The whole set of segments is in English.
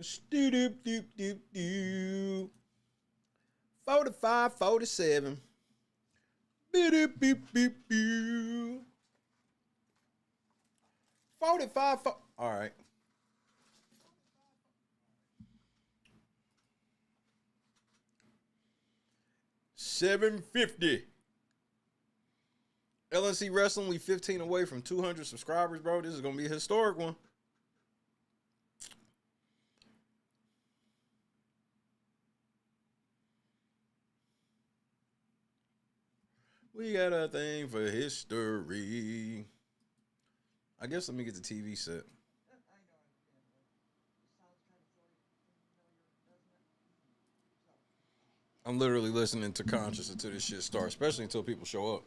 Doop doop doop doop. 45, 47. Beep beep beep beep. 45. All right. 750. LNC Wrestling, we 15 away from 200 subscribers, bro. This is gonna be a historic one. We got a thing for history. I guess let me get the TV set. I'm literally listening to Conscious until this shit starts, especially until people show up.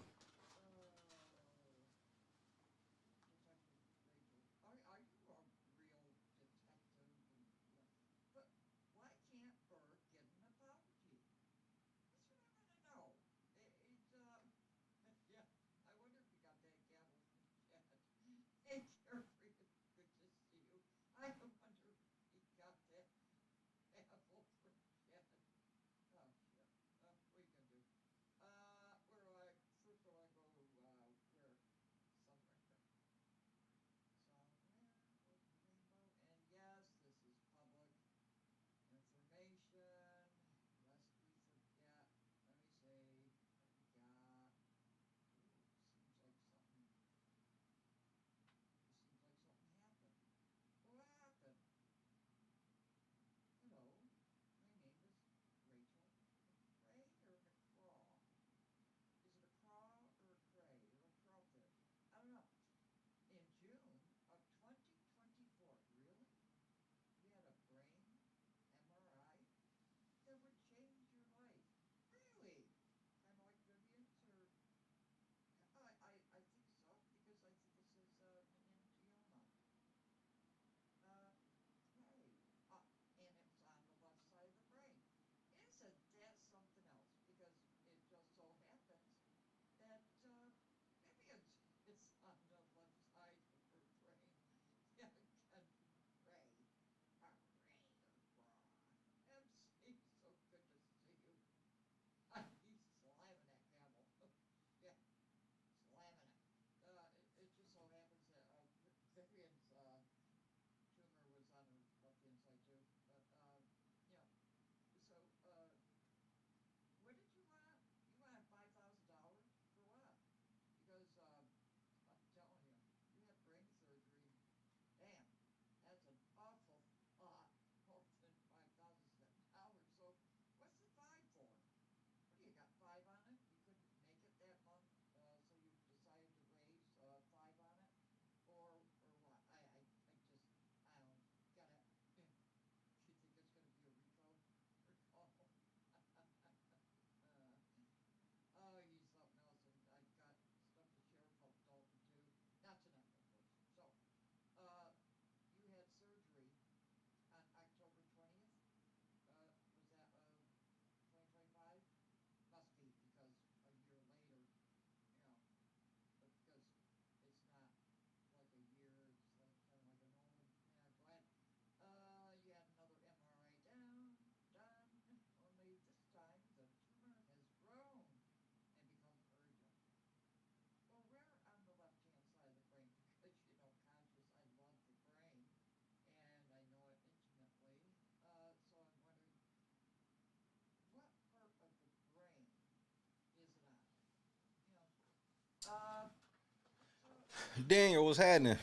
Daniel, what's happening? I'm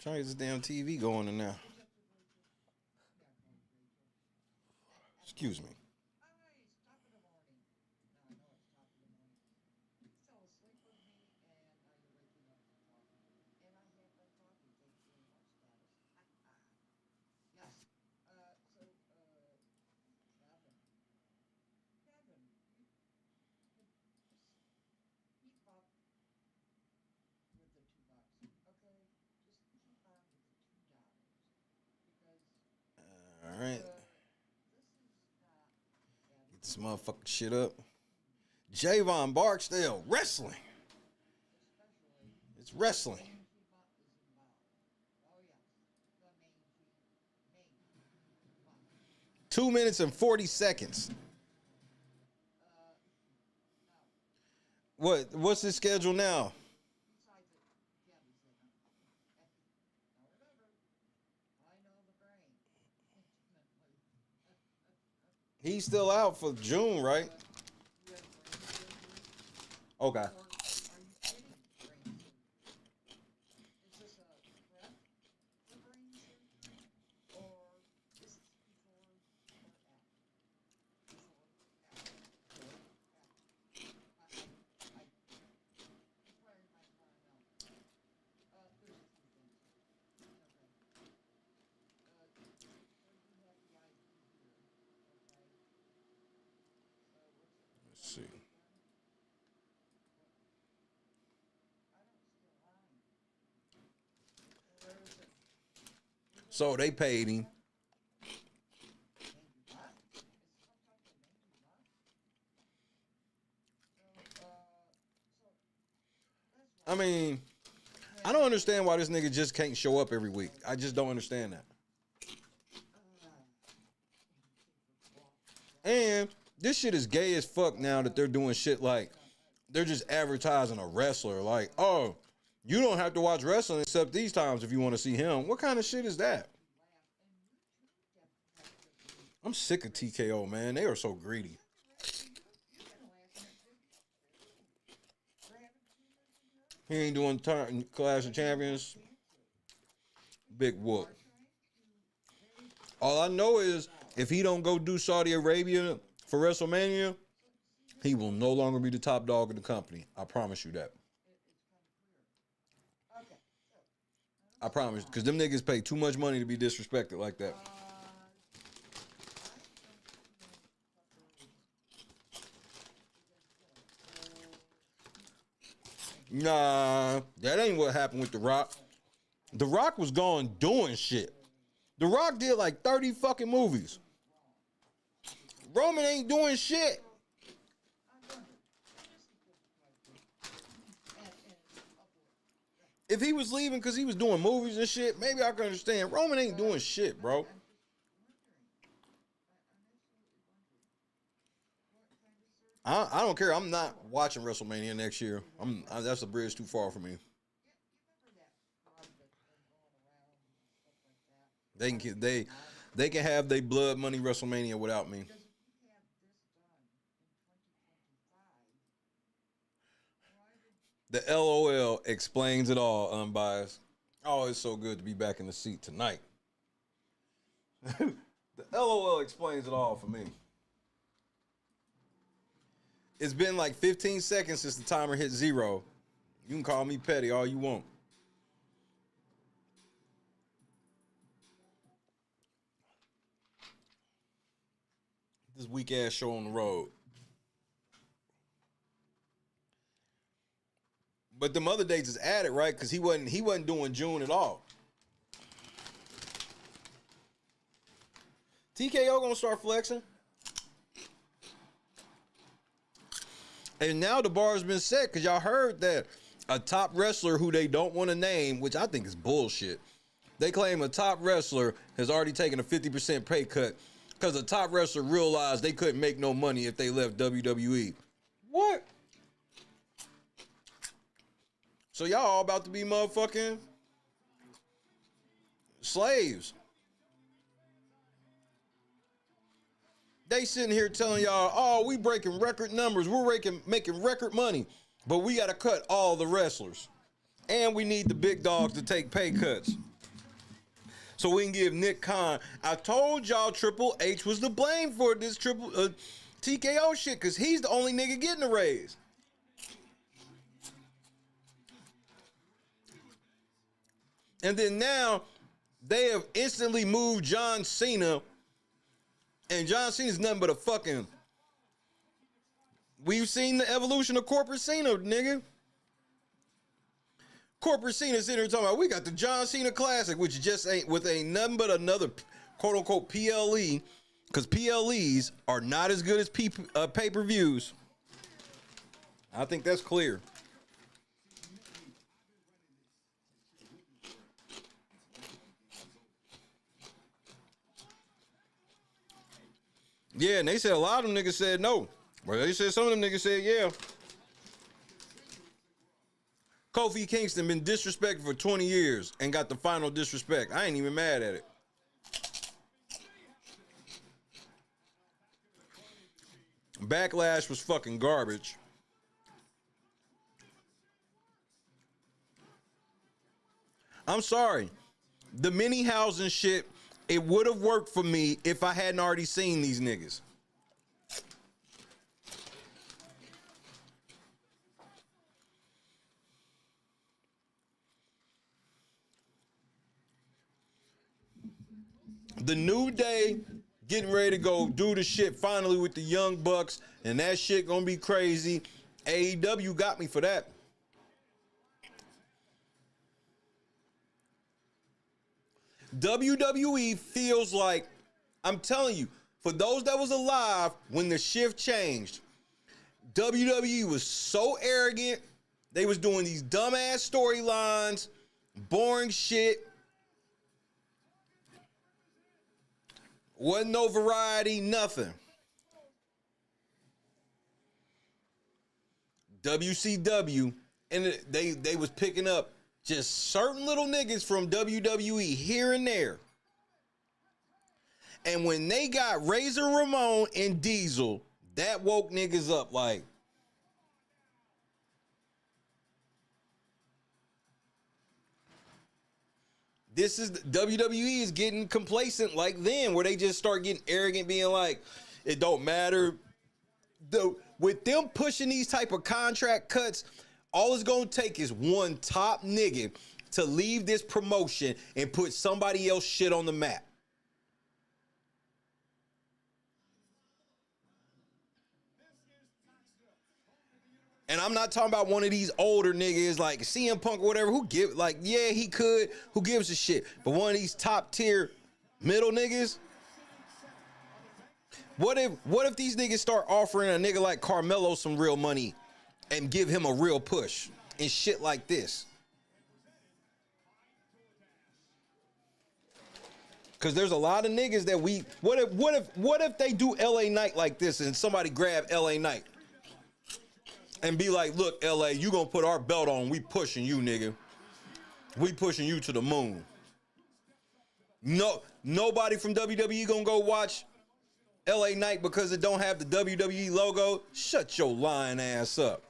trying to get this damn TV going in now. Excuse me. All right. Get this motherfucking shit up. Javon Barksdale, wrestling. It's wrestling. 2 minutes and 40 seconds. What's his schedule now? He's still out for June, right? Okay. Let's see. So they paid him. I mean, I don't understand why this nigga just can't show up every week. I just don't understand that. And this shit is gay as fuck now that they're doing shit like they're just advertising a wrestler. Like, oh, you don't have to watch wrestling except these times if you want to see him. What kind of shit is that? I'm sick of TKO, man. They are so greedy. He ain't doing Clash of Champions. Big whoop. All I know is if he don't go do Saudi Arabia for WrestleMania, he will no longer be the top dog in the company. I promise you that. I promise. Because them niggas pay too much money to be disrespected like that. Nah, that ain't what happened with The Rock. The Rock was gone doing shit. The Rock did like 30 fucking movies. Roman ain't doing shit. If he was leaving because he was doing movies and shit, maybe I could understand. Roman ain't doing shit, bro. I don't care. I'm not watching WrestleMania next year. That's a bridge too far for me. They can have their blood money WrestleMania without me. The LOL explains it all, unbiased. Oh, it's so good to be back in the seat tonight. The LOL explains it all for me. It's been like 15 seconds since the timer hit 0. You can call me petty all you want. This weak ass show on the road. But them other dates is added, right? Because he wasn't doing June at all. TKO gonna start flexing. And now the bar has been set because y'all heard that a top wrestler who they don't want to name, which I think is bullshit. They claim a top wrestler has already taken a 50% pay cut because the top wrestler realized they couldn't make no money if they left WWE. What? So y'all all about to be motherfucking slaves. They sitting here telling y'all, oh, we breaking record numbers. We're making record money. But we got to cut all the wrestlers. And we need the big dogs to take pay cuts. So we can give Nick Khan. I told y'all Triple H was to blame for this TKO shit because he's the only nigga getting a raise. And then now they have instantly moved John Cena. And John Cena's nothing but a fucking... We've seen the evolution of Corporate Cena, nigga. Corporate Cena sitting here talking about, we got the John Cena Classic, which just ain't nothing but another quote-unquote PLE, because PLEs are not as good as pay-per-views. I think that's clear. Yeah, and they said a lot of them niggas said no. Well, they said some of them niggas said yeah. Kofi Kingston been disrespected for 20 years and got the final disrespect. I ain't even mad at it. Backlash was fucking garbage. I'm sorry. The mini housing shit, it would have worked for me if I hadn't already seen these niggas. The New Day getting ready to go do the shit finally with the Young Bucks, and that shit gonna be crazy. AEW got me for that. WWE feels like, I'm telling you, for those that was alive when the shift changed, WWE was so arrogant. They was doing these dumbass storylines, boring shit. Wasn't no variety, nothing. WCW, and they was picking up just certain little niggas from WWE here and there. And when they got Razor Ramon and Diesel, that woke niggas up like, this is WWE is getting complacent like then, where they just start getting arrogant, being like, it don't matter. With them pushing these type of contract cuts, all it's gonna take is one top nigga to leave this promotion and put somebody else shit on the map. And I'm not talking about one of these older niggas like CM Punk or whatever, who give, like, yeah, he could, who gives a shit. But one of these top tier middle niggas, what if these niggas start offering a nigga like Carmelo some real money and give him a real push and shit like this? Cause there's a lot of niggas that what if they do LA Knight like this and somebody grab LA Knight and be like, look, LA, you gonna put our belt on, we pushing you, nigga. We pushing you to the moon. No, nobody from WWE gonna go watch LA Knight because it don't have the WWE logo. Shut your lying ass up.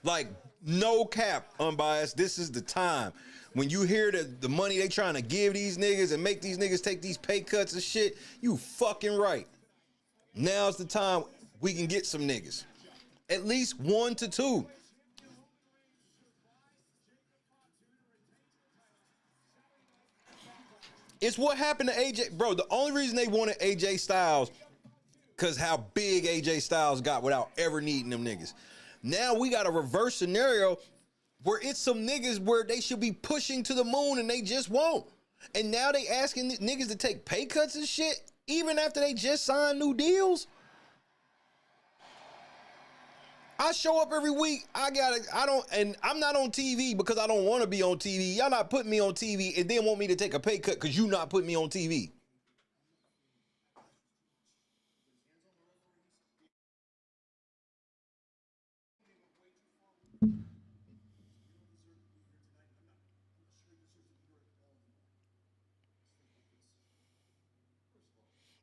Like, no cap, unbiased. This is the time. When you hear the money they trying to give these niggas and make these niggas take these pay cuts and shit, you fucking right. Now's the time we can get some niggas. At least 1 to 2. It's what happened to AJ. Bro, the only reason they wanted AJ Styles, because how big AJ Styles got without ever needing them niggas. Now we got a reverse scenario where it's some niggas where they should be pushing to the moon and they just won't. And now they asking niggas to take pay cuts and shit, even after they just signed new deals. I show up every week. I'm not on TV because I don't want to be on TV. Y'all not putting me on TV and then want me to take a pay cut because you not putting me on TV.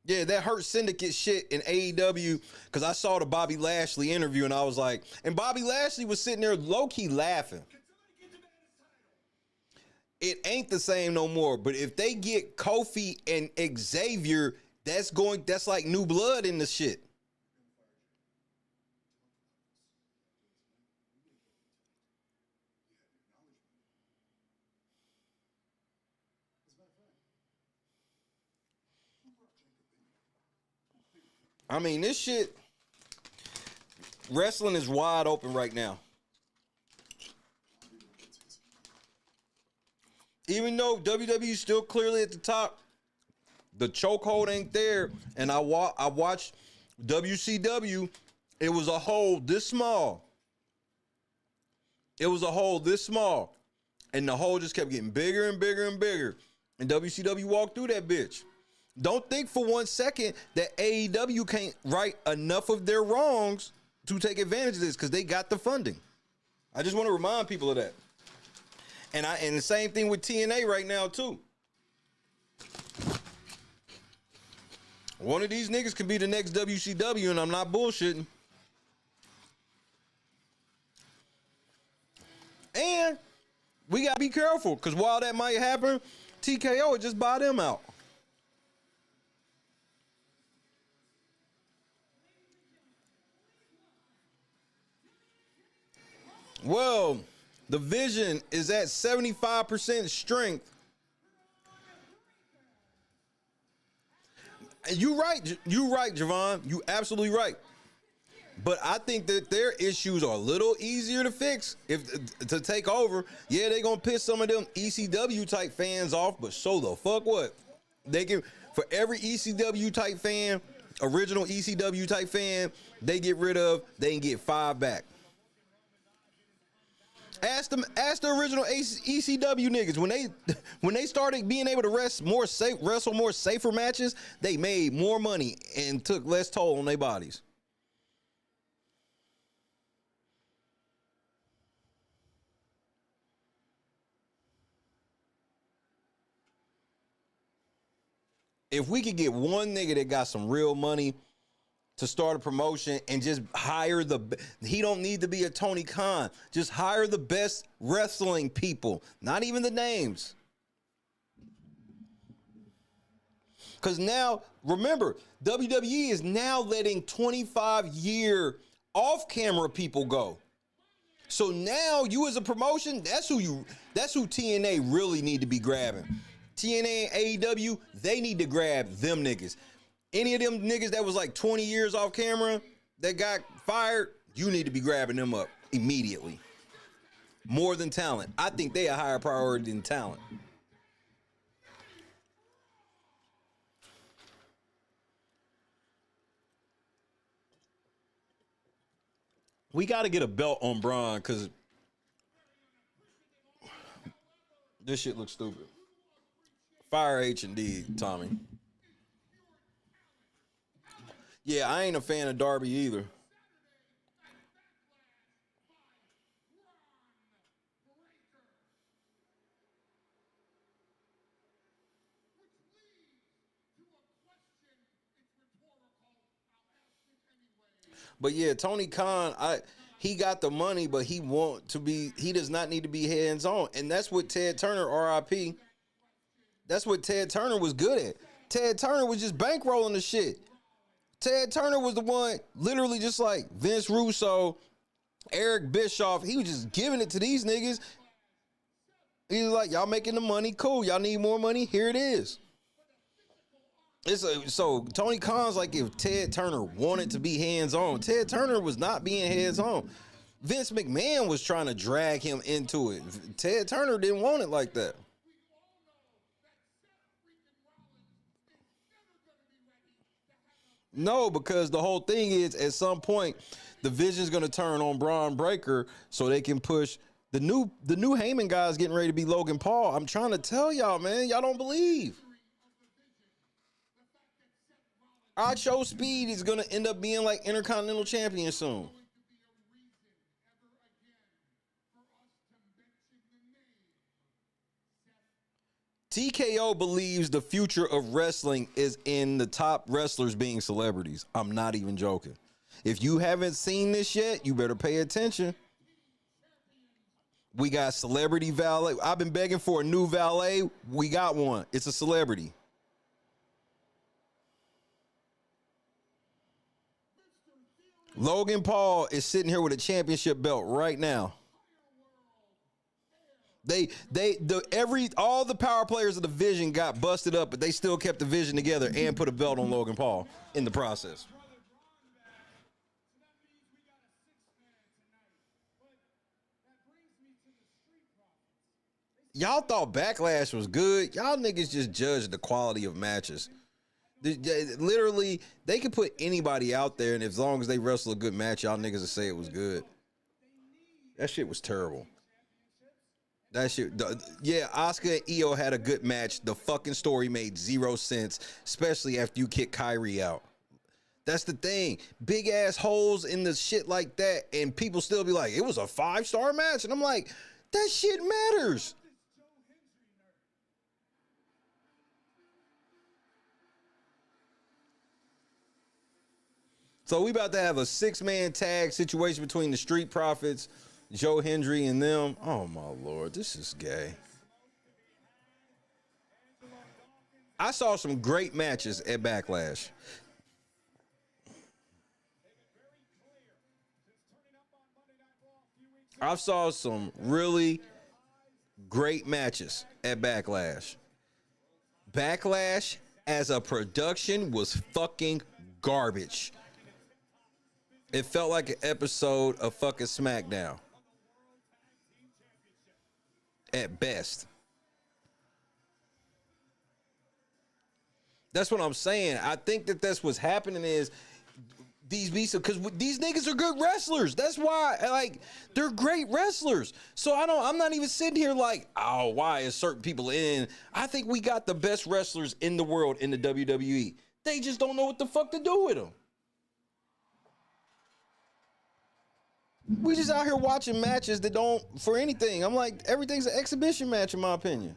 Yeah, that hurt syndicate shit in AEW because I saw the Bobby Lashley interview and I was like, and Bobby Lashley was sitting there low-key laughing. It ain't the same no more, but if they get Kofi and Xavier, that's like new blood in the shit. I mean, this shit, wrestling is wide open right now. Even though WWE is still clearly at the top, the chokehold ain't there. And I watched WCW. It was a hole this small. It was a hole this small. And the hole just kept getting bigger and bigger and bigger. And WCW walked through that bitch. Don't think for 1 second that AEW can't right enough of their wrongs to take advantage of this, because they got the funding. I just want to remind people of that. And the same thing with TNA right now too. One of these niggas could be the next WCW, and I'm not bullshitting. And we gotta be careful, because while that might happen, TKO would just buy them out. Well, the Vision is at 75% strength. You right, Javon. You absolutely right. But I think that their issues are a little easier to fix to take over. Yeah, they're gonna piss some of them ECW type fans off, but so the fuck what? They can, for every ECW type fan, original ECW type fan, they get rid of, they can get 5 back. Ask the original ECW niggas when they started being able to wrestle more safer matches, they made more money and took less toll on their bodies. If we could get one nigga that got some real money to start a promotion and just hire he don't need to be a Tony Khan. Just hire the best wrestling people, not even the names. Because now, remember, WWE is now letting 25-year off-camera people go. So now you as a promotion, that's who TNA really need to be grabbing. TNA and AEW, they need to grab them niggas. Any of them niggas that was like 20 years off camera that got fired, you need to be grabbing them up immediately. More than talent. I think they a higher priority than talent. We got to get a belt on Braun, because this shit looks stupid. Fire H&D, Tommy. Yeah, I ain't a fan of Darby either. But yeah, Tony Khan, he got the money, but he does not need to be hands-on. And that's what Ted Turner, RIP, that's what Ted Turner was good at. Ted Turner was just bankrolling the shit. Ted Turner was the one, literally just like Vince Russo, Eric Bischoff. He was just giving it to these niggas. He was like, y'all making the money, cool. Y'all need more money, here it is. So Tony Khan's like, if Ted Turner wanted to be hands-on, Ted Turner was not being hands-on. Vince McMahon was trying to drag him into it. Ted Turner didn't want it like that. No, because the whole thing is, at some point, the Vision's going to turn on Braun Breaker so they can push the new Heyman guy's getting ready to be Logan Paul. I'm trying to tell y'all, man, y'all don't believe. Ocho Speed is going to end up being like Intercontinental Champion soon. TKO believes the future of wrestling is in the top wrestlers being celebrities. I'm not even joking. If you haven't seen this yet, you better pay attention. We got celebrity valet. I've been begging for a new valet. We got one. It's a celebrity. Logan Paul is sitting here with a championship belt right now. All the power players of the Vision got busted up, but they still kept the Vision together and put a belt on Logan Paul in the process. Y'all thought Backlash was good. Y'all niggas just judged the quality of matches. Literally, they could put anybody out there, and as long as they wrestle a good match, y'all niggas will say it was good. That shit was terrible. That shit, yeah, Asuka and Io had a good match. The fucking story made zero sense, especially after you kick Kyrie out. That's the thing. Big ass holes in the shit like that, and people still be like, it was a 5-star match. And I'm like, that shit matters. So we about to have a 6-man tag situation between the Street Profits, Joe Hendry, and them. Oh my Lord, this is gay. I saw some great matches at Backlash. I saw some really great matches at Backlash. Backlash as a production was fucking garbage. It felt like an episode of fucking Smackdown. At best. That's what I'm saying. I think that that's what's happening is these because these niggas are good wrestlers. That's why, like, they're great wrestlers. So I'm not even sitting here like, oh, why is certain people in? I think we got the best wrestlers in the world in the WWE. They just don't know what the fuck to do with them. We just out here watching matches that don't for anything. I'm like, everything's an exhibition match in my opinion.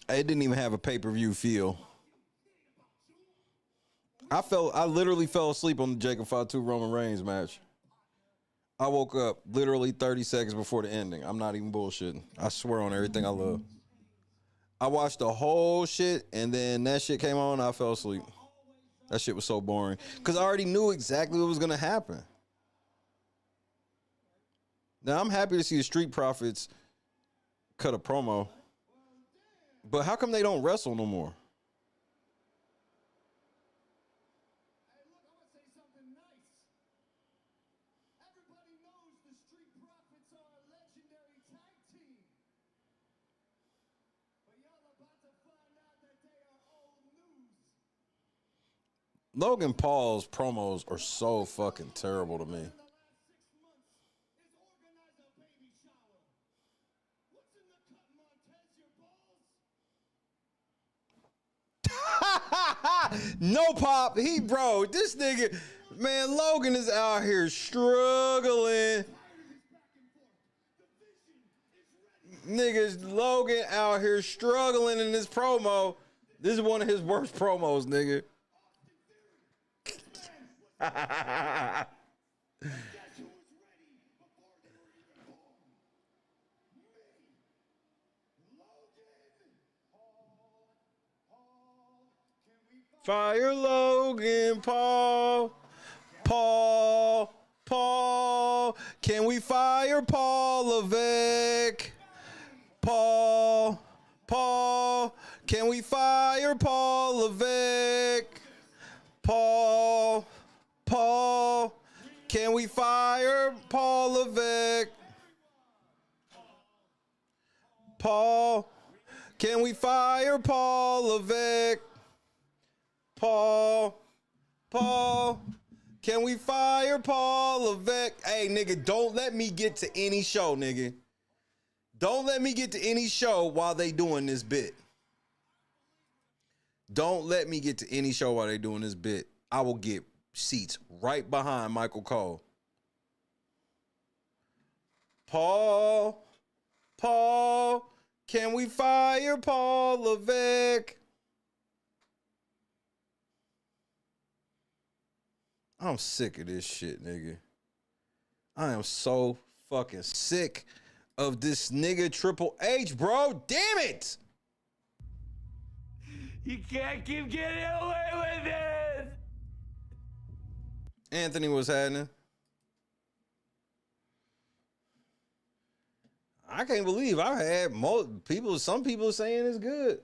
It didn't even have a pay-per-view feel. I literally fell asleep on the Jacob Fatu Roman Reigns match. I woke up literally 30 seconds before the ending. I'm not even bullshitting. I swear on everything I love. I watched the whole shit, and then that shit came on, and I fell asleep. That shit was so boring. Because I already knew exactly what was going to happen. Now, I'm happy to see the Street Profits cut a promo. But how come they don't wrestle no more? Hey, look, I'm going to say something nice. Everybody knows the Street Profits are a legendary tag team. But y'all about to find out that they are old news. Logan Paul's promos are so fucking terrible to me. No, Pop. Bro, this nigga, man, Logan is out here struggling. Niggas, Logan out here struggling in this promo. This is one of his worst promos, nigga. Fire Logan Paul. Paul. Can we fire Paul Levesque? Paul. Can we fire Paul Levesque? Paul. Can we fire Paul Levesque? Paul. Can we fire Paul Levesque? Paul, can we fire Paul Levesque? Hey, nigga, don't let me get to any show, nigga. Don't let me get to any show while they doing this bit. Don't let me get to any show while they doing this bit. I will get seats right behind Michael Cole. Paul, can we fire Paul Levesque? I'm sick of this shit, nigga. I am so fucking sick of this nigga Triple H, bro. Damn it! You can't keep getting away with it! Anthony, what's happening? I can't believe I've had some people saying it's good.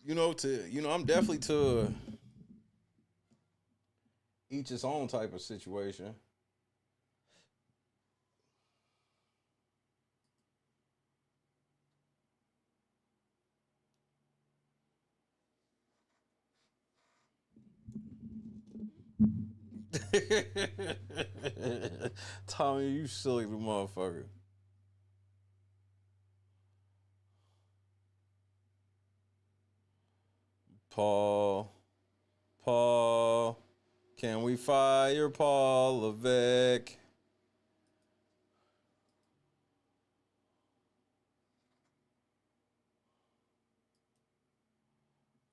I'm definitely to each its own type of situation. Tommy, you silly little motherfucker. Paul, Paul, can we fire Paul Levesque?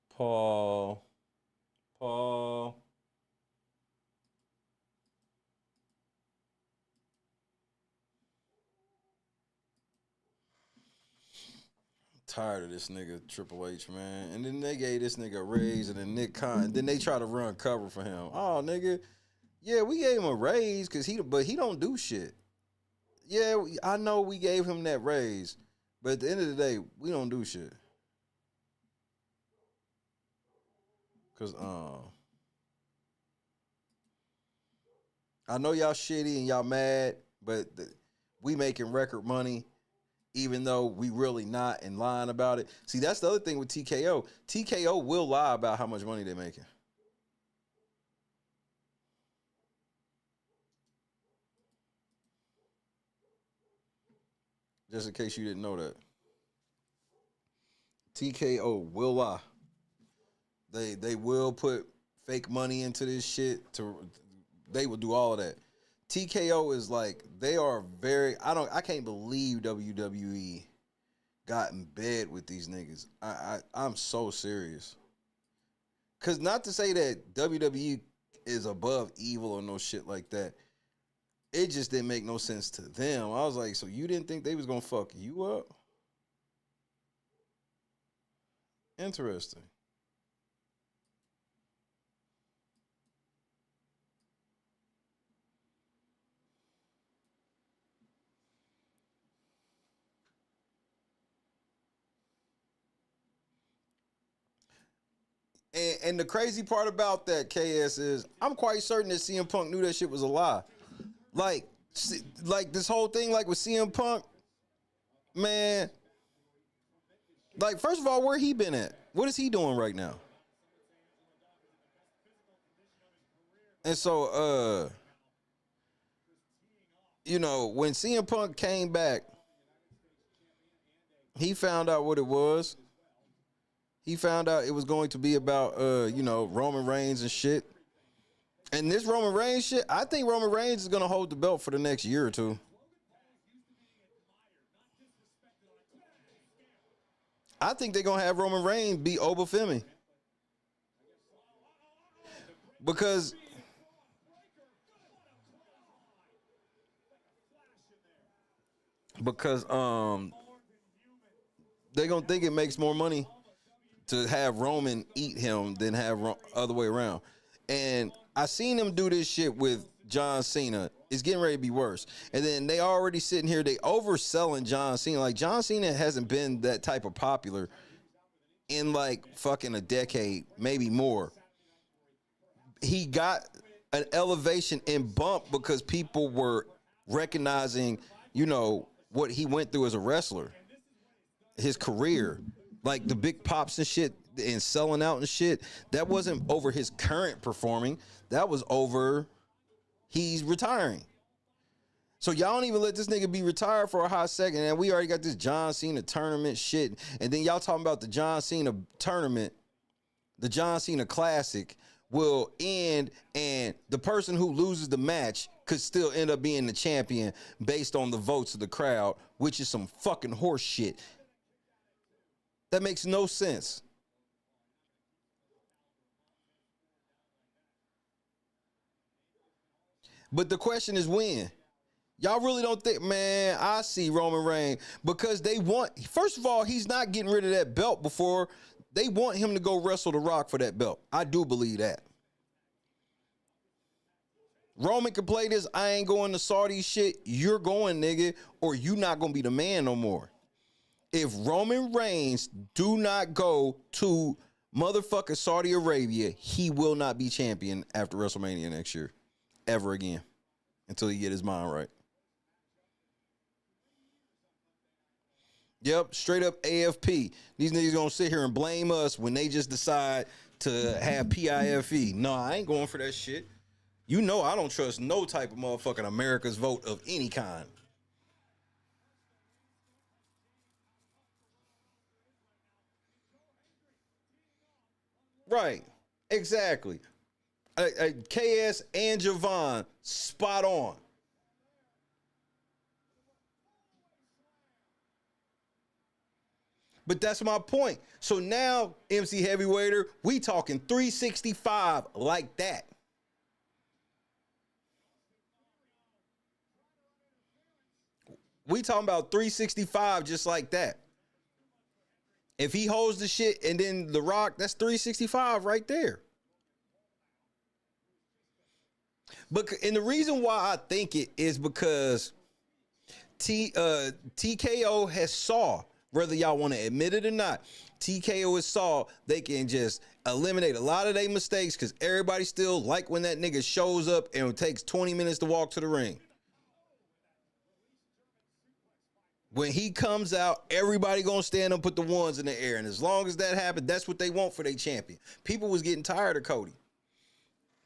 Paul, Paul. Tired of this nigga Triple H, man. And then they gave this nigga a raise, and then Nick Khan. Then they try to run cover for him. Oh, nigga, yeah, we gave him a raise but he don't do shit. Yeah, I know we gave him that raise, but at the end of the day, we don't do shit. Cause I know y'all shitty and y'all mad, but we making record money. Even though we really not and lying about it. See, that's the other thing with TKO. TKO will lie about how much money they're making. Just in case you didn't know that. TKO will lie. They will put fake money into this shit. They will do all of that. TKO is like, they are very, I can't believe WWE got in bed with these niggas. I'm so serious. Cause not to say that WWE is above evil or no shit like that. It just didn't make no sense to them. I was like, so you didn't think they was gonna fuck you up? Interesting. And the crazy part about that, KS, is I'm quite certain that CM Punk knew that shit was a lie. Like this whole thing, like with CM Punk, man. Like, first of all, where he been at? What is he doing right now? And so, when CM Punk came back, he found out what it was. He found out it was going to be about, Roman Reigns and shit. And this Roman Reigns shit, I think Roman Reigns is going to hold the belt for the next year or two. I think they're going to have Roman Reigns beat Obafemi. Because they're going to think it makes more money to have Roman eat him than have other way around. And I seen them do this shit with John Cena. It's getting ready to be worse. And then they already sitting here, they overselling John Cena. Like, John Cena hasn't been that type of popular in like fucking a decade, maybe more. He got an elevation and bump because people were recognizing, what he went through as a wrestler, his career, like the big pops and shit and selling out and shit. That wasn't over his current performing. That was over he's retiring. So y'all don't even let this nigga be retired for a hot second. And we already got this John Cena tournament shit. And then y'all talking about the John Cena tournament, the John Cena Classic will end, and the person who loses the match could still end up being the champion based on the votes of the crowd, which is some fucking horse shit. That makes no sense. But the question is when. Y'all really don't think, man, I see Roman Reigns because they want, first of all, he's not getting rid of that belt before. They want him to go wrestle The Rock for that belt. I do believe that. Roman can play this, I ain't going to Saudi shit. You're going, nigga, or you not going to be the man no more. if Roman Reigns do not go to motherfucking Saudi Arabia, he will not be champion after WrestleMania next year, ever again, until he get his mind right. Yep, straight up AFP. These niggas gonna sit here and blame us when they just decide to have PIFE. No, I ain't going for that shit. You know I don't trust no type of motherfucking America's vote of any kind. Right, exactly. KS and Javon, spot on. But that's my point. So now, MC Heavyweighter, we talking 365 like that. We talking about 365 just like that. If he holds the shit and then The Rock, that's 365 right there. And the reason why I think it is because TKO has saw, whether y'all want to admit it or not, TKO has saw they can just eliminate a lot of their mistakes because everybody still like when that nigga shows up and it takes 20 minutes to walk to the ring. When he comes out, everybody gonna stand up, put the ones in the air, and as long as that happens, that's what they want for their champion. People was getting tired of Cody,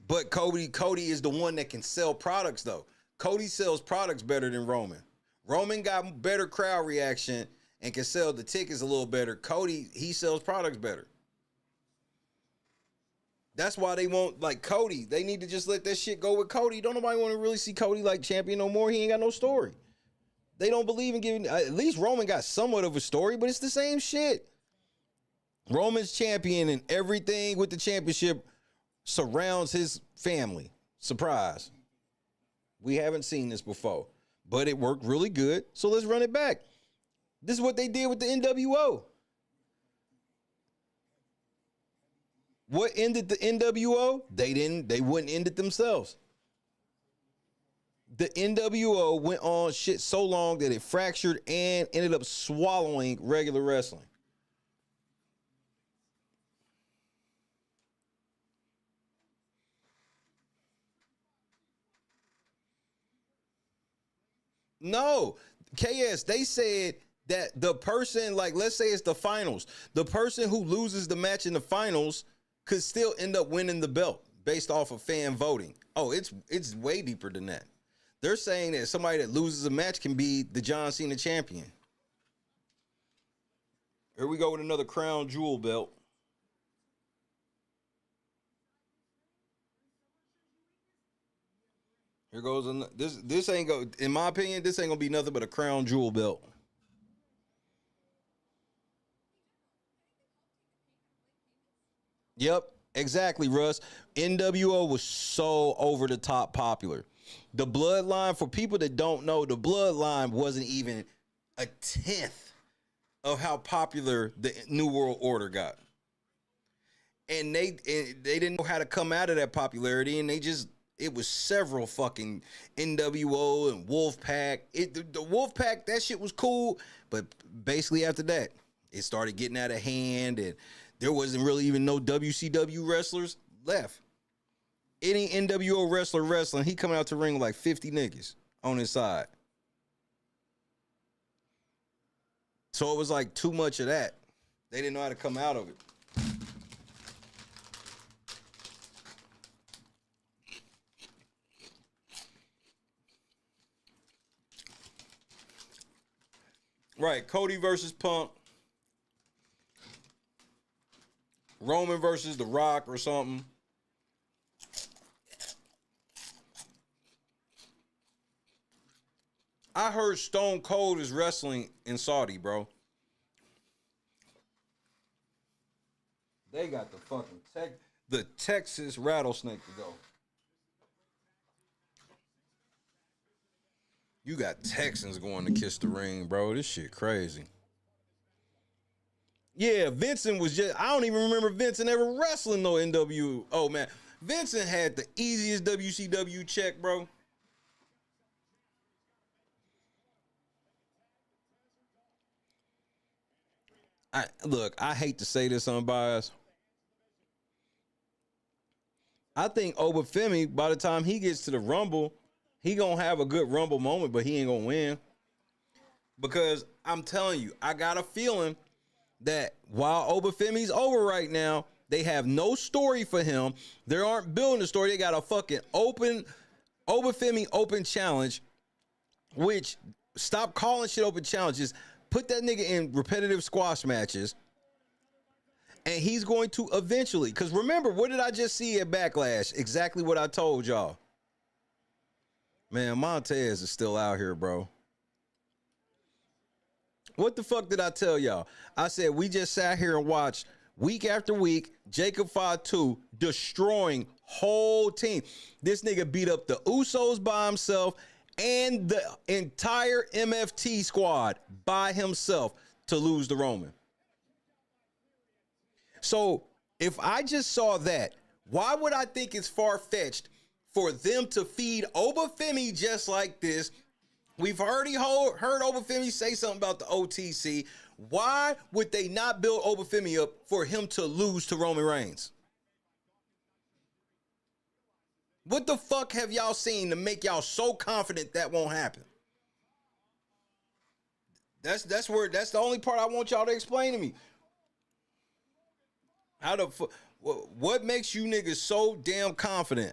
but Cody is the one that can sell products though. Cody sells products better than Roman. Roman got better crowd reaction and can sell the tickets a little better. Cody, he sells products better. That's why they want like Cody. They need to just let that shit go with Cody. Don't nobody want to really see Cody like champion no more. He ain't got no story. They don't believe in giving. At least Roman got somewhat of a story, but it's the same shit. Roman's champion and everything with the championship surrounds his family. Surprise. We haven't seen this before, but it worked really good. So let's run it back. This is what they did with the NWO. What ended the NWO? They wouldn't end it themselves. The NWO went on shit so long that it fractured and ended up swallowing regular wrestling. No, KS, they said that the person, like, let's say it's the finals, the person who loses the match in the finals could still end up winning the belt based off of fan voting. Oh, it's way deeper than that. They're saying that somebody that loses a match can be the John Cena champion. Here we go with another crown jewel belt. Here goes this ain't go, in my opinion, this ain't gonna be nothing but a crown jewel belt. Yep, exactly, Russ. NWO was so over the top popular. The bloodline, for people that don't know, the bloodline wasn't even a tenth of how popular the New World Order got. And they didn't know how to come out of that popularity, and it was several fucking NWO and Wolfpack. The Wolfpack, that shit was cool, but basically after that, it started getting out of hand, and there wasn't really even no WCW wrestlers left. Any NWO wrestler wrestling, he coming out to ring with like 50 niggas on his side. So it was like too much of that. They didn't know how to come out of it. Right, Cody versus Punk. Roman versus The Rock or something. I heard Stone Cold is wrestling in Saudi, bro. They got the fucking the Texas rattlesnake to go. You got Texans going to Kiss the Ring, bro. This shit crazy. Yeah, Vincent was just, I don't even remember Vincent ever wrestling no NWO. Oh, man. Vincent had the easiest WCW check, bro. Look, I hate to say this, unbiased. I think Obafemi, by the time he gets to the Rumble, he gonna have a good Rumble moment, but he ain't gonna win. Because I'm telling you, I got a feeling that while Obafemi's over right now, they have no story for him. They aren't building a story. They got a fucking open Obafemi open challenge, which stop calling shit open challenges. Put that nigga in repetitive squash matches. And he's going to eventually, because remember, what did I just see at Backlash? Exactly what I told y'all. Man, Montez is still out here, bro. What the fuck did I tell y'all? I said we just sat here and watched week after week, Jacob Fatu destroying whole team. This nigga beat up the Usos by himself and the entire MFT squad by himself to lose to Roman. So if I just saw that, why would I think it's far-fetched for them to feed Obafemi just like this? We've already heard Obafemi say something about the OTC. Why would they not build Obafemi up for him to lose to Roman Reigns? What the fuck have y'all seen to make y'all so confident that won't happen? That's the only part I want y'all to explain to me. What makes you niggas so damn confident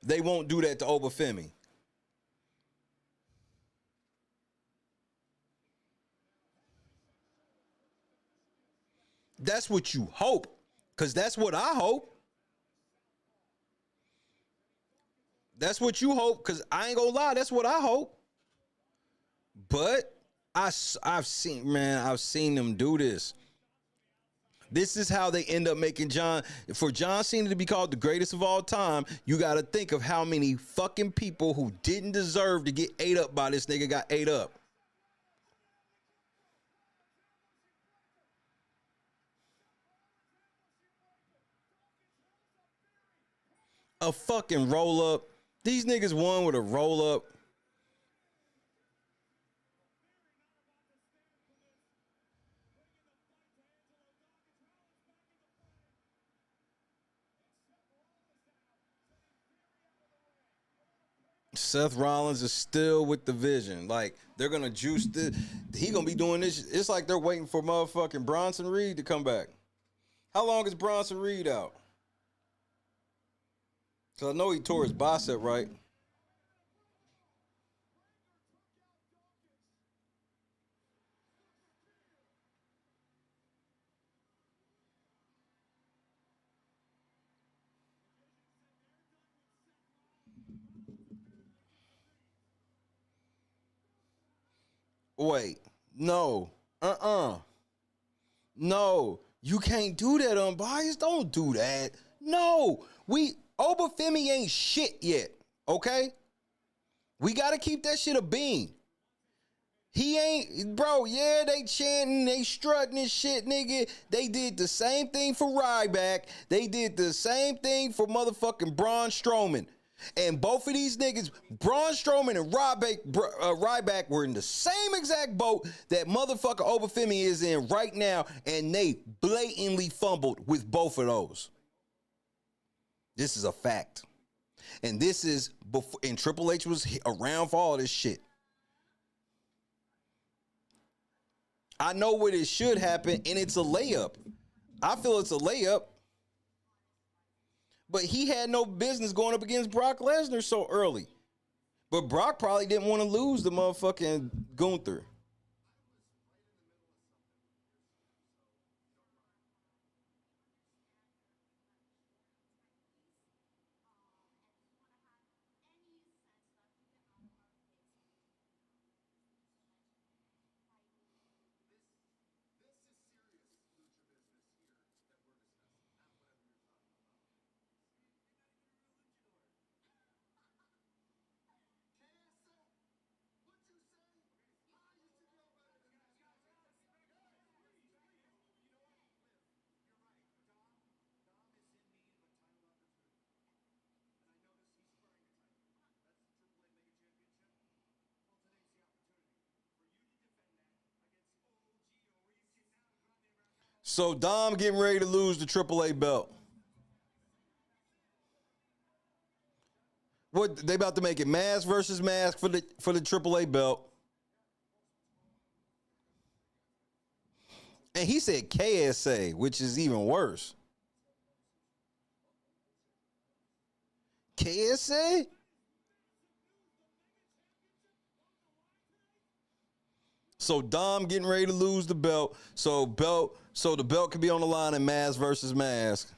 they won't do that to Obafemi? That's what you hope, because that's what I hope. That's what you hope, because I ain't gonna lie, that's what I hope. But I've seen them do this. This is how they end up making John Cena to be called the greatest of all time. You got to think of how many fucking people who didn't deserve to get ate up by this nigga got ate up. A fucking roll up. These niggas won with a roll up. Seth Rollins is still with the vision. Like, they're going to juice this. He going to be doing this. It's like they're waiting for motherfucking Bronson Reed to come back. How long is Bronson Reed out? Because I know he tore his bicep, right? Wait. No. No. You can't do that, unbiased. Don't do that. No. Obafemi ain't shit yet. Okay? We got to keep that shit a bean. He ain't, bro, yeah, they chanting, they strutting and shit, nigga. They did the same thing for Ryback. They did the same thing for motherfucking Braun Strowman. And both of these niggas, Braun Strowman and Ryback were in the same exact boat that motherfucker Obafemi is in right now, and they blatantly fumbled with both of those. This is a fact. And this is before, and Triple H was around for all this shit. I know what it should happen, and it's a layup. I feel it's a layup. But he had no business going up against Brock Lesnar so early. But Brock probably didn't want to lose the motherfucking Gunther. So Dom getting ready to lose the AAA belt. What they about to make it mask versus mask for the AAA belt. And he said KSA, which is even worse. KSA? So Dom getting ready to lose the belt. So the belt could be on the line in mask versus mask.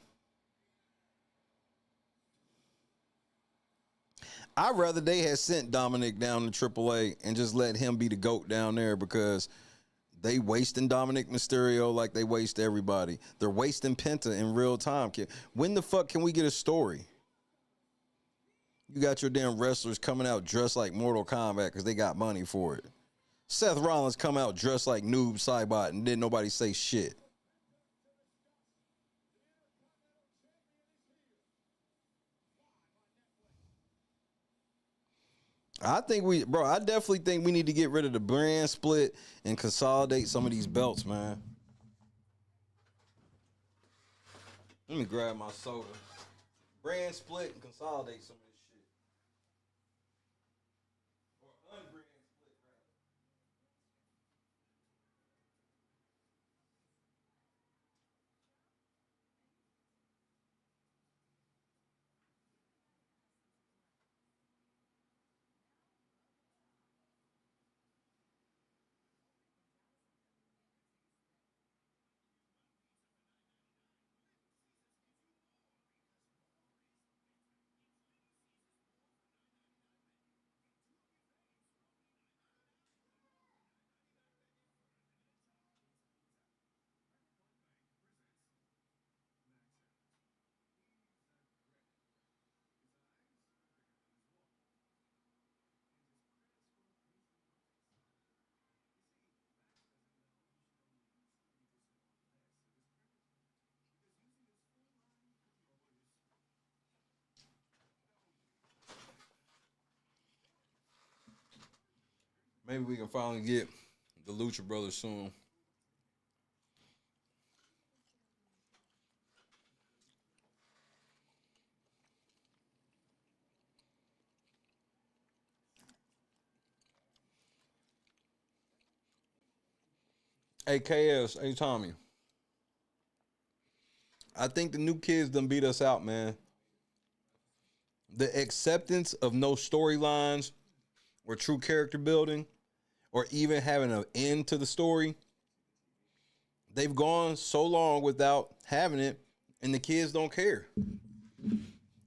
I'd rather they had sent Dominic down to AAA and just let him be the GOAT down there, because they wasting Dominic Mysterio like they waste everybody. They're wasting Penta in real time. When the fuck can we get a story? You got your damn wrestlers coming out dressed like Mortal Kombat because they got money for it. Seth Rollins come out dressed like Noob Saibot and didn't nobody say shit. I definitely think we need to get rid of the brand split and consolidate some of these belts, man. Let me grab my soda. Brand split and consolidate some of this shit. Or unbrand split, rather. Maybe we can finally get the Lucha Brothers soon. Hey, KS, hey, Tommy. I think the new kids done beat us out, man. The acceptance of no storylines or true character building or even having an end to the story. They've gone so long without having it, and the kids don't care.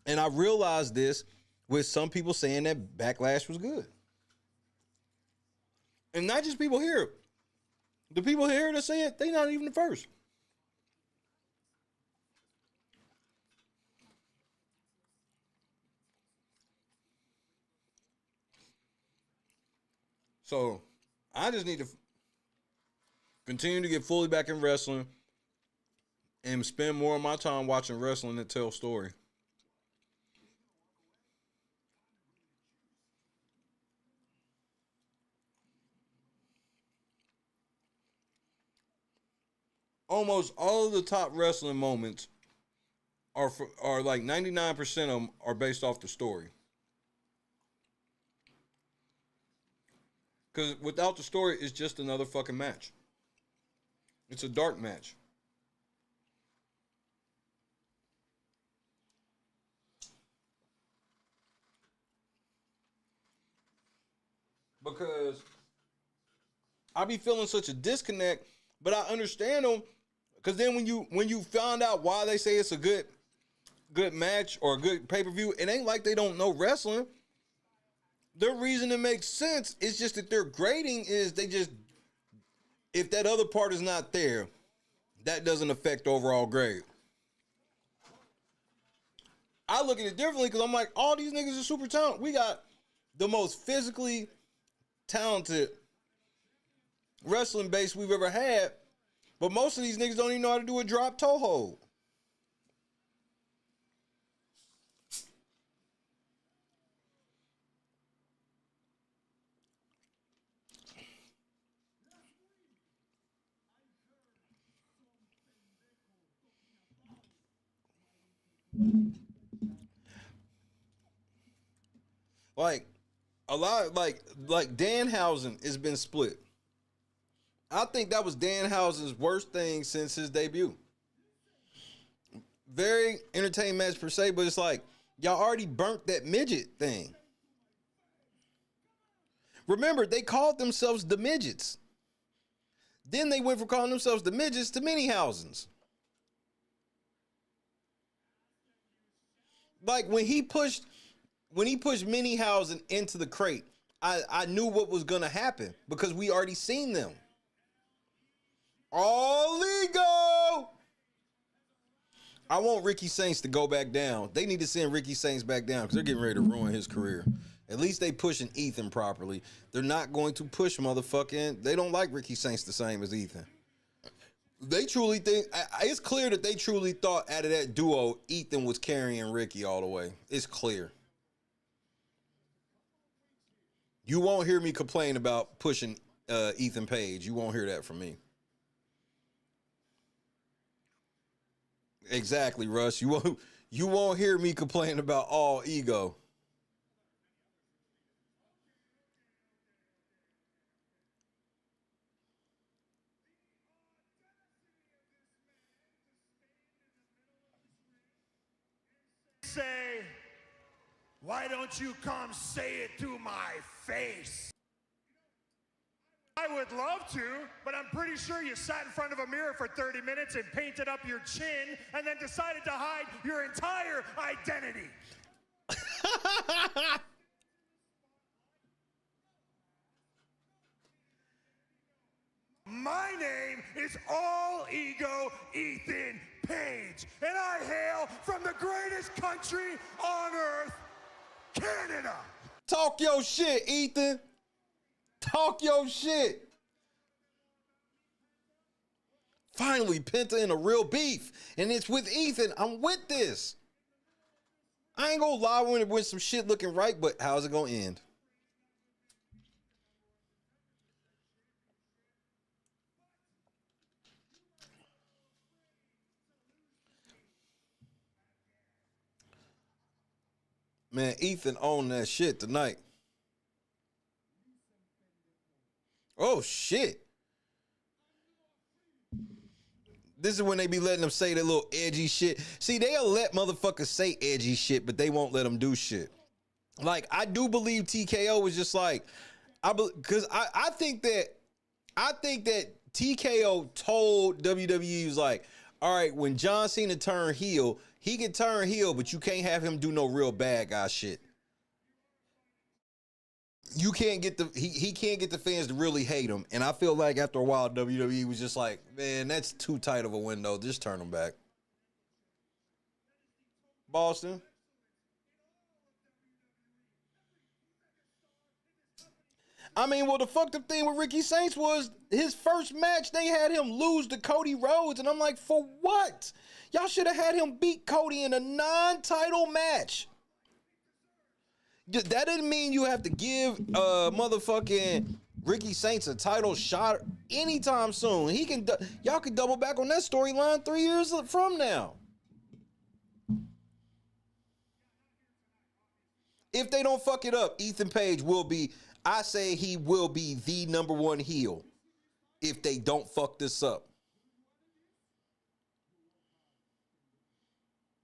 And I realized this with some people saying that Backlash was good. And not just people here. The people here that say it, they not even the first. So I just need to continue to get fully back in wrestling and spend more of my time watching wrestling that tells story. Almost all of the top wrestling moments are like 99% of them are based off the story. Because without the story, it's just another fucking match. It's a dark match. Because I be feeling such a disconnect, but I understand them. Because then when you find out why they say it's a good match or a good pay-per-view, it ain't like they don't know wrestling. Their reasoning makes sense. It's just that their grading is if that other part is not there, that doesn't affect the overall grade. I look at it differently because I'm like, all these niggas are super talented. We got the most physically talented wrestling base we've ever had, but most of these niggas don't even know how to do a drop toe hold. Like a lot, like Danhausen has been split. I think that was Danhausen's worst thing since his debut. Very entertaining match per se, but it's like y'all already burnt that midget thing. Remember, they called themselves the midgets. Then they went from calling themselves the midgets to Minihausens. Like when he pushed Minihausen into the crate, I knew what was gonna happen because we already seen them. All ego. I want Ricky Saints to go back down. They need to send Ricky Saints back down because they're getting ready to ruin his career. At least they pushing Ethan properly. They're not going to push motherfucking. They don't like Ricky Saints the same as Ethan. They truly think, it's clear that they truly thought out of that duo, Ethan was carrying Ricky all the way. It's clear. You won't hear me complain about pushing Ethan Page. You won't hear that from me. Exactly, Russ. You won't hear me complain about all ego. Say, why don't you come say it to my face? I would love to, but I'm pretty sure you sat in front of a mirror for 30 minutes and painted up your chin and then decided to hide your entire identity. My name is All Ego Ethan Page, and I hail from the greatest country on earth, Canada. Talk your shit, Ethan. Talk your shit. Finally, Penta in a real beef, and it's with Ethan. I'm with this. I ain't gonna lie when some shit looking right, but how's it gonna end? Man, Ethan owned that shit tonight. Oh, shit. This is when they be letting them say that little edgy shit. See, they'll let motherfuckers say edgy shit, but they won't let them do shit. Like, I do believe TKO was just like, because I think that TKO told WWE, he was like, all right, when John Cena turn heel, he can turn heel, but you can't have him do no real bad guy shit. You can't get he can't get the fans to really hate him. And I feel like after a while, WWE was just like, man, that's too tight of a window. Just turn him back. Boston. I mean, well, the fucked up thing with Ricky Saints was his first match, they had him lose to Cody Rhodes. And I'm like, for what? Y'all should have had him beat Cody in a non-title match. That didn't mean you have to give motherfucking Ricky Saints a title shot anytime soon. Y'all can double back on that storyline 3 years from now. If they don't fuck it up, Ethan Page will be, I say he will be the number one heel if they don't fuck this up.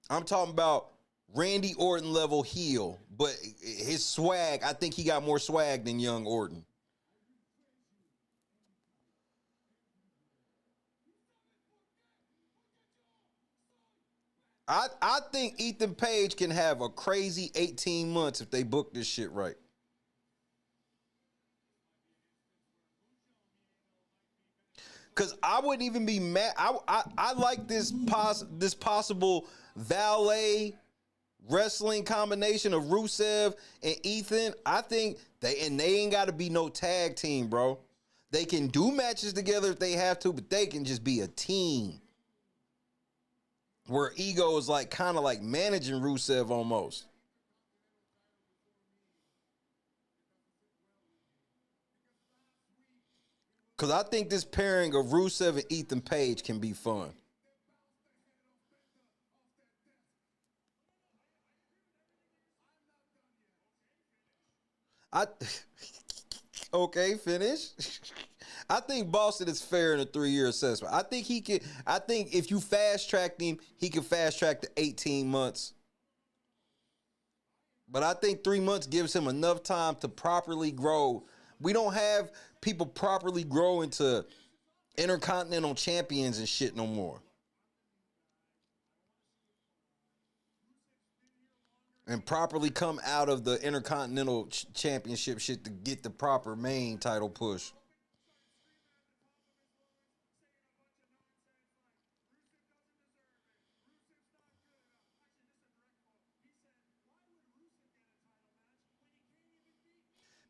I'm talking about Randy Orton level heel, but his swag, I think he got more swag than young Orton. I think Ethan Page can have a crazy 18 months if they book this shit right. Because I wouldn't even be mad. I like this possible valet wrestling combination of Rusev and Ethan. I think they ain't got to be no tag team, bro. They can do matches together if they have to, but they can just be a team. Where Ego is like kind of like managing Rusev almost. Because I think this pairing of Rusev and Ethan Page can be fun. I okay, finish. I think Boston is fair in a 3-year assessment. I think he can. I think if you fast tracked him, he can fast track to 18 months. But I think 3 months gives him enough time to properly grow. We don't have people properly grow into intercontinental champions and shit no more. And properly come out of the intercontinental championship shit to get the proper main title push.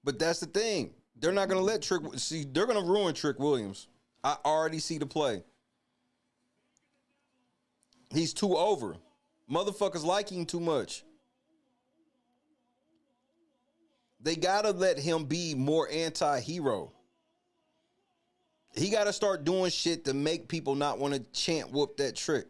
But that's the thing. They're not gonna let Trick see. They're gonna ruin Trick Williams. I already see the play. He's too over. Motherfuckers like him too much. They gotta let him be more anti-hero. He gotta start doing shit to make people not want to chant whoop that Trick.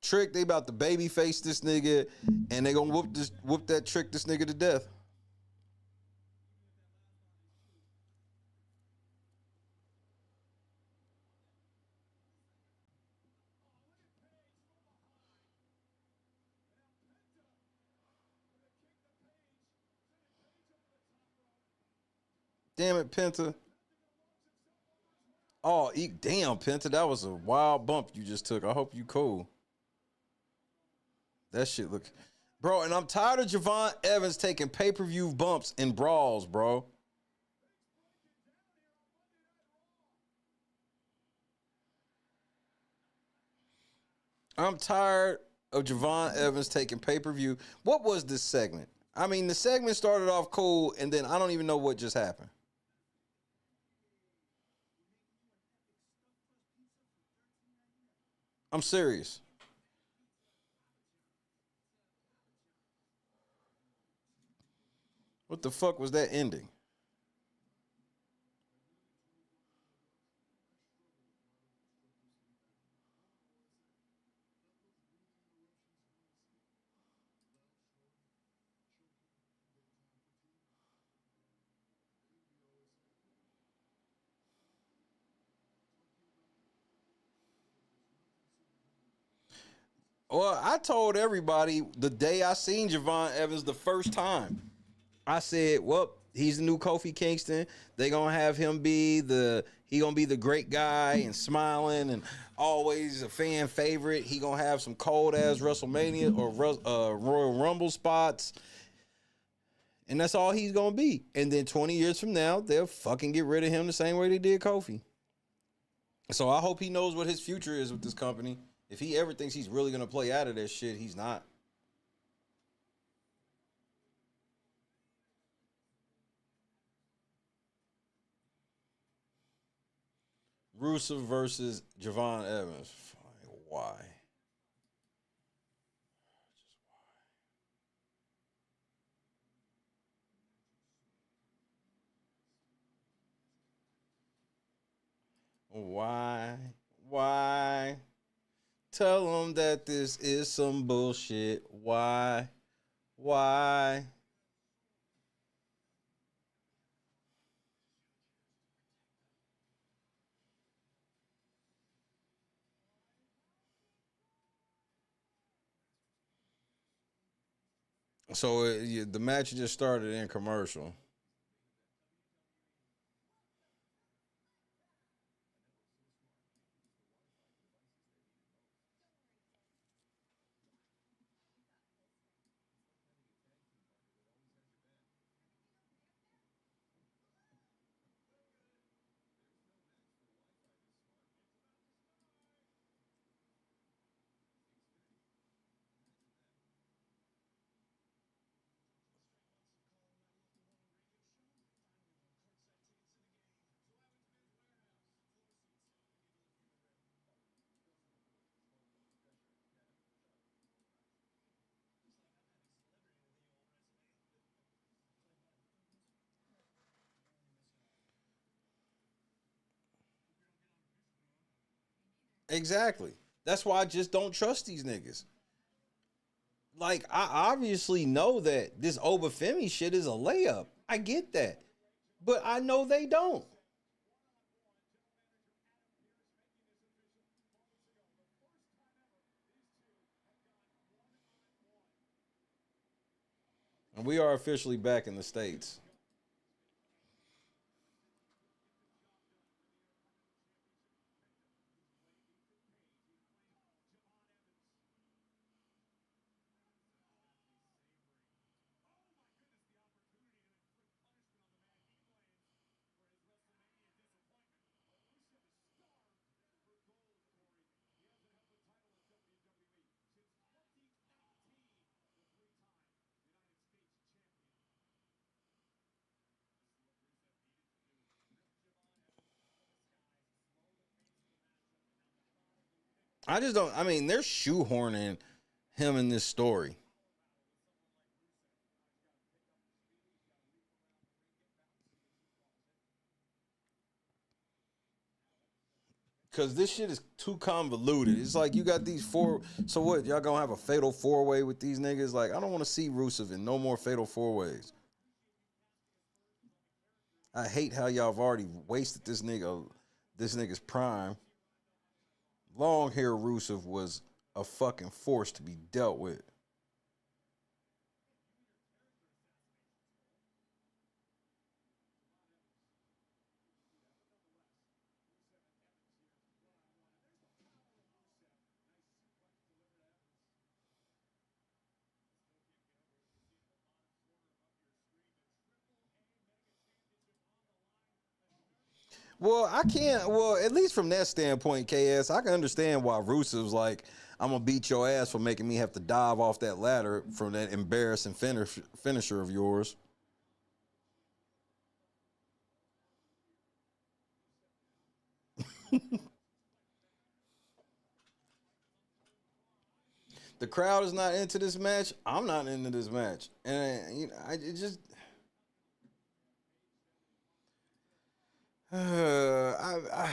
Trick, they about to baby face this nigga, and they gonna whoop that Trick this nigga to death. Damn it, Penta. Oh, damn, Penta, that was a wild bump you just took. I hope you cool. That shit look, bro. And I'm tired of Javon Evans taking pay-per-view bumps in brawls, bro. I'm tired of Javon Evans taking pay-per-view. What was this segment? I mean, the segment started off cool, and then I don't even know what just happened. I'm serious. What the fuck was that ending? Well, I told everybody the day I seen Javon Evans the first time. I said, well, he's the new Kofi Kingston. They gonna have him he gonna be the great guy and smiling and always a fan favorite. He gonna have some cold ass WrestleMania or Royal Rumble spots. And that's all he's gonna be. And then 20 years from now, they'll fucking get rid of him the same way they did Kofi. So I hope he knows what his future is with this company. If he ever thinks he's really gonna play out of that shit, he's not. Rusev versus Javon Evans. Why? Why? Why? Tell them that this is some bullshit. Why? Why? So the match just started in commercial. Exactly. That's why I just don't trust these niggas. Like, I obviously know that this Obafemi shit is a layup. I get that. But I know they don't. And we are officially back in the States. I just don't. I mean, they're shoehorning him in this story. Cause this shit is too convoluted. It's like you got these four. So what? Y'all gonna have a fatal four way with these niggas? Like I don't want to see Rusev in no more fatal four ways. I hate how y'all have already wasted this nigga's prime. Long hair Rusev was a fucking force to be dealt with. Well, I can't. Well, at least from that standpoint, KS, I can understand why Rusev's like, I'm gonna beat your ass for making me have to dive off that ladder from that embarrassing finisher of yours. The crowd is not into this match. I'm not into this match, and you know, I it just. I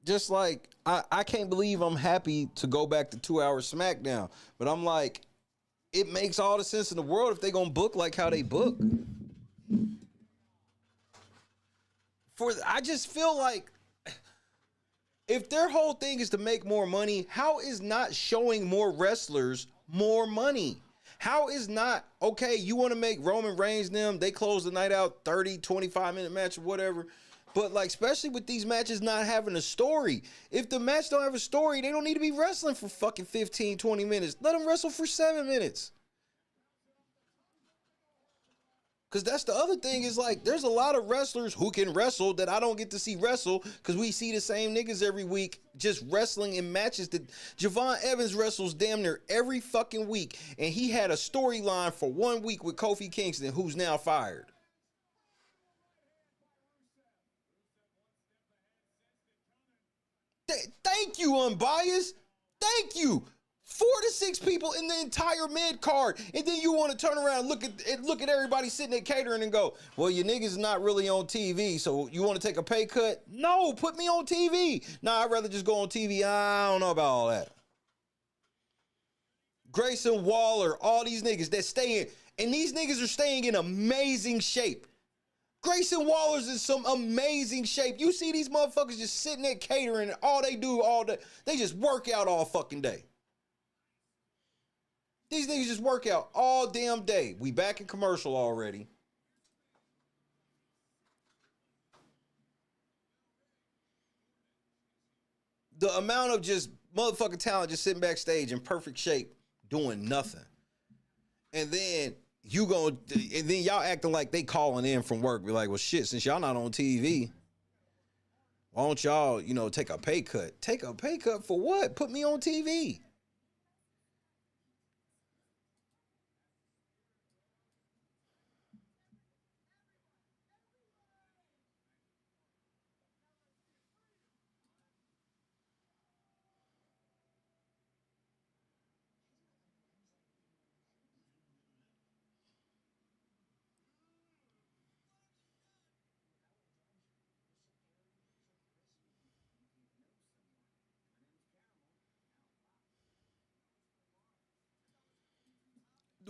just like I can't believe I'm happy to go back to 2 hour Smackdown, but I'm like, it makes all the sense in the world if they gonna book like how they book. I just feel like if their whole thing is to make more money, how is not showing more wrestlers more money? How is not, okay, you want to make Roman Reigns them, they close the night out 30, 25-minute match or whatever. But like, especially with these matches not having a story. If the match don't have a story, they don't need to be wrestling for fucking 15, 20 minutes. Let them wrestle for 7 minutes. Cause that's the other thing is like there's a lot of wrestlers who can wrestle that I don't get to see wrestle because we see the same niggas every week just wrestling in matches that Javon Evans wrestles damn near every fucking week, and he had a storyline for 1 week with Kofi Kingston, who's now fired. Thank you, unbiased. Thank you. 4 to 6 people in the entire mid card, and then you want to turn around and look at everybody sitting at catering and go, "Well, your niggas is not really on TV, so you want to take a pay cut?" No, put me on TV. Nah, I'd rather just go on TV. I don't know about all that. Grayson Waller, all these niggas that stay in, and these niggas are staying in amazing shape. Grayson Waller's in some amazing shape. You see these motherfuckers just sitting at catering, and all they do all day, they just work out all fucking day. These niggas just work out all damn day. We back in commercial already. The amount of just motherfucking talent just sitting backstage in perfect shape doing nothing. And then and then y'all acting like they calling in from work. Be like, well, shit, since y'all not on TV, why don't y'all, take a pay cut? Take a pay cut for what? Put me on TV.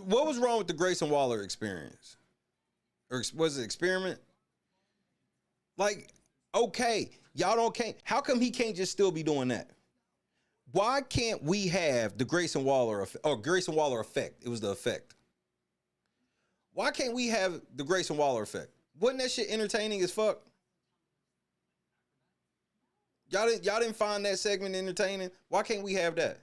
What was wrong with the Grayson Waller experience? Or was it experiment? Like, okay, y'all can't. How come he can't just still be doing that? Why can't we have the Grayson Waller Grayson Waller effect? It was the effect. Why can't we have the Grayson Waller effect? Wasn't that shit entertaining as fuck? Y'all didn't find that segment entertaining? Why can't we have that?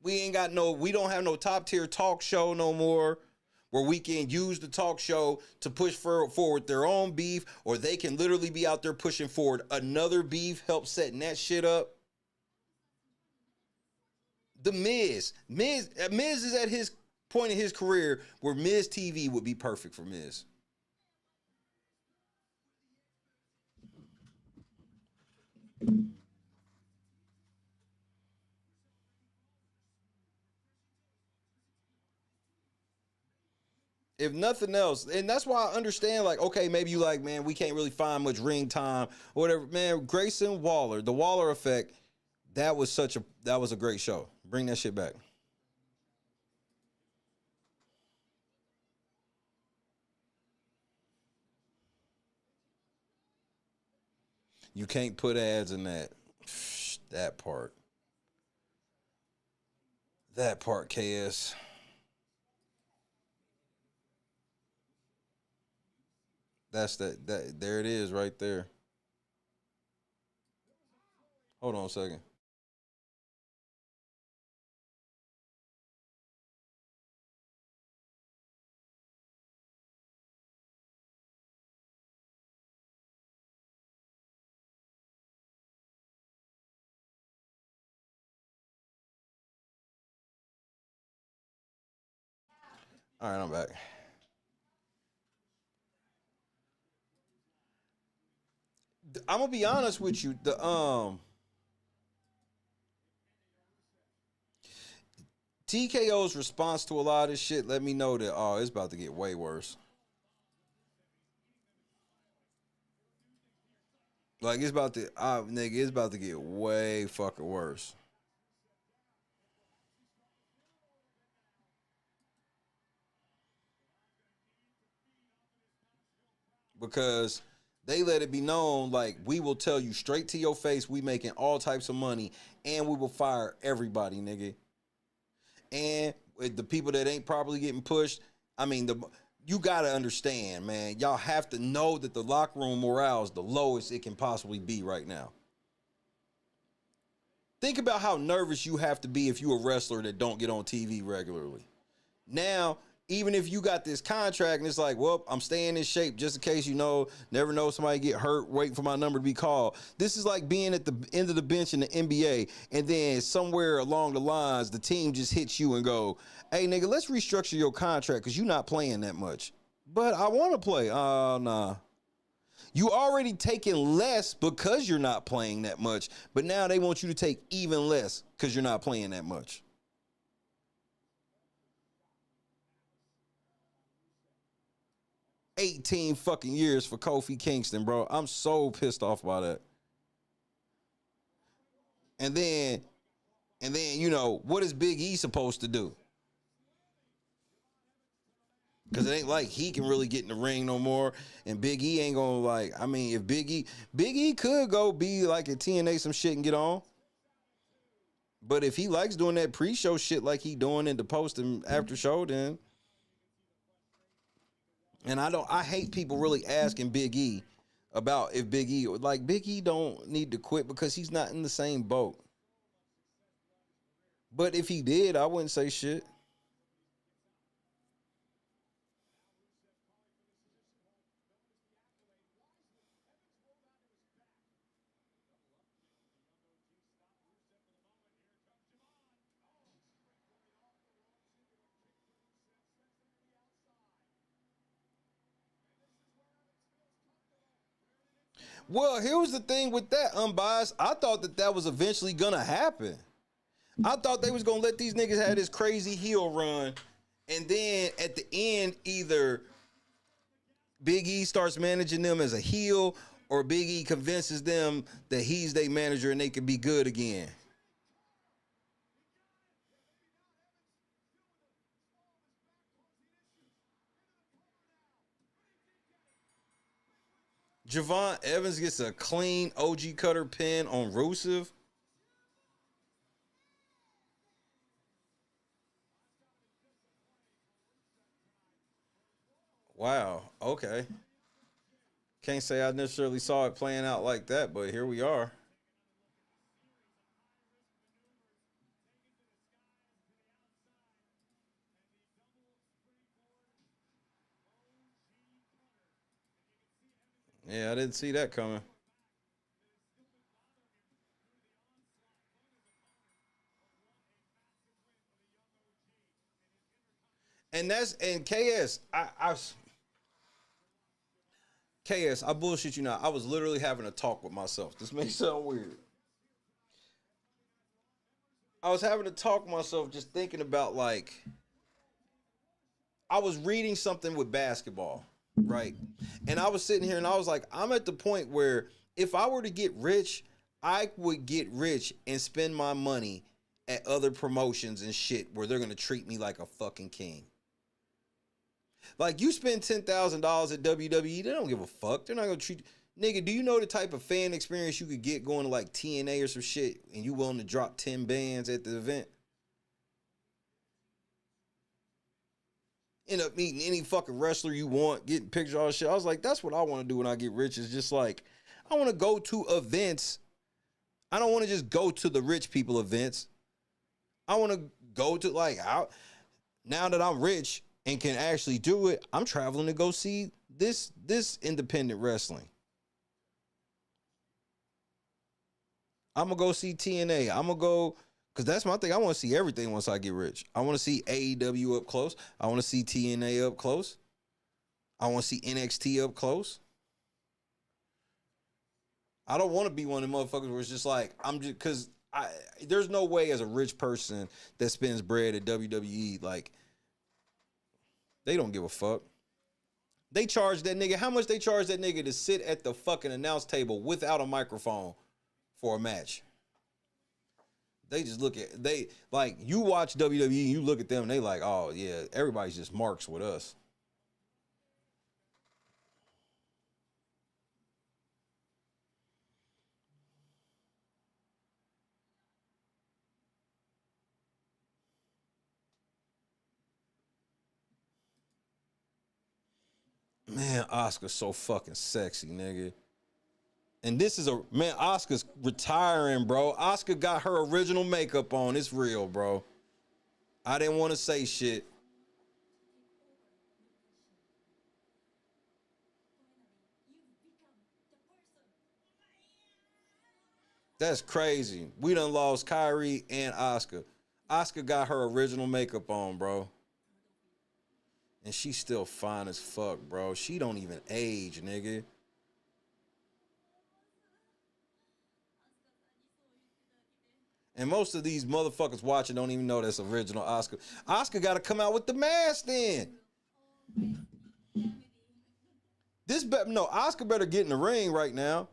We don't have no top tier talk show no more where we can use the talk show to push forward their own beef, or they can literally be out there pushing forward another beef, help setting that shit up. The Miz is at his point in his career where Miz TV would be perfect for Miz. If nothing else, and that's why I understand, like, okay, maybe you like, man, we can't really find much ring time or whatever. Man, Grayson Waller, the Waller effect, that was a great show. Bring that shit back. You can't put ads in that. That part. That part, KS. That's that there it is right there. Hold on a second. All right, I'm back. I'm gonna be honest with you. The TKO's response to a lot of this shit let me know that it's about to get way worse. Like it's about to, nigga, it's about to get way fucking worse. Because they let it be known, like, we will tell you straight to your face we making all types of money and we will fire everybody, nigga. And with the people that ain't properly getting pushed, I mean, you gotta understand, man. Y'all have to know that the locker room morale is the lowest it can possibly be right now. Think about how nervous you have to be if you're a wrestler that don't get on TV regularly. Now, even if you got this contract and it's like, well, I'm staying in shape just in case, never know somebody get hurt, waiting for my number to be called. This is like being at the end of the bench in the NBA, and then somewhere along the lines, the team just hits you and go, hey, nigga, let's restructure your contract because you're not playing that much. But I want to play. Nah. You already taking less because you're not playing that much, but now they want you to take even less because you're not playing that much. 18 fucking years for Kofi Kingston, bro. I'm so pissed off by that. And then, what is Big E supposed to do? Because it ain't like he can really get in the ring no more. And Big E ain't gonna if Big E could go be like at TNA some shit and get on. But if he likes doing that pre-show shit like he doing in the post and after show, then. And I hate people really asking Big E about if Big E don't need to quit because he's not in the same boat. But if he did, I wouldn't say shit. Well, here was the thing with that, unbiased. I thought that was eventually gonna happen. I thought they was gonna let these niggas have this crazy heel run, and then at the end, either Big E starts managing them as a heel, or Big E convinces them that he's their manager and they can be good again. Javon Evans gets a clean OG cutter pin on Rusev. Wow. Okay. Can't say I necessarily saw it playing out like that, but here we are. Yeah, I didn't see that coming. And that's and KS. KS. I bullshit you now. I was literally having a talk with myself. This may sound weird. I was having a talk with myself, just thinking about like I was reading something with basketball, right? And I was sitting here and I was like, I'm at the point where if I were to get rich, I would get rich and spend my money at other promotions and shit where they're gonna treat me like a fucking king. Like you spend $10,000 at WWE, they don't give a fuck. They're not gonna treat nigga. Do you know the type of fan experience you could get going to like TNA or some shit, and you willing to drop 10 bands at the event? End up meeting any fucking wrestler you want, getting pictures, all that shit. I was like, that's what I want to do when I get rich. Is just like I want to go to events. I don't want to just go to the rich people events. I want to go to like out. Now that I'm rich and can actually do it, I'm traveling to go see this independent wrestling. I'm gonna go see TNA. I'm gonna go because that's my thing. I want to see everything once I get rich. I want to see AEW up close. I want to see TNA up close. I want to see NXT up close. I don't want to be one of them motherfuckers where it's just like I'm just because there's no way as a rich person that spends bread at WWE like they don't give a fuck. They charge that nigga how much they charge that nigga to sit at the fucking announce table without a microphone for a match. They just look at they like you watch WWE, you look at them and they like, oh yeah, everybody's just marks with us. Man, Oscar's so fucking sexy, nigga. And this is Oscar's retiring, bro. Oscar got her original makeup on. It's real, bro. I didn't want to say shit. That's crazy. We done lost Kyrie and Oscar. Oscar got her original makeup on, bro. And she's still fine as fuck, bro. She don't even age, nigga. And most of these motherfuckers watching don't even know that's original Oscar. Oscar got to come out with the mask then. Oscar better get in the ring right now.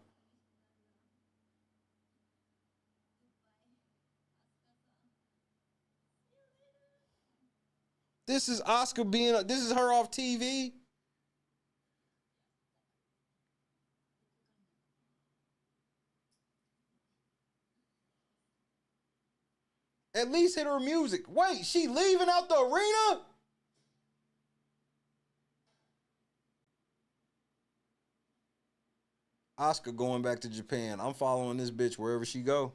This is this is her off TV. At least hit her music. Wait, she leaving out the arena? Oscar going back to Japan. I'm following this bitch wherever she go.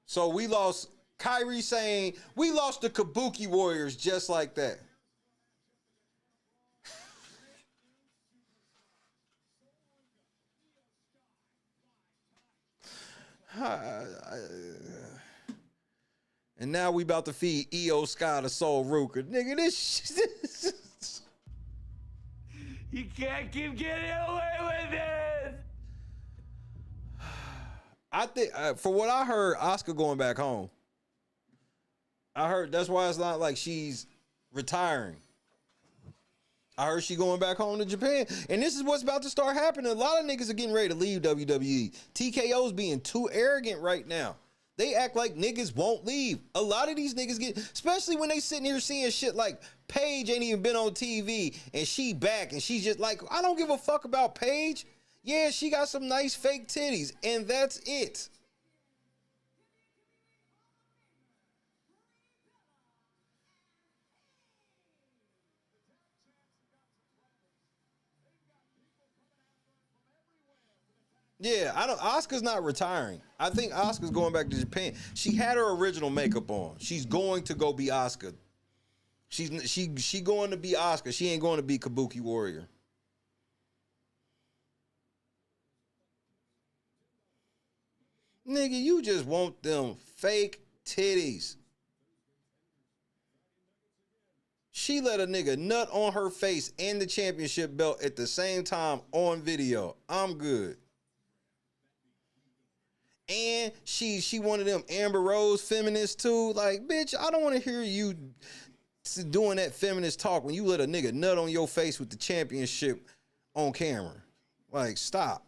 So we lost Kyrie saying we lost the Kabuki Warriors just like that. And now we about to feed EO Sky the Soul Ruka. Nigga, this You can't keep getting away with it. I think, for what I heard, Oscar going back home. I heard that's why it's not like she's retiring. I heard she going back home to Japan. And this is what's about to start happening. A lot of niggas are getting ready to leave WWE. TKO's being too arrogant right now. They act like niggas won't leave. A lot of these niggas get, especially when they sitting here seeing shit like Paige ain't even been on TV and she back and she's just like, I don't give a fuck about Paige. Yeah, she got some nice fake titties and that's it. Yeah, Oscar's not retiring. I think Oscar's going back to Japan. She had her original makeup on. She's going to go be Oscar. She going to be Oscar. She ain't going to be Kabuki Warrior. Nigga, you just want them fake titties. She let a nigga nut on her face and the championship belt at the same time on video. I'm good. And she one of them Amber Rose feminists too. Like, bitch, I don't want to hear you doing that feminist talk when you let a nigga nut on your face with the championship on camera. Like, stop.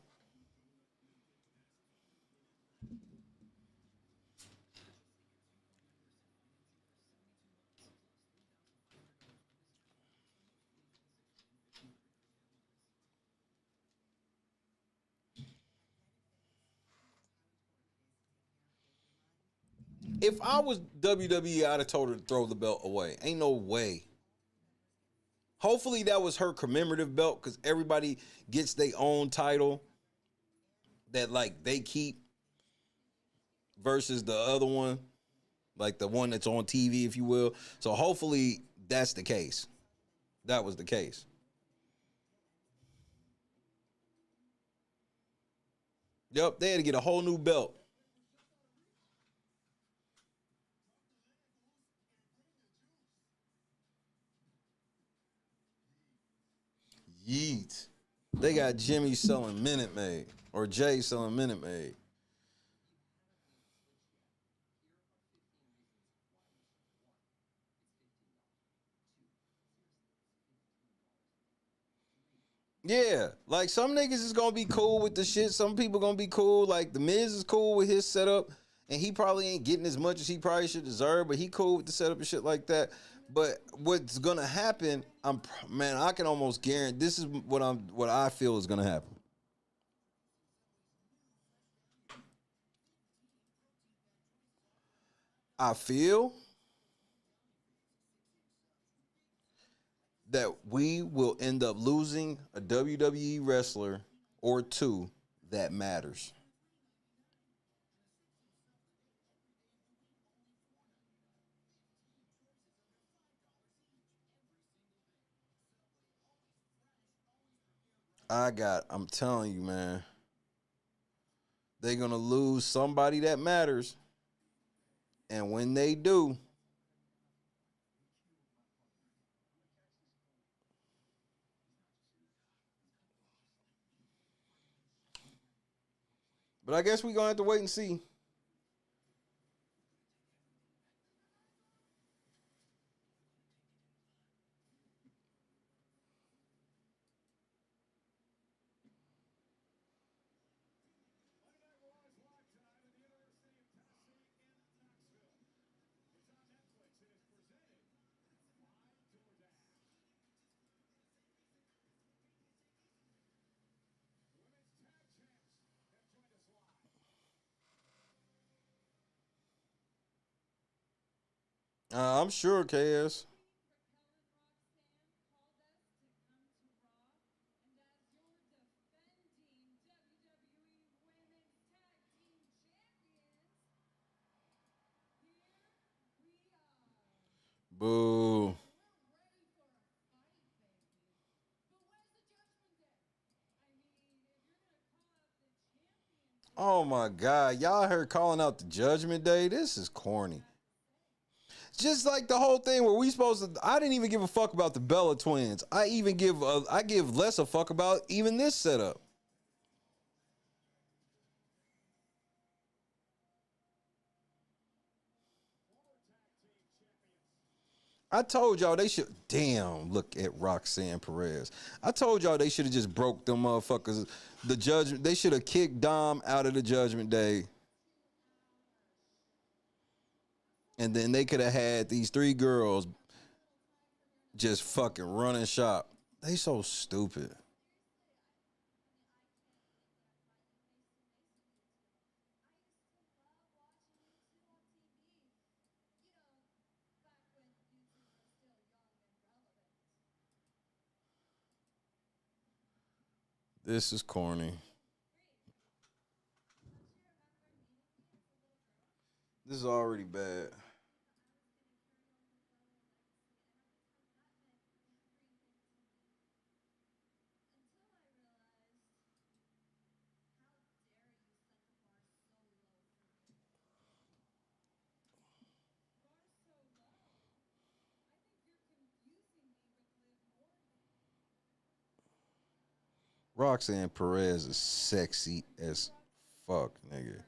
If I was WWE, I'd have told her to throw the belt away. Ain't no way. Hopefully that was her commemorative belt because everybody gets their own title that like they keep versus the other one, like the one that's on TV, if you will. So hopefully that's the case. That was the case. Yep, they had to get a whole new belt. Yeet. They got Jimmy selling Minute Maid or Jay selling Minute Maid. Yeah, like some niggas is gonna be cool with the shit. Some people gonna be cool. Like the Miz is cool with his setup, and he probably ain't getting as much as he probably should deserve. But he cool with the setup and shit like that. But what's gonna happen? I can almost guarantee this is what I feel is gonna happen. I feel that we will end up losing a WWE wrestler or two that matters. I'm telling you, man, they're going to lose somebody that matters. And when they do, but I guess we're going to have to wait and see. I'm sure, KS. Boo. Oh my God. Y'all heard calling out the Judgment Day? This is corny. Just like the whole thing where we supposed to, I didn't even give a fuck about the Bella twins. I give less a fuck about even this setup. I told y'all they should. Damn, look at Roxanne Perez. I told y'all they should have just broke them motherfuckers. The judgment. They should have kicked Dom out of the Judgment Day. And then they could have had these 3 girls just fucking running shop. They so stupid. This is corny. This is already bad. Roxanne Perez is sexy as fuck, nigga.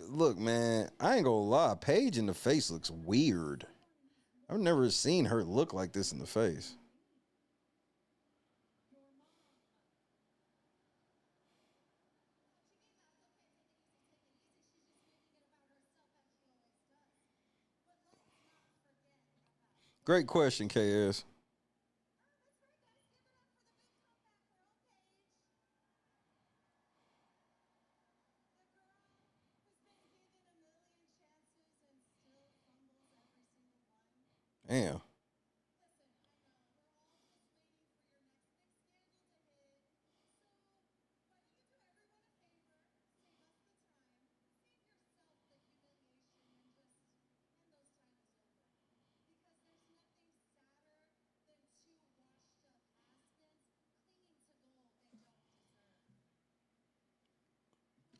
Look, man, I ain't gonna lie. Paige in the face looks weird. I've never seen her look like this in the face. Great question, KS. Damn.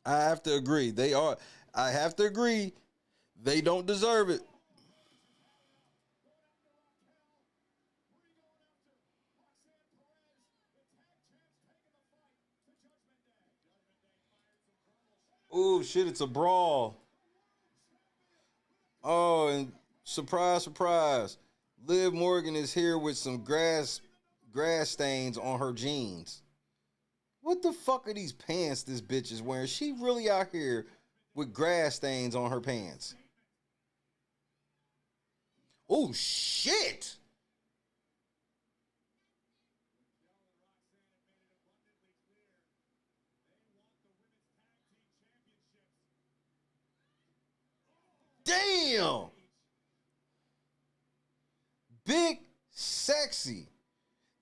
I have to agree. They are. I have to agree. They don't deserve it. Oh shit! It's a brawl. Oh, and surprise, surprise. Liv Morgan is here with some grass stains on her jeans. What the fuck are these pants this bitch is wearing? She really out here with grass stains on her pants. Oh shit! Damn! Big sexy.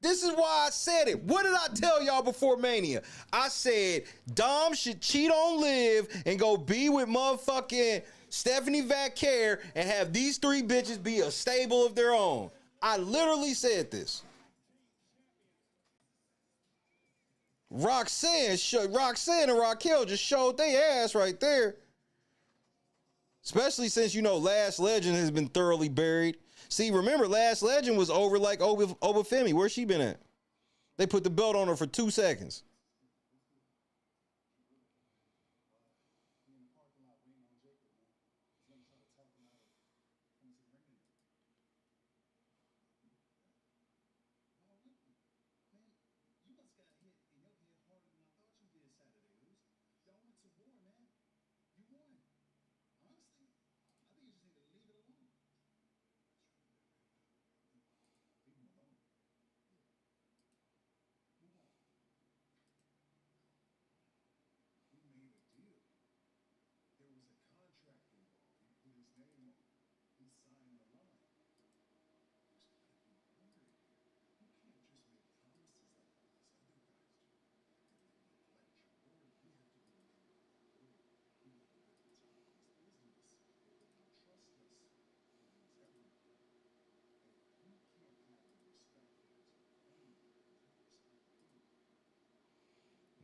This is why I said it. What did I tell y'all before Mania? I said Dom should cheat on Liv and go be with motherfucking Stephanie Vaquer and have these 3 bitches be a stable of their own. I literally said this. Roxanne and Raquel just showed their ass right there. Especially since, Last Legend has been thoroughly buried. See, remember, Last Legend was over like Obafemi. Where's she been at? They put the belt on her for 2 seconds.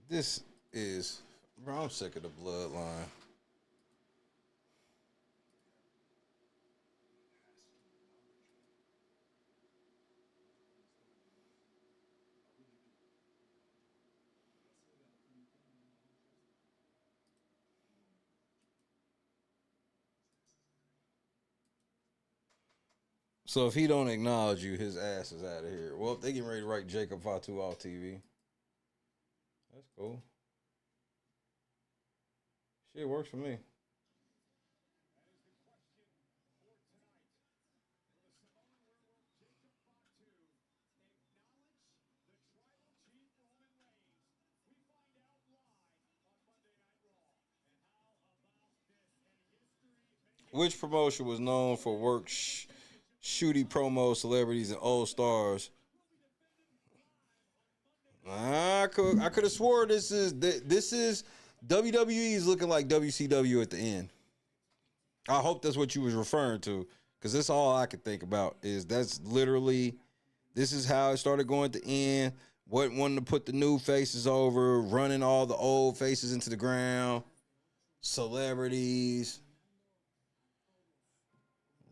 This is, bro, I'm sick of the bloodline. So if he don't acknowledge you, his ass is out of here. Well, if they getting ready to write Jacob Fatu off TV. That's cool. Shit works for me. Which promotion was known for shooty promo celebrities and old stars? I could have swore this is WWE is looking like WCW at the end. I hope that's what you was referring to, because that's all I could think about is that's literally this is how it started going at the end. What wanting to put the new faces over, running all the old faces into the ground, celebrities.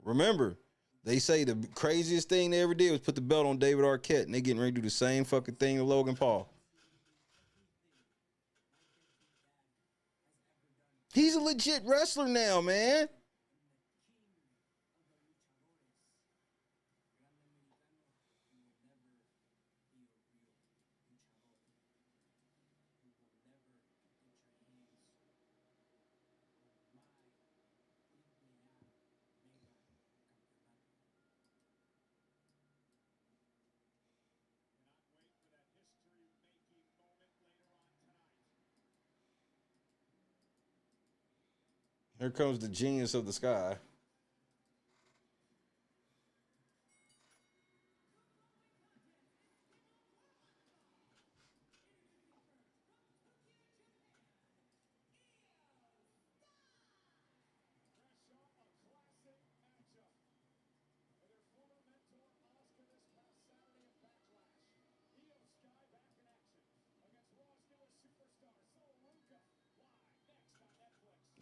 Remember, they say the craziest thing they ever did was put the belt on David Arquette, and they getting ready to do the same fucking thing to Logan Paul. He's a legit wrestler now, man. Here comes the genius of the sky.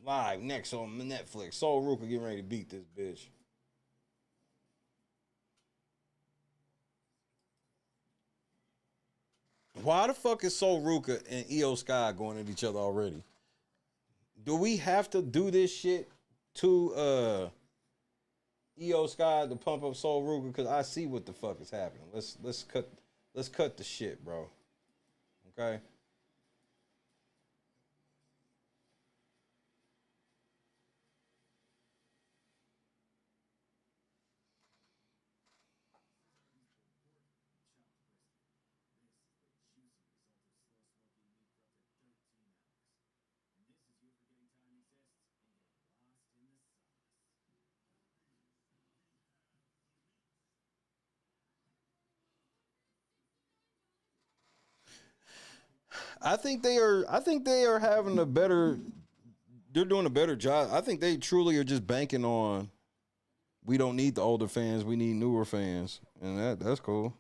Live next on Netflix. Soul Ruka getting ready to beat this bitch. Why the fuck is Soul Ruka and Io Sky going at each other already? Do we have to do this shit to Io Sky to pump up Soul Ruka? Because I see what the fuck is happening. Let's cut the shit, bro. Okay. I think they are. I think they are having a better. They're doing a better job. I think they truly are just banking on. We don't need the older fans. We need newer fans, and that's cool.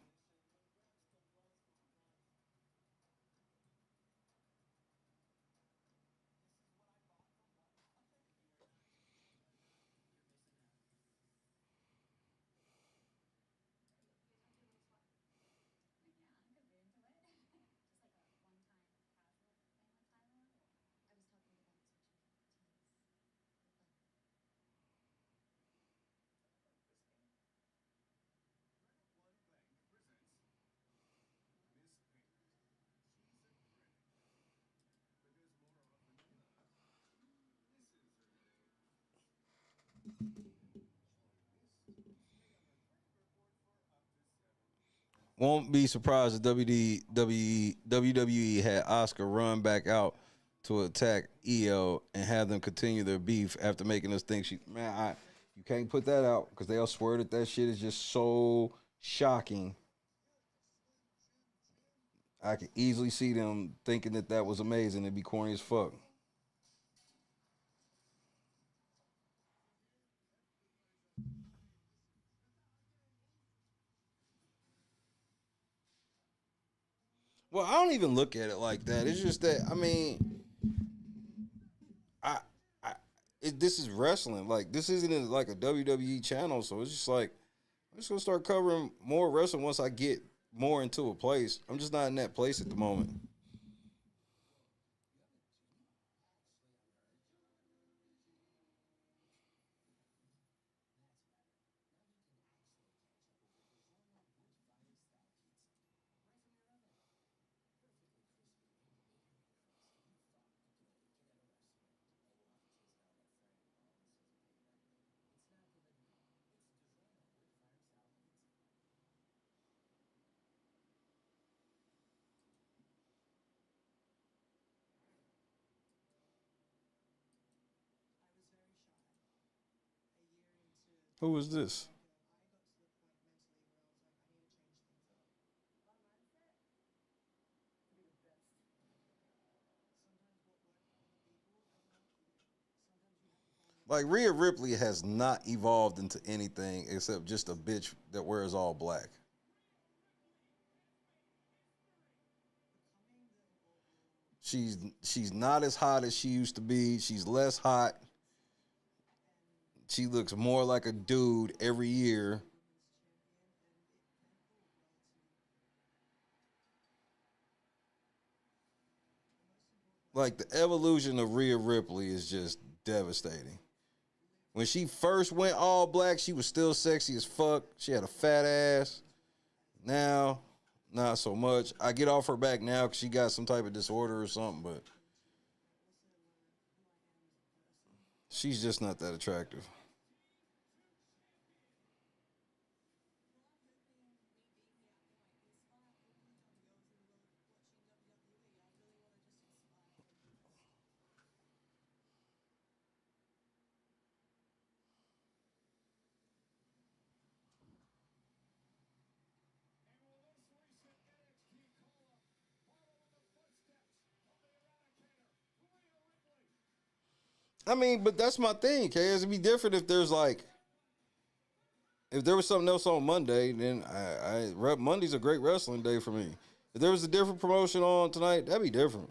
Won't be surprised if WWE had Oscar run back out to attack EO and have them continue their beef after making us think you can't put that out because they'll swear that shit is just so shocking. I can easily see them thinking that was amazing. It'd be corny as fuck. Well, I don't even look at it like that. It's just that I, I this is wrestling. Like this isn't like a WWE channel, so it's just like I'm just gonna start covering more wrestling once I get more into a place. I'm just not in that place at the moment. Who was this? Like Rhea Ripley has not evolved into anything except just a bitch that wears all black. She's not as hot as she used to be. She's less hot. She looks more like a dude every year. Like the evolution of Rhea Ripley is just devastating. When she first went all black, she was still sexy as fuck. She had a fat ass. Now, not so much. I get off her back now because she got some type of disorder or something, but she's just not that attractive. I mean, but that's my thing, Kay. It'd be different if there's like, if there was something else on Monday, then Monday's a great wrestling day for me. If there was a different promotion on tonight, that'd be different.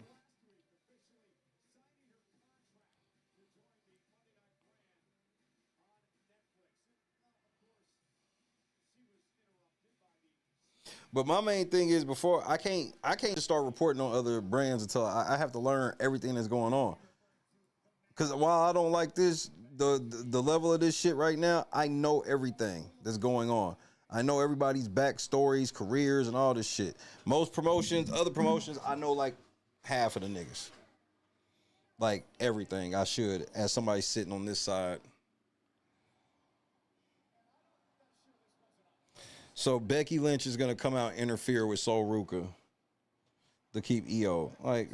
But my main thing is before I can't just start reporting on other brands until I have to learn everything that's going on. Because while I don't like this, the level of this shit right now, I know everything that's going on. I know everybody's backstories, careers, and all this shit. Most promotions, other promotions, I know like half of the niggas. Like everything I should, as somebody sitting on this side. So Becky Lynch is gonna come out and interfere with Sol Ruka to keep EO. Like,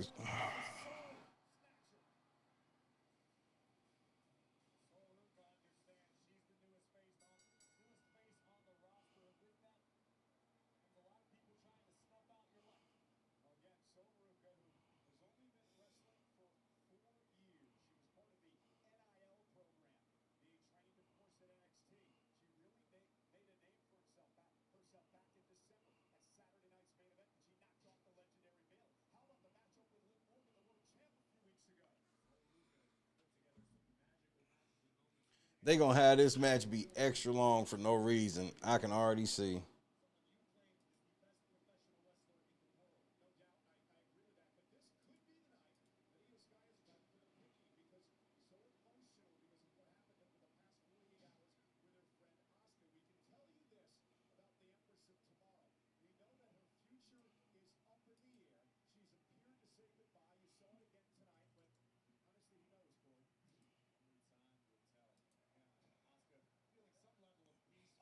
they gonna have this match be extra long for no reason. I can already see.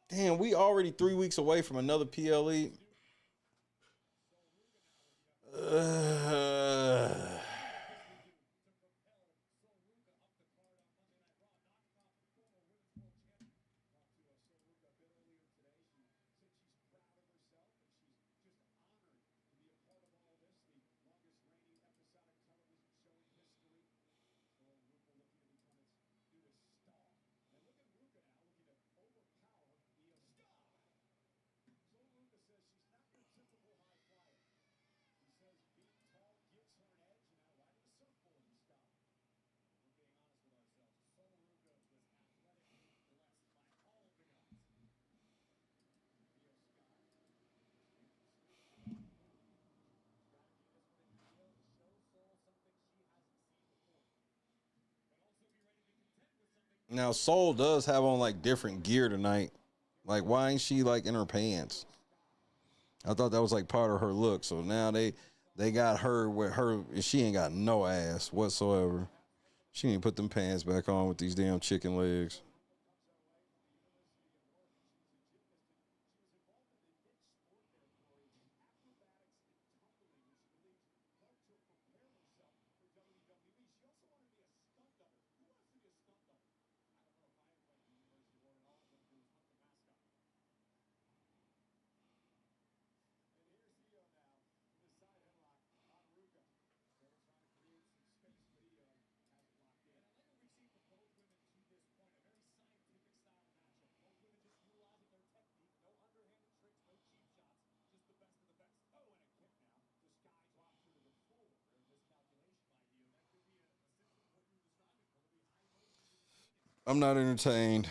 Damn, we already 3 weeks away from another PLE. Uh, Now Soul does have on like different gear tonight. Like, why ain't she like in her pants? I thought that was like part of her look. So now they got her with her. She ain't got no ass whatsoever. She need to put them pants back on with these damn chicken legs. I'm not entertained.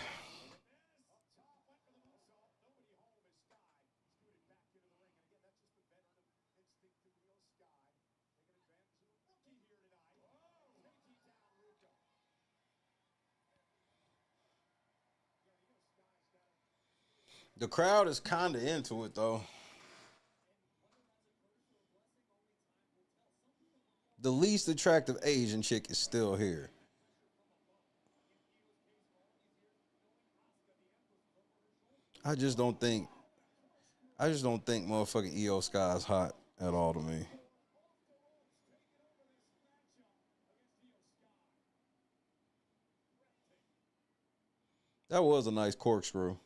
The crowd is kind of into it though. The least attractive Asian chick is still here. I just don't think. I just don't think motherfucking EO Sky is hot at all to me. That was a nice corkscrew.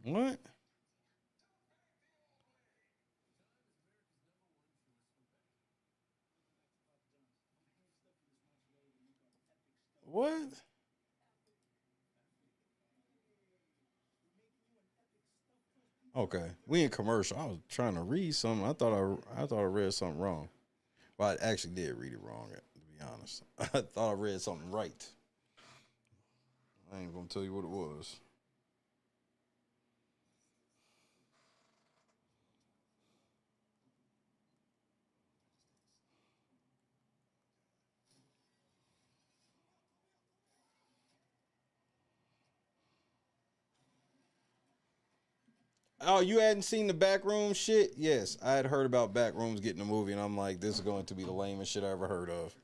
What? What? Okay, we in commercial. I was trying to read something. I thought I read something wrong. Well, I actually did read it wrong. To be honest, I thought I read something right. I ain't gonna tell you what it was. Oh, you hadn't seen the backroom shit? Yes, I had heard about backrooms getting a movie, and I'm like, this is going to be the lamest shit I ever heard of.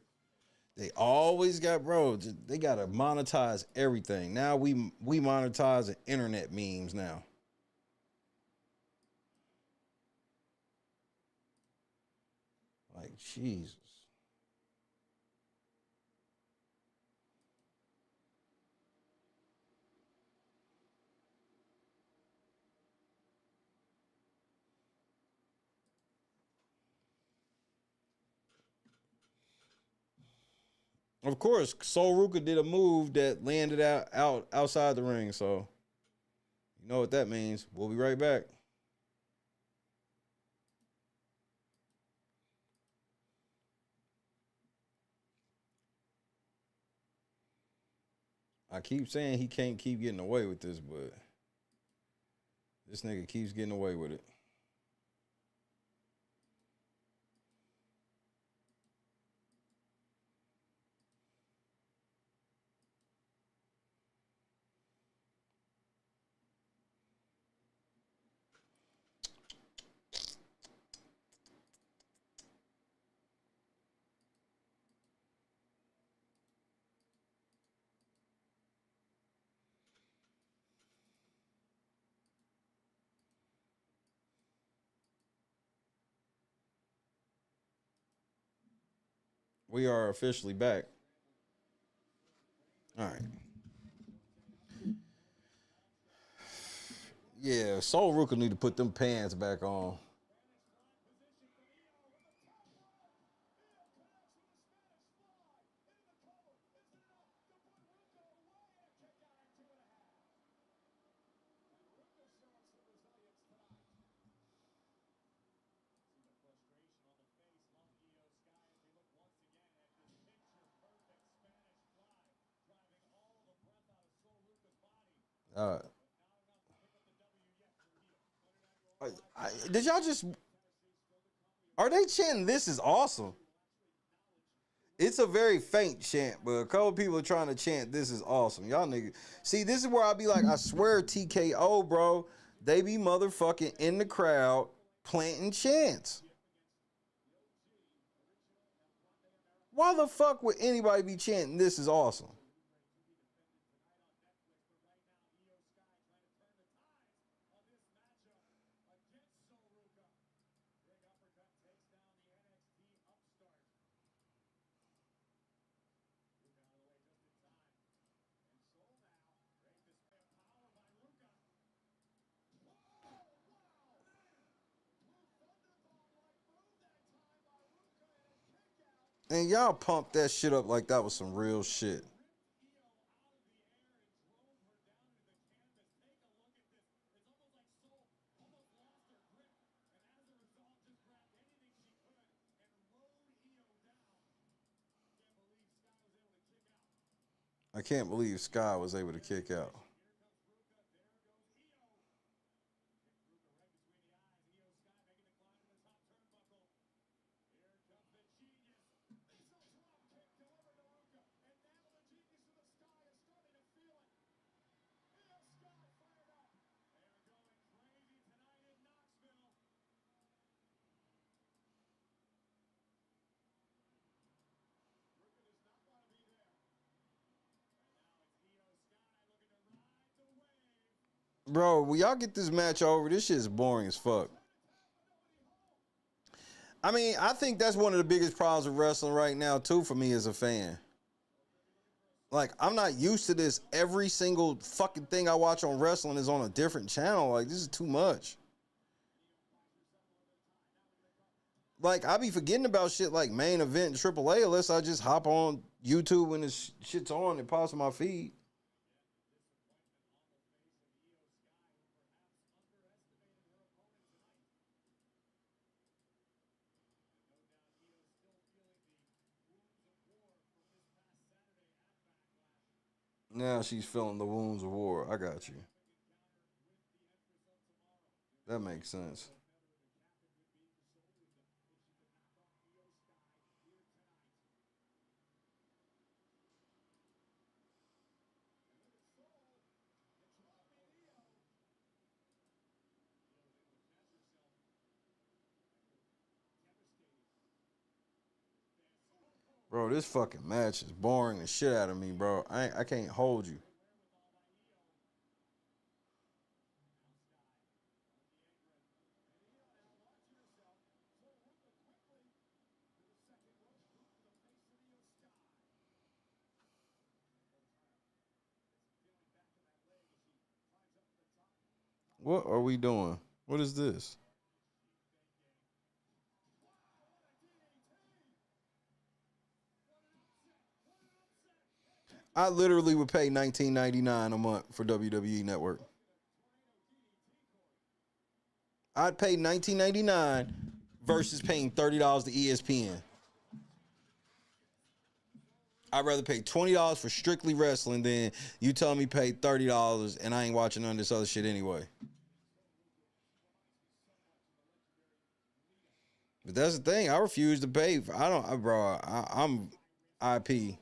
They always got, bro. They gotta monetize everything. Now we monetize the internet memes now. Like Jesus. Of course, Sol Ruka did a move that landed out outside the ring. So you know what that means. We'll be right back. I keep saying he can't keep getting away with this, but this nigga keeps getting away with it. We are officially back. All right. Yeah, Sol Ruka need to put them pants back on. Uh, did y'all just? Are they chanting? This is awesome. It's a very faint chant, but a couple people are trying to chant. This is awesome, y'all niggas. See, this is where I be like, I swear, TKO, bro. They be motherfucking in the crowd planting chants. Why the fuck would anybody be chanting this is awesome? And y'all pumped that shit up like that was some real shit. I can't believe Sky was able to kick out. Bro, will y'all get this match over? This shit is boring as fuck. I mean, I think that's one of the biggest problems with wrestling right now, too, for me as a fan. Like, I'm not used to this. Every single fucking thing I watch on wrestling is on a different channel. Like, this is too much. Like, I be forgetting about shit like Main Event and AAA unless I just hop on YouTube when this shit's on and pops on my feed. Now she's feeling the wounds of war. I got you. That makes sense. Bro, this fucking match is boring the shit out of me, bro. I can't hold you. What are we doing? What is this? I literally would pay $19.99 a month for WWE Network. I'd pay $19.99 versus paying $30 to ESPN. I'd rather pay $20 for strictly wrestling than you tell me pay $30 and I ain't watching none of this other shit anyway. But that's the thing. I refuse to pay. I'm IP.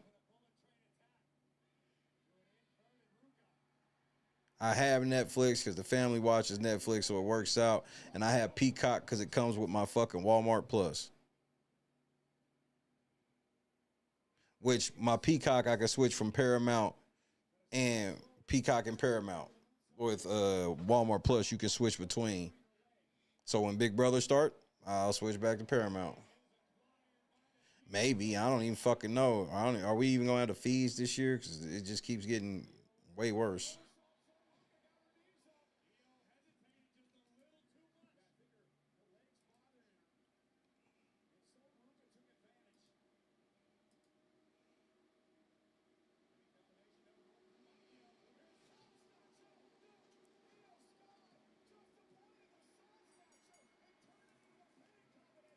I have Netflix because the family watches Netflix, so it works out. And I have Peacock because it comes with my fucking Walmart Plus. Which my Peacock, I can switch from Paramount and Peacock and Paramount. With Walmart Plus, you can switch between. So when Big Brother start, I'll switch back to Paramount. Maybe. I don't even fucking know. Are we even going to have the fees this year? Because it just keeps getting way worse.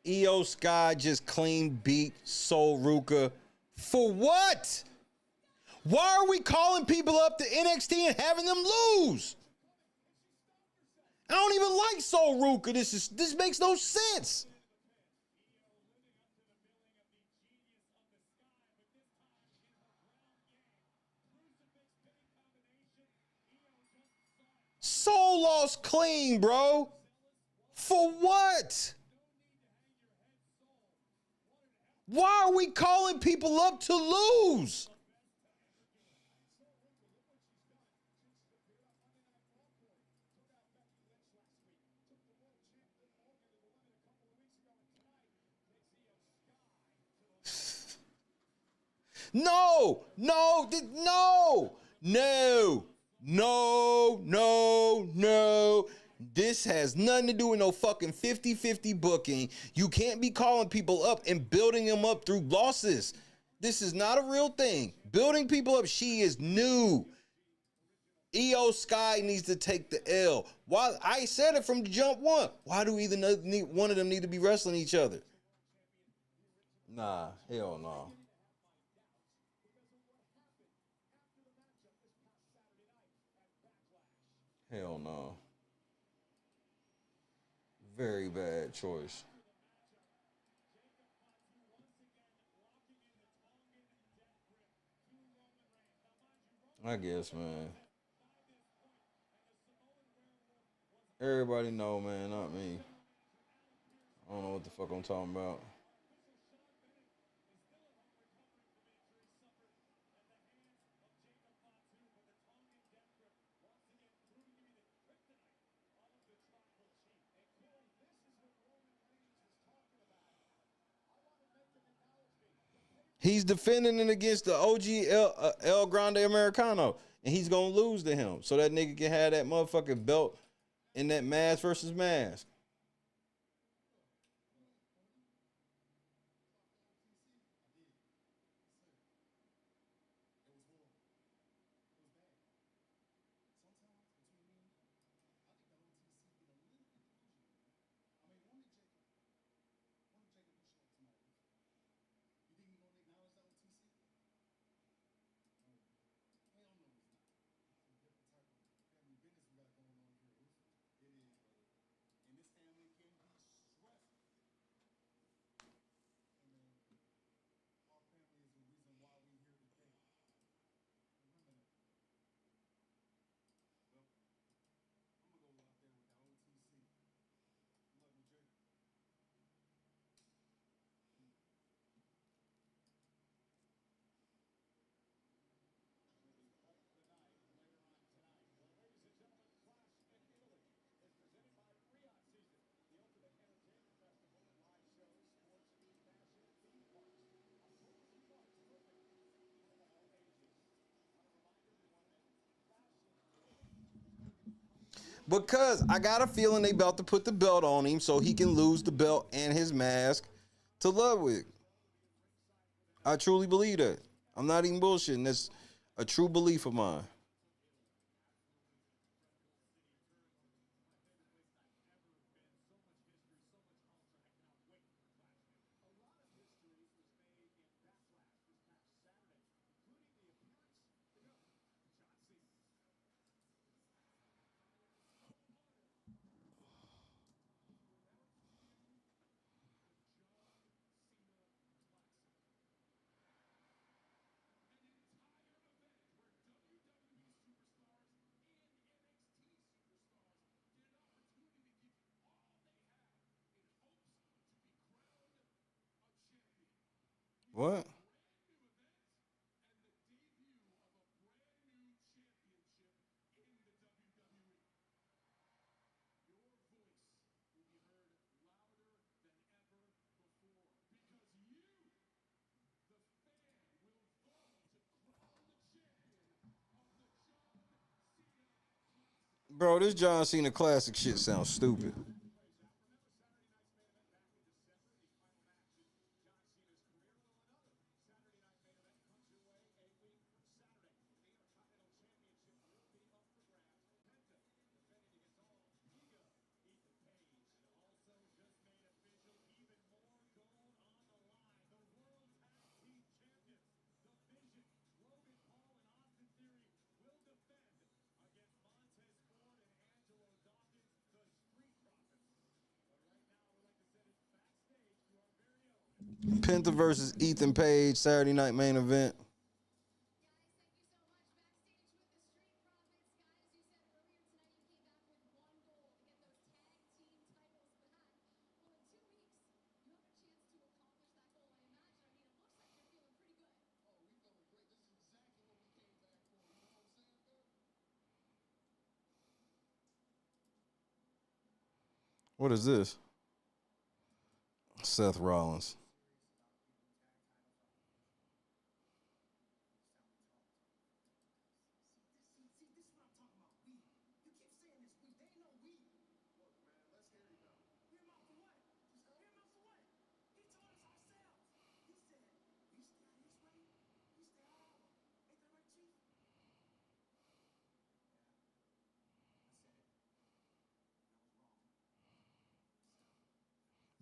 Io Sky just clean beat Sol Ruka. For what? Why are we calling people up to NXT and having them lose? I don't even like Sol Ruka. This makes no sense. Sol lost clean, bro. For what? Why are we calling people up to lose? No, no, no, no, no, no, no. This has nothing to do with no fucking 50-50 booking. You can't be calling people up and building them up through losses. This is not a real thing. Building people up, she is new. EO Sky needs to take the L. Why? I said it from jump one. Why do either one of them need to be wrestling each other? Nah, hell no. Hell no. Very bad choice. I guess, man. Everybody know, man, not me. I don't know what the fuck I'm talking about. He's defending it against the OG El Grande Americano, and he's gonna lose to him. So that nigga can have that motherfucking belt in that mask versus mask. Because I got a feeling they about to put the belt on him so he can lose the belt and his mask to Ludwig. I truly believe that. I'm not even bullshitting. That's a true belief of mine. What? Bro, this John Cena classic shit sounds stupid. Penta versus Ethan Page, Saturday night main event. What is this? Seth Rollins.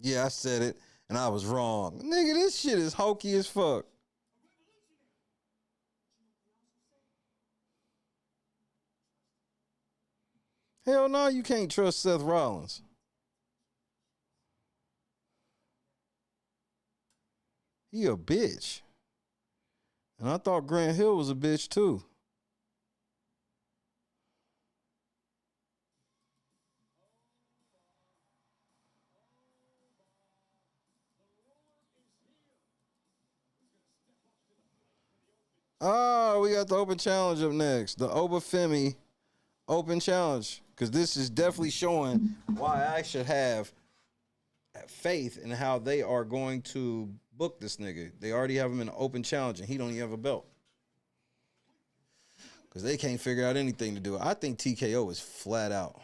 Yeah, I said it, and I was wrong. Nigga, this shit is hokey as fuck. Hell no, you can't trust Seth Rollins. He a bitch. And I thought Grant Hill was a bitch too. Oh, we got the open challenge up next. The Obafemi open challenge. Because this is definitely showing why I should have faith in how they are going to book this nigga. They already have him in an open challenge and he don't even have a belt. Because they can't figure out anything to do. I think TKO is flat out.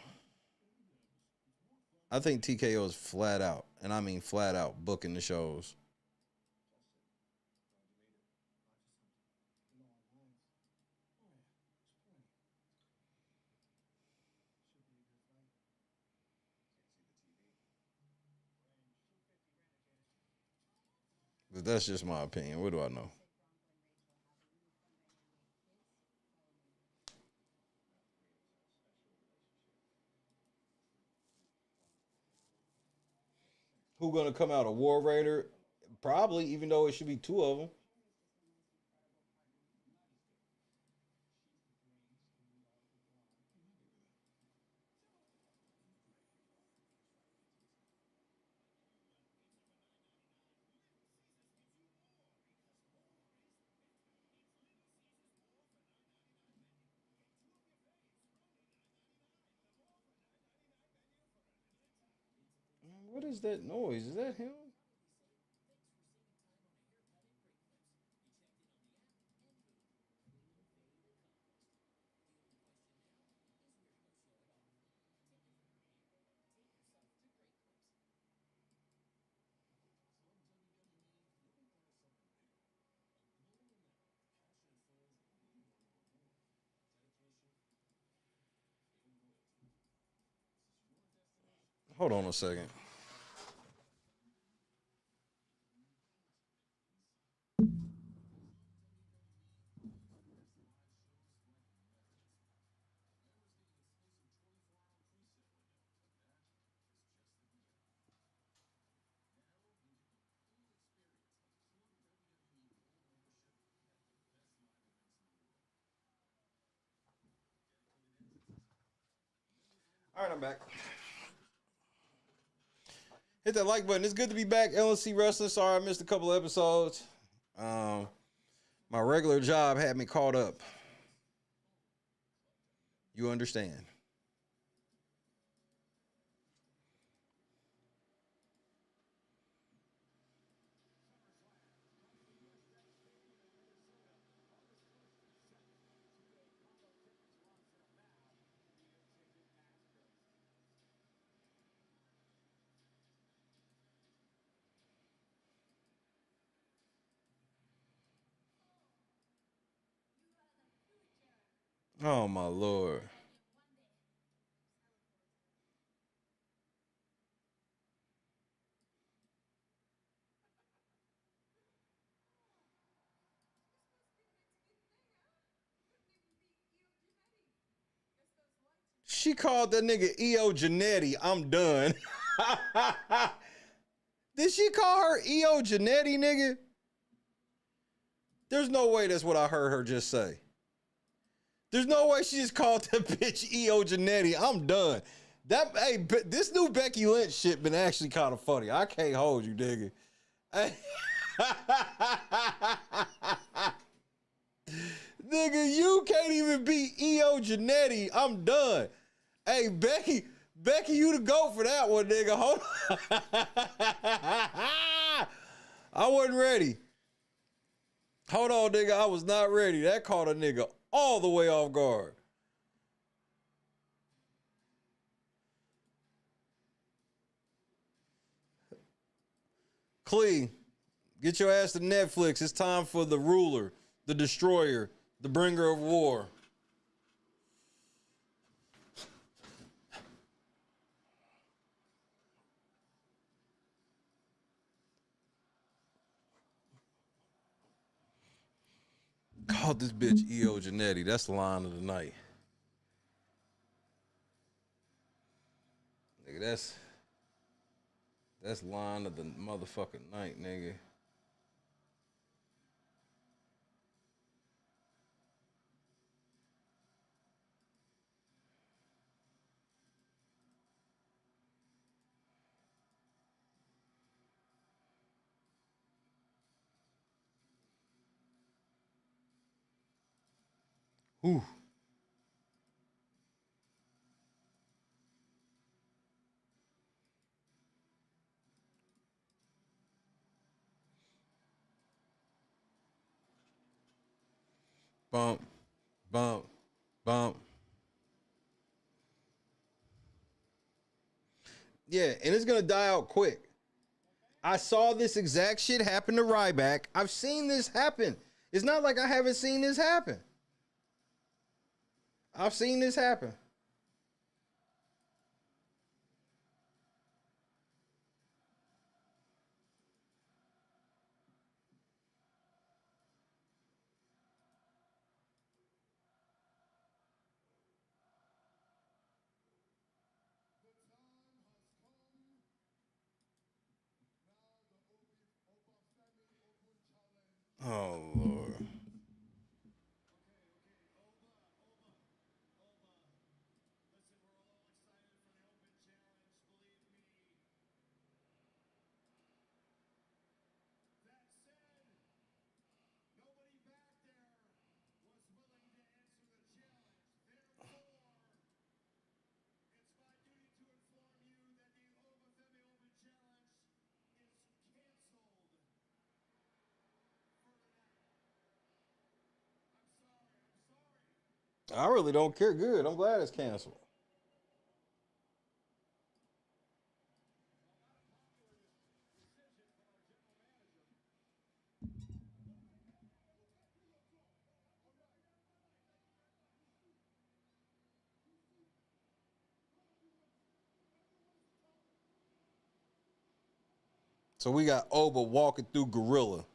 I think TKO is flat out. And I mean flat out booking the shows. But that's just my opinion. What do I know? Who gonna come out? A War Raider? Probably, even though it should be two of them. What is that noise? Is that him? Hold on a second. All right, I'm back. Hit that like button. It's good to be back. LNC Wrestling. Sorry I missed a couple of episodes. My regular job had me caught up. You understand? Oh my Lord. She called that nigga EO Janetti. I'm done. Did she call her EO Janetti, nigga? There's no way that's what I heard her just say. There's no way she just called that bitch EO Janetti. I'm done. This new Becky Lynch shit been actually kind of funny. I can't hold you, nigga. Nigga, you can't even be EO Janetti. I'm done. Hey, Becky, you the GOAT for that one, nigga. Hold on. I wasn't ready. Hold on, nigga. I was not ready. That caught a nigga all the way off guard. Clee, get your ass to Netflix. It's time for The Ruler, The Destroyer, The Bringer of War. Called this bitch E.O. Janetti. That's the line of the night. Nigga, that's line of the motherfucking night, nigga. Whew. Bump, bump, bump. Yeah, and it's gonna die out quick. I saw this exact shit happen to Ryback. I've seen this happen. It's not like I haven't seen this happen. I've seen this happen. Oh, Lord. I really don't care. Good. I'm glad it's canceled. So we got Oba walking through Gorilla.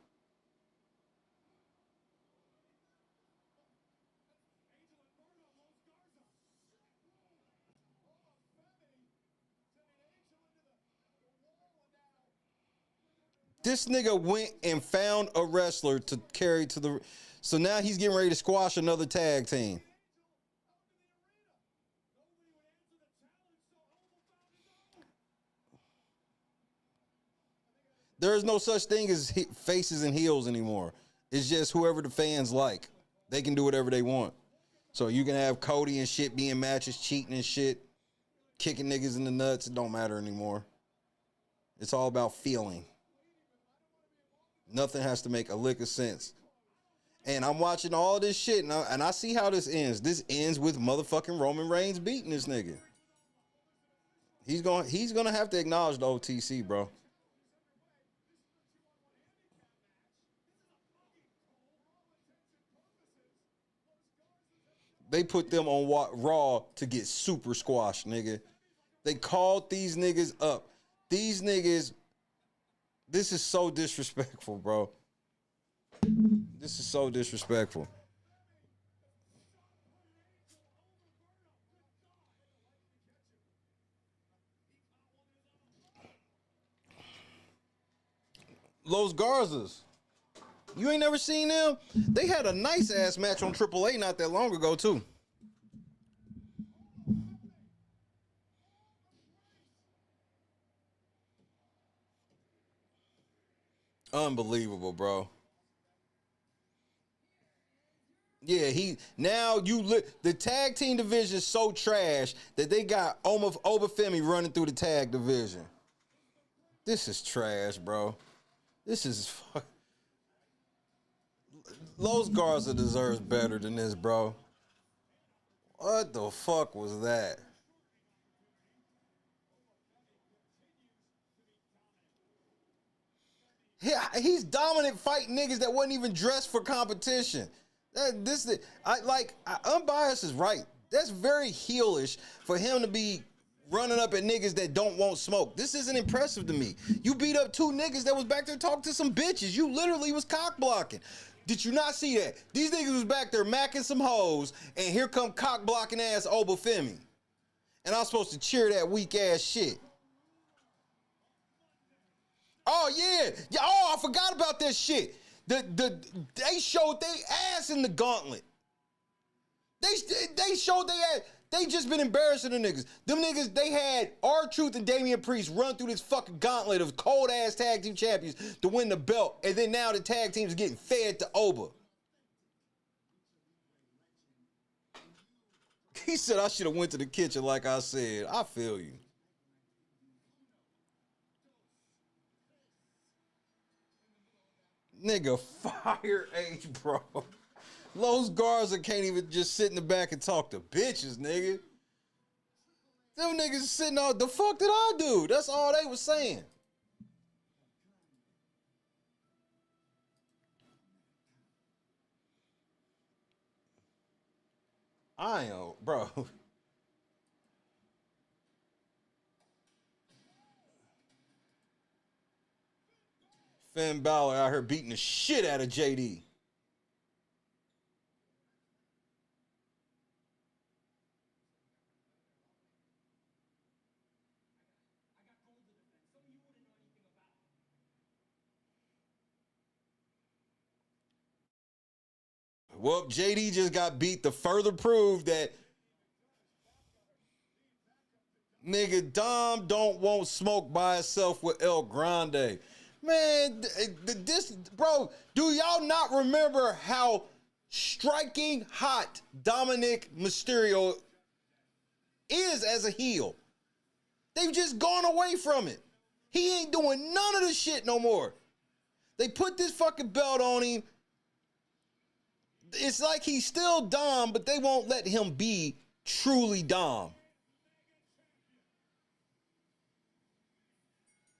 This nigga went and found a wrestler to carry to the. So now he's getting ready to squash another tag team. There is no such thing as faces and heels anymore. It's just whoever the fans like. They can do whatever they want. So you can have Cody and shit being matches, cheating and shit, kicking niggas in the nuts. It don't matter anymore. It's all about feeling. Nothing has to make a lick of sense. And I'm watching all this shit, and I see how this ends. This ends with motherfucking Roman Reigns beating this nigga. He's gonna have to acknowledge the OTC, bro. They put them on Raw to get super squashed, nigga. They called these niggas up. These niggas, this is so disrespectful, bro. This is so disrespectful. Los Garzas. You ain't never seen them? They had a nice ass match on AAA not that long ago, too. Unbelievable, bro. Yeah, the tag team division is so trash that they got Obafemi running through the tag division. This is trash, bro. This is Los Garza deserves better than this, bro. What the fuck was that? He's dominant fighting niggas that wasn't even dressed for competition. Unbiased is right. That's very heelish for him to be running up at niggas that don't want smoke. This isn't impressive to me. You beat up two niggas that was back there talking to some bitches. You literally was cock blocking. Did you not see that? These niggas was back there macking some hoes, and here come cock blocking ass Obafemi. And I'm supposed to cheer that weak ass shit. Oh yeah. Oh, I forgot about that shit. They showed they ass in the gauntlet. They showed they ass. They just been embarrassing the niggas. Them niggas, they had R-Truth and Damian Priest run through this fucking gauntlet of cold ass tag team champions to win the belt, and then now the tag team's getting fed to Oba. He said I should have went to the kitchen like I said. I feel you. Nigga, fire H, bro. Los Garza can't even just sit in the back and talk to bitches, nigga. Them niggas sitting on, the fuck did I do? That's all they was saying. I am, bro. Finn Balor out here beating the shit out of JD. Well, JD just got beat to further prove that nigga Dom don't want smoke by itself with El Grande. Man, this, bro, do y'all not remember how striking hot Dominic Mysterio is as a heel? They've just gone away from it. He ain't doing none of this shit no more. They put this fucking belt on him. It's like he's still Dom, but they won't let him be truly Dom.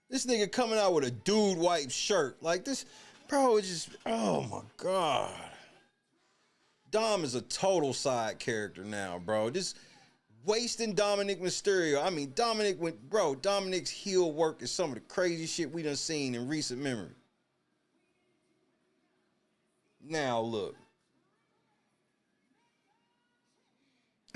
This nigga coming out with a dude wipe shirt. Like this, bro, it's just, oh my God. Dom is a total side character now, bro. Just wasting Dominic Mysterio. I mean, Dominic's heel work is some of the crazy shit we done seen in recent memory. Now look.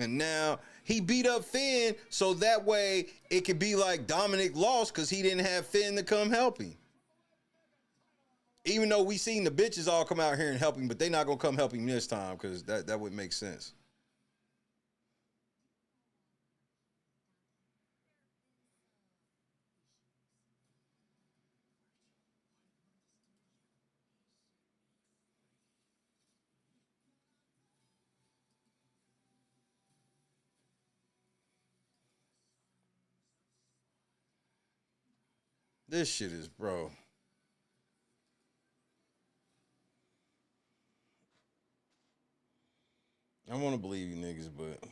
And now he beat up Finn so that way it could be like Dominic lost because he didn't have Finn to come help him. Even though we seen the bitches all come out here and help him, but they not going to come help him this time because that would make sense. This shit is, bro. I want to believe you niggas, but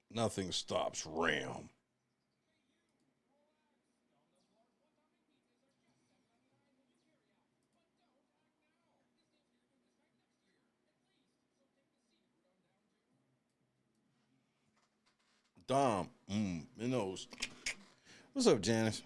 nothing stops Ram. Dom, it knows. What's up, Janice?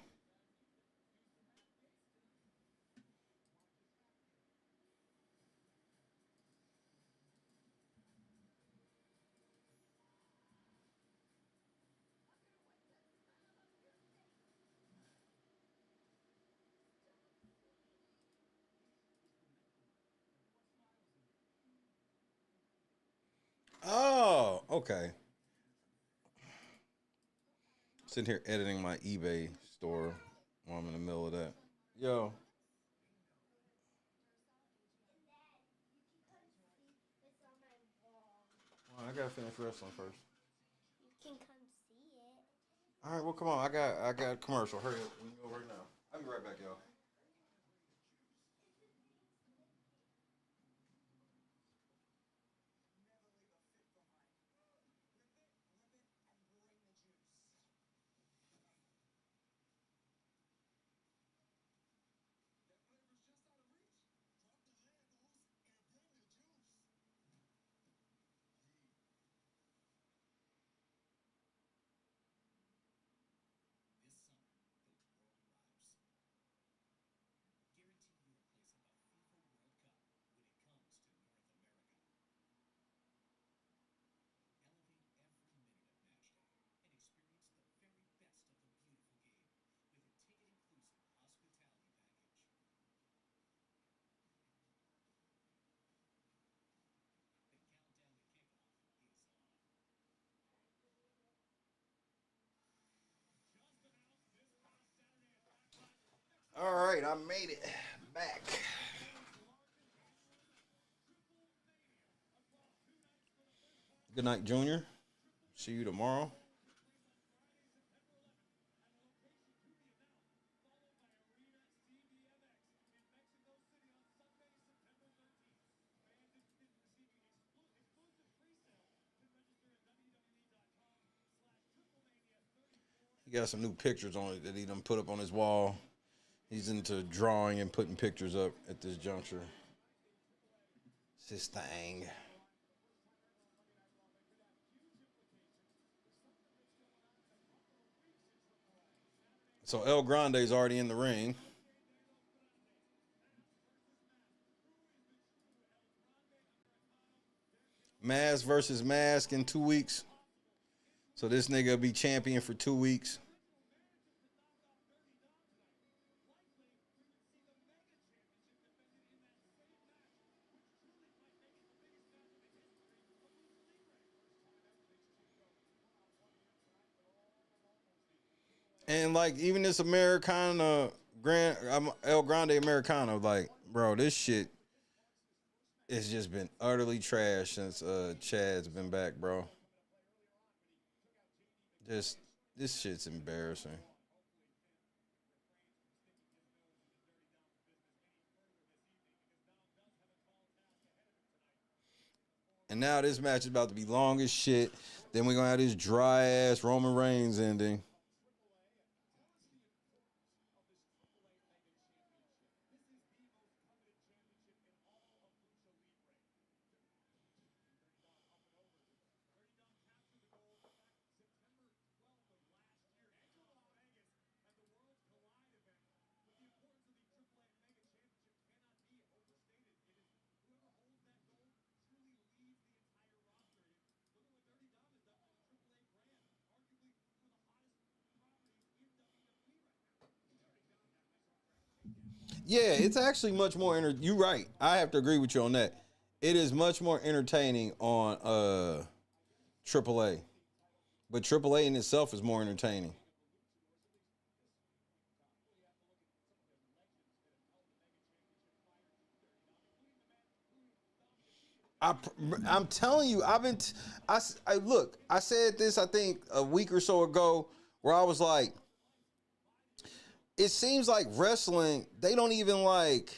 Okay. Sitting here editing my eBay store while I'm in the middle of that. Yo. Well, I gotta finish wrestling first. You can come see it. All right, well, come on. I got a commercial. Hurry up. We can go right now. I'll be right back, y'all. All right, I made it back. Good night, Junior. See you tomorrow. He got some new pictures on it that he done put up on his wall. He's into drawing and putting pictures up at this juncture. It's his thing. So El Grande's already in the ring. Mask versus Mask in 2 weeks. So this nigga will be champion for 2 weeks. And like even this Americana El Grande Americano, like, bro, this shit has just been utterly trash since Chad's been back, bro. Just this shit's embarrassing. And now this match is about to be long as shit. Then we're gonna have this dry ass Roman Reigns ending. Yeah, it's actually much more you're right. I have to agree with you on that. It is much more entertaining on AAA. But AAA in itself is more entertaining. I, I'm telling you, I look. I said this, I think, a week or so ago, where I was like, it seems like wrestling, they don't even like.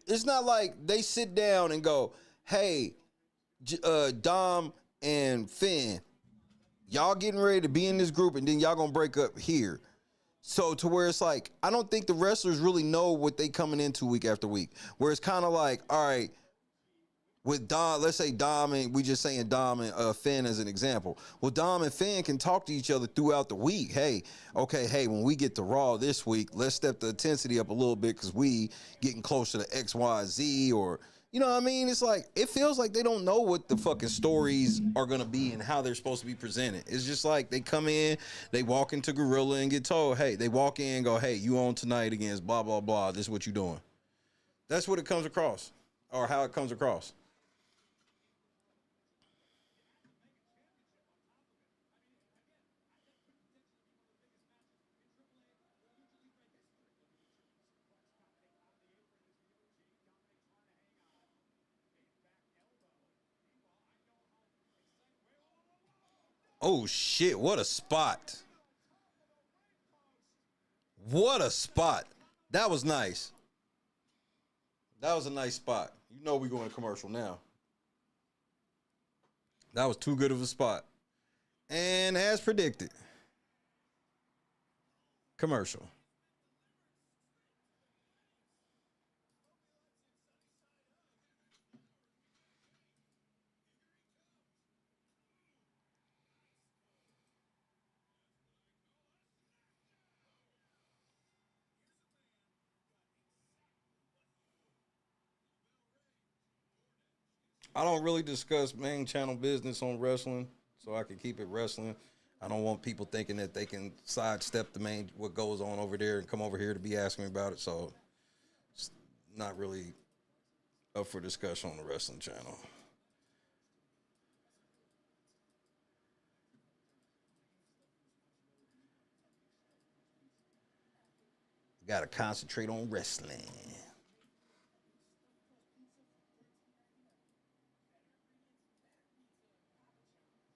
It's not like they sit down and go, "Hey, Dom and Finn, y'all getting ready to be in this group, and then y'all gonna break up here." So to where it's like, I don't think the wrestlers really know what they coming into week after week. Where it's kind of like, all right, with Dom, let's say Dom and we just saying Dom and Finn as an example. Well, Dom and Finn can talk to each other throughout the week. Hey, okay, hey, when we get to Raw this week, let's step the intensity up a little bit because we getting closer to X, Y, Z, or you know what I mean? It's like it feels like they don't know what the fucking stories are gonna be and how they're supposed to be presented. It's just like they come in, they walk into Gorilla and get told, hey, they walk in and go, hey, you on tonight against blah blah blah. This is what you doing. That's what it comes across, or how it comes across. Oh shit! What a spot! What a spot! That was nice. That was a nice spot. You know we going to commercial now. That was too good of a spot. And as predicted, commercial. I don't really discuss main channel business on wrestling, so I can keep it wrestling. I don't want people thinking that they can sidestep the main what goes on over there and come over here to be asking me about it. So it's not really up for discussion on the wrestling channel. Got to concentrate on wrestling.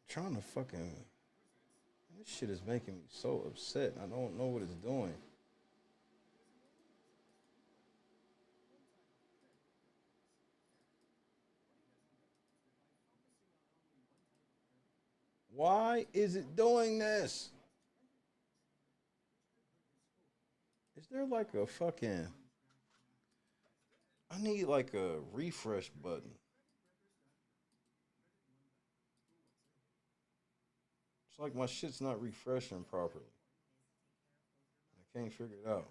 Trying to fucking. This shit is making me so upset. I don't know what it's doing. Why is it doing this? Is there like a fucking. I need like a refresh button. It's like my shit's not refreshing properly. I can't figure it out.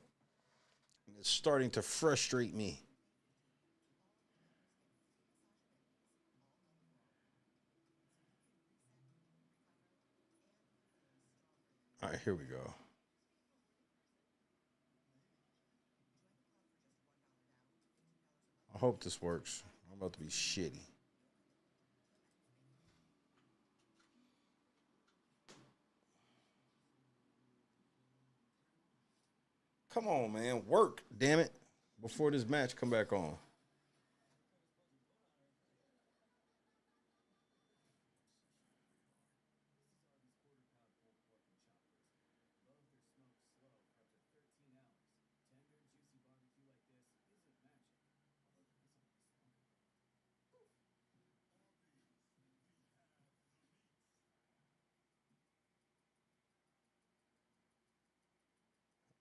And it's starting to frustrate me. All right, here we go. I hope this works. I'm about to be shitty. Come on, man. Work, damn it. Before this match come back on.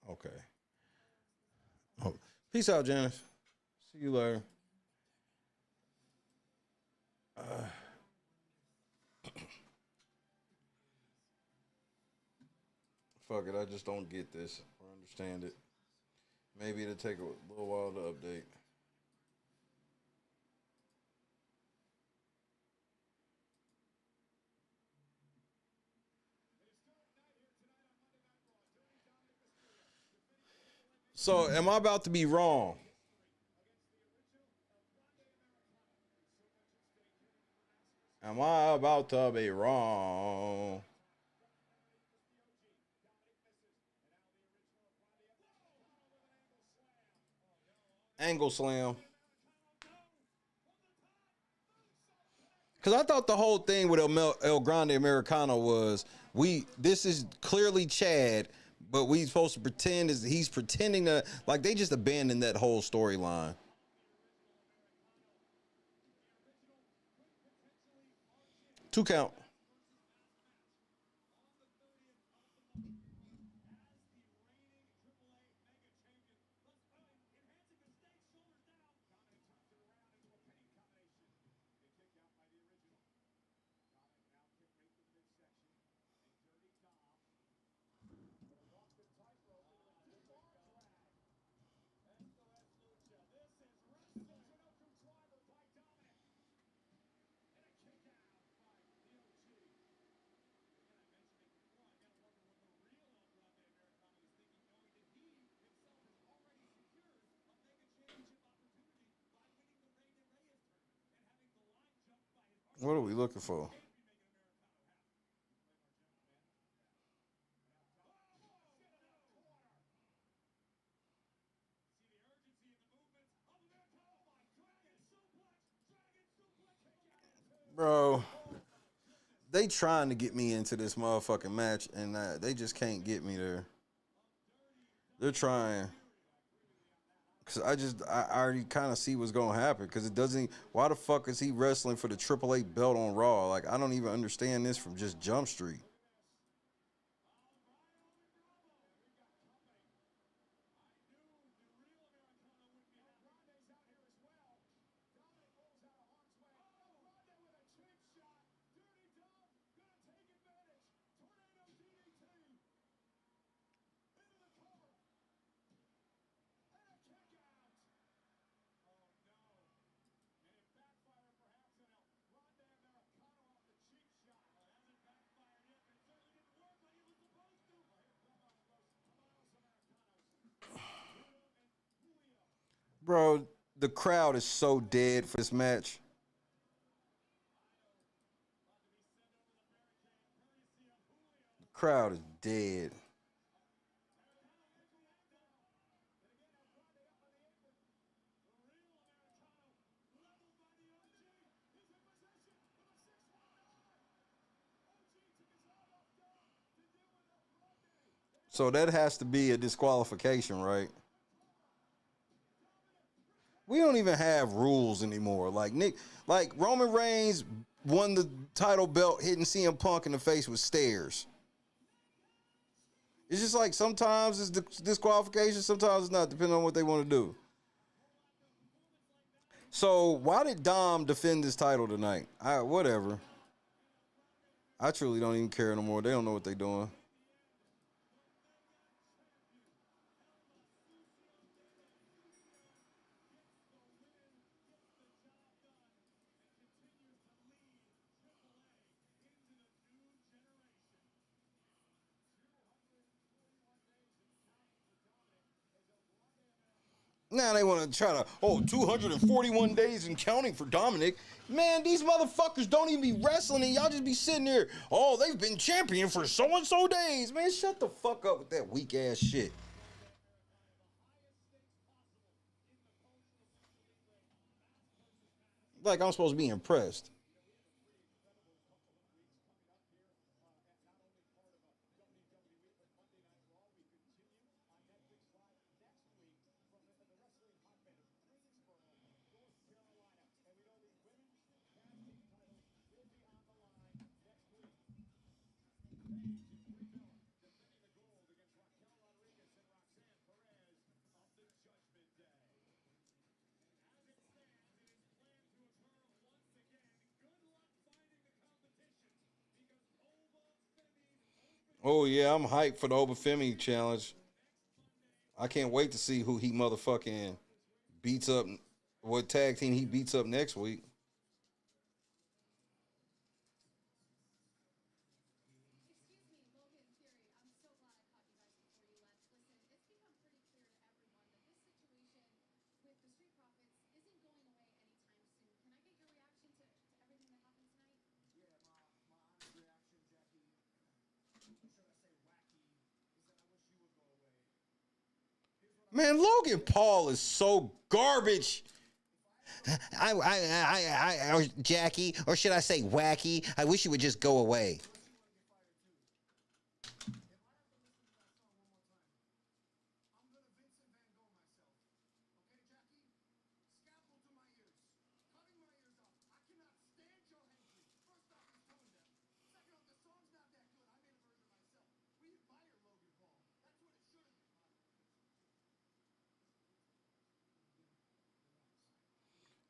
Okay. Oh, peace out, Janice. See you later. Fuck it. I just don't get this or understand it. Maybe it'll take a little while to update. So, am I about to be wrong? Am I about to be wrong? Angle slam. Because I thought the whole thing with El Grande Americano was this is clearly Chad, but we supposed to pretend as he's pretending to, like, they just abandoned that whole storyline. 2 count. What are we looking for? Bro, they trying to get me into this motherfucking match, and they just can't get me there. They're trying. Cause I already kind of see what's gonna happen. Cause it doesn't. Why the fuck is he wrestling for the AAA belt on Raw? Like, I don't even understand this from just Jump Street. Bro, the crowd is so dead for this match. The crowd is dead. So that has to be a disqualification, right? We don't even have rules anymore. Like Roman Reigns won the title belt, hitting CM Punk in the face with stairs. It's just like sometimes it's disqualification, sometimes it's not, depending on what they want to do. So why did Dom defend this title tonight? Whatever. I truly don't even care no more. They don't know what they're doing. Now they want to try to, 241 days and counting for Dominic. Man, these motherfuckers don't even be wrestling and y'all just be sitting there, they've been champion for so-and-so days. Man, shut the fuck up with that weak ass shit. Like I'm supposed to be impressed. Oh yeah, I'm hyped for the Obafemi challenge. I can't wait to see who he motherfucking beats up, what tag team he beats up next week. Man, Logan Paul is so garbage. Jackie, or should I say wacky? I wish you would just go away.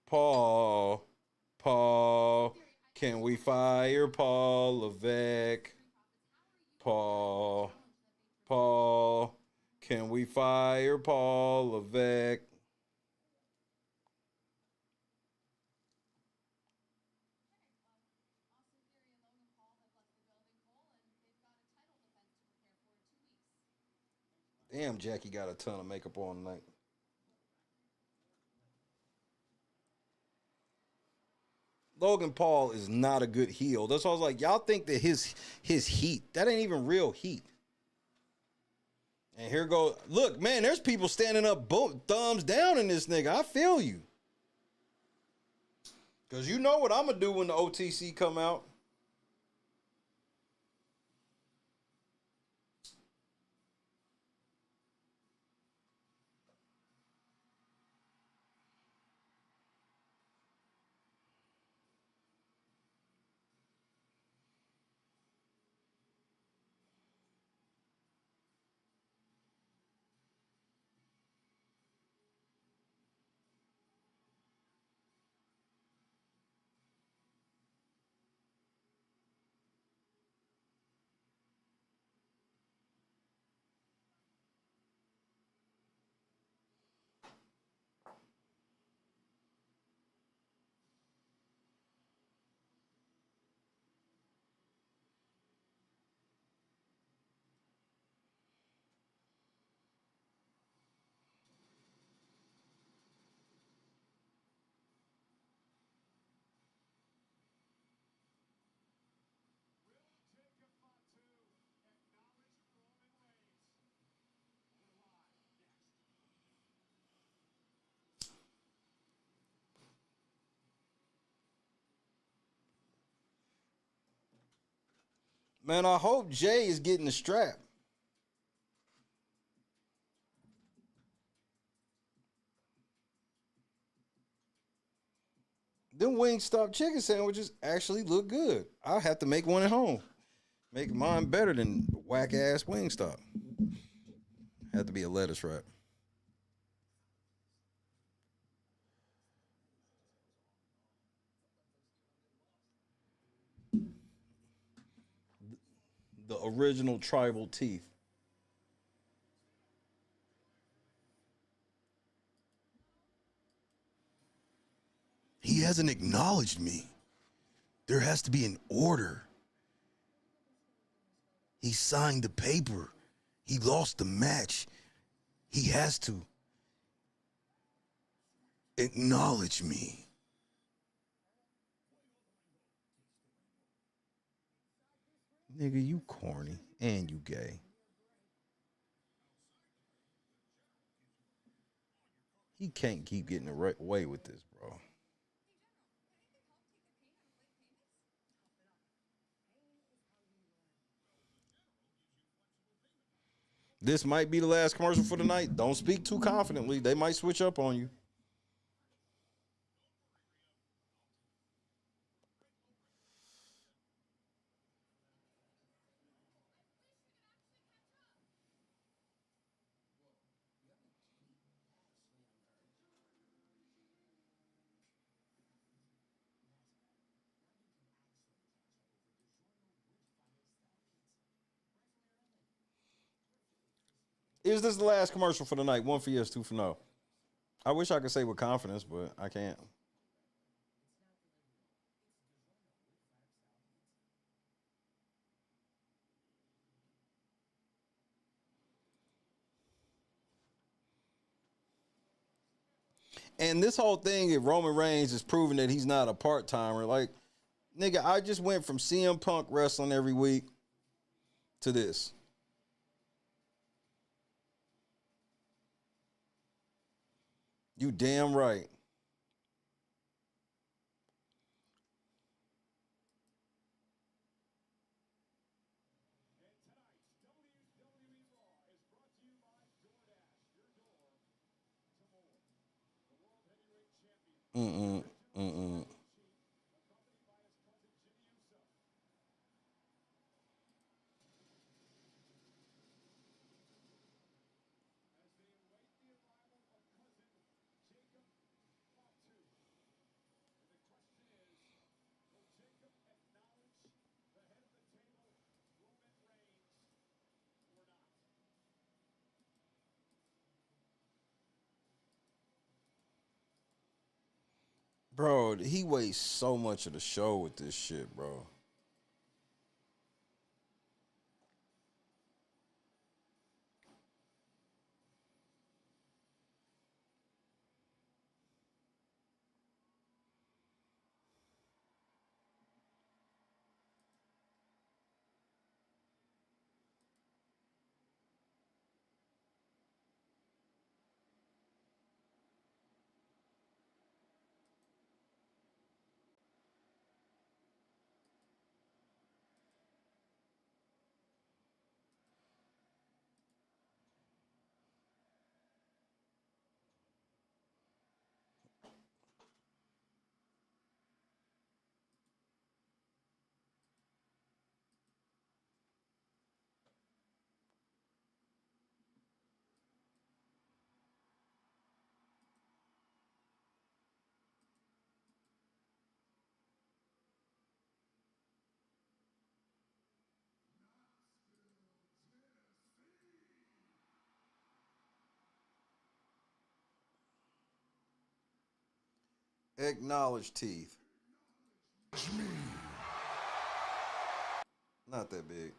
Paul, can we fire Paul Levesque? Paul, can we fire Paul Levesque? Damn, Jackie got a ton of makeup on tonight. Logan Paul is not a good heel. That's why I was like, y'all think that his heat, that ain't even real heat. And here go, look, man, there's people standing up thumbs down in this nigga. I feel you. Because you know what I'm going to do when the OTC come out. Man, I hope Jay is getting the strap. Them Wingstop chicken sandwiches actually look good. I'll have to make one at home. Make mine better than whack ass Wingstop. Have to be a lettuce wrap. The original tribal teeth. He hasn't acknowledged me. There has to be an order. He signed the paper. He lost the match. He has to acknowledge me. Nigga, you corny and you gay. He can't keep getting away with this, bro. This might be the last commercial for the night. Don't speak too confidently. They might switch up on you. Is this the last commercial for the night? 1 for yes, 2 for no. I wish I could say with confidence, but I can't. And this whole thing, if Roman Reigns is proving that he's not a part-timer, like, nigga, I just went from CM Punk wrestling every week to this. You damn right. Mm-mm. Mm-mm. Bro, he wastes so much of the show with this shit, bro. Acknowledge teeth. Not that big.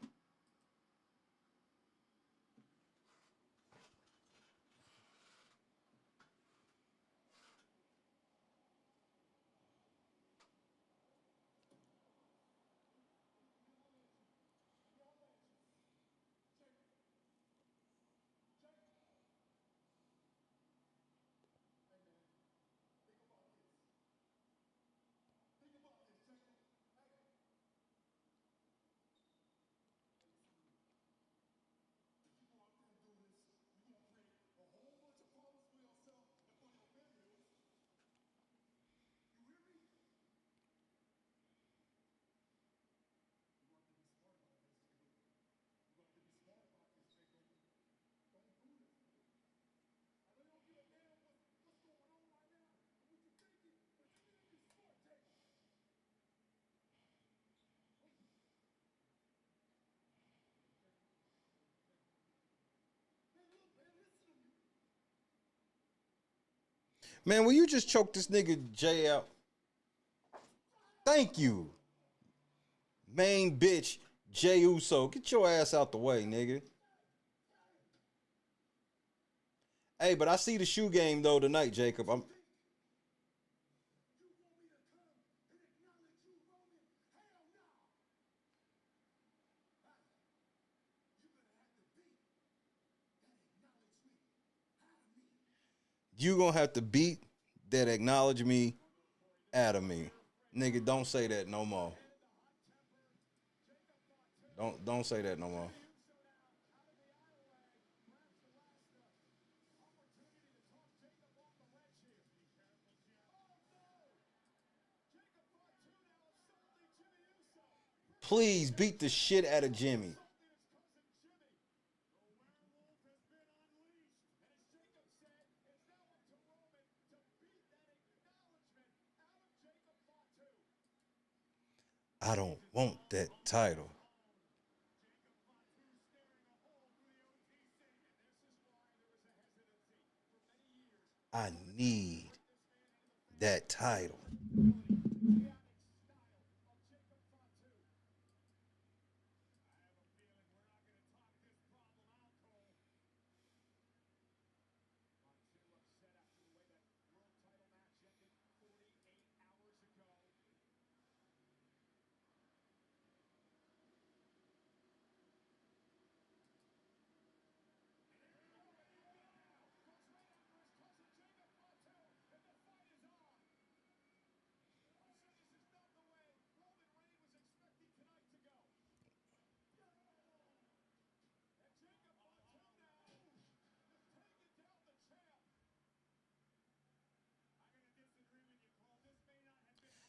Man, will you just choke this nigga Jay out? Thank you. Main bitch, Jay Uso. Get your ass out the way, nigga. Hey, but I see the shoe game, though, tonight, Jacob. You gonna have to beat that acknowledge me out of me. Nigga, don't say that no more. Don't say that no more. Please beat the shit out of Jimmy. I don't want that title. I need that title.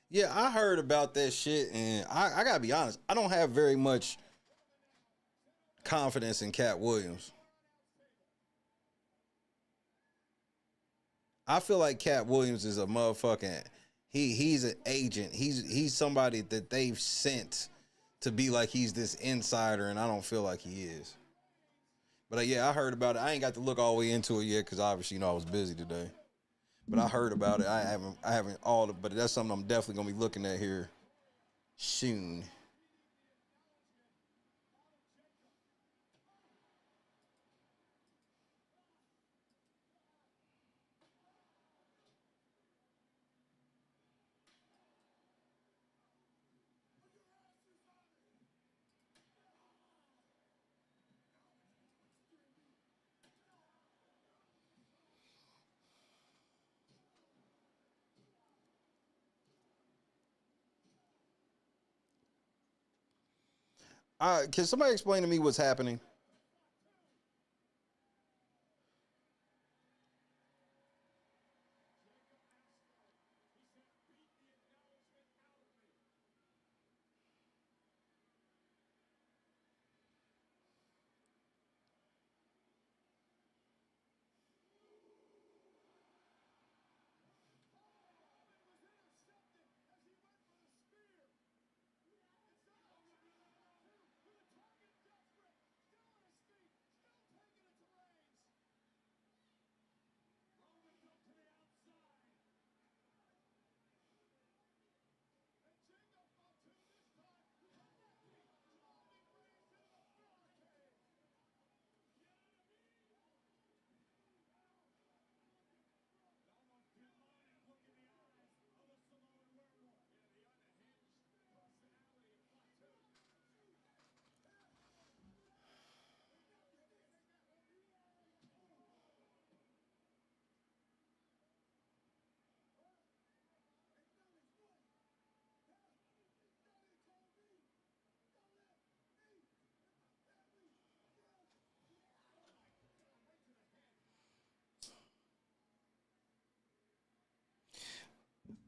Yeah, I heard about that shit, and I gotta be honest, I don't have very much confidence in Cat Williams. I feel like Cat Williams is a motherfucking he's an agent. He's somebody that they've sent to be like he's this insider, and I don't feel like he is. But yeah, I heard about it. I ain't got to look all the way into it yet because obviously I was busy today. But I heard about it. I haven't all the, but that's something I'm definitely gonna be looking at here soon. Can somebody explain to me what's happening?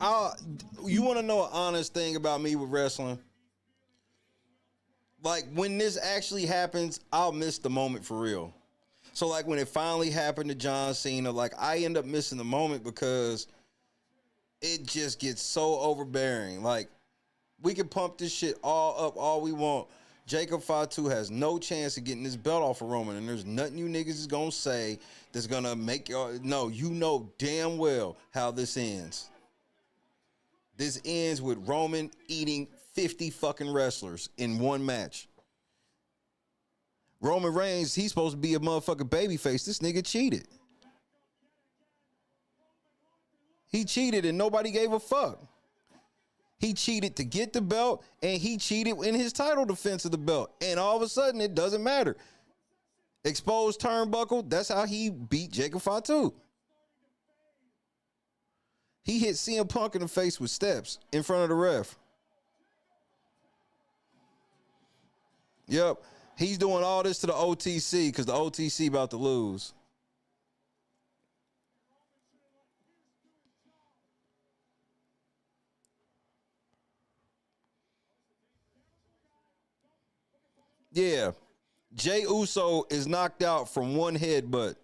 Uh, you want to know an honest thing about me with wrestling? Like when this actually happens, I'll miss the moment for real. So like when it finally happened to John Cena, like I end up missing the moment because it just gets so overbearing. Like we can pump this shit all up all we want. Jacob Fatu has no chance of getting this belt off of Roman, and there's nothing you niggas is gonna say that's gonna make y'all. No, you know damn well how this ends. This ends with Roman eating 50 fucking wrestlers in one match. Roman Reigns, he's supposed to be a motherfucking babyface. This nigga cheated. He cheated and nobody gave a fuck. He cheated to get the belt, and he cheated in his title defense of the belt. And all of a sudden, it doesn't matter. Exposed turnbuckle, that's how he beat Jacob Fatu. He hit CM Punk in the face with steps in front of the ref. Yep. He's doing all this to the OTC because the OTC about to lose. Yeah. Jey Uso is knocked out from one headbutt.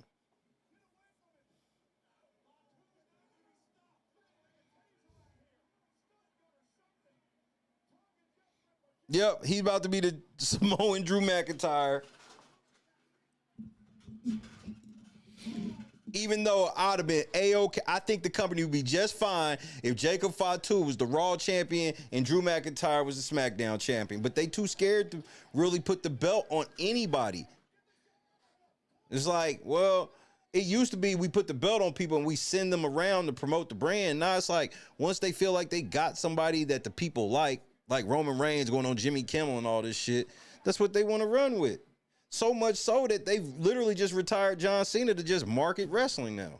Yep, he's about to be the Samoan Drew McIntyre. Even though I'd have been A-OK, I think the company would be just fine if Jacob Fatu was the Raw champion and Drew McIntyre was the SmackDown champion. But they too scared to really put the belt on anybody. It's like, well, it used to be we put the belt on people and we send them around to promote the brand. Now it's like once they feel like they got somebody that the people like Roman Reigns going on Jimmy Kimmel and all this shit, that's what they want to run with. So much so that they've literally just retired John Cena to just market wrestling now.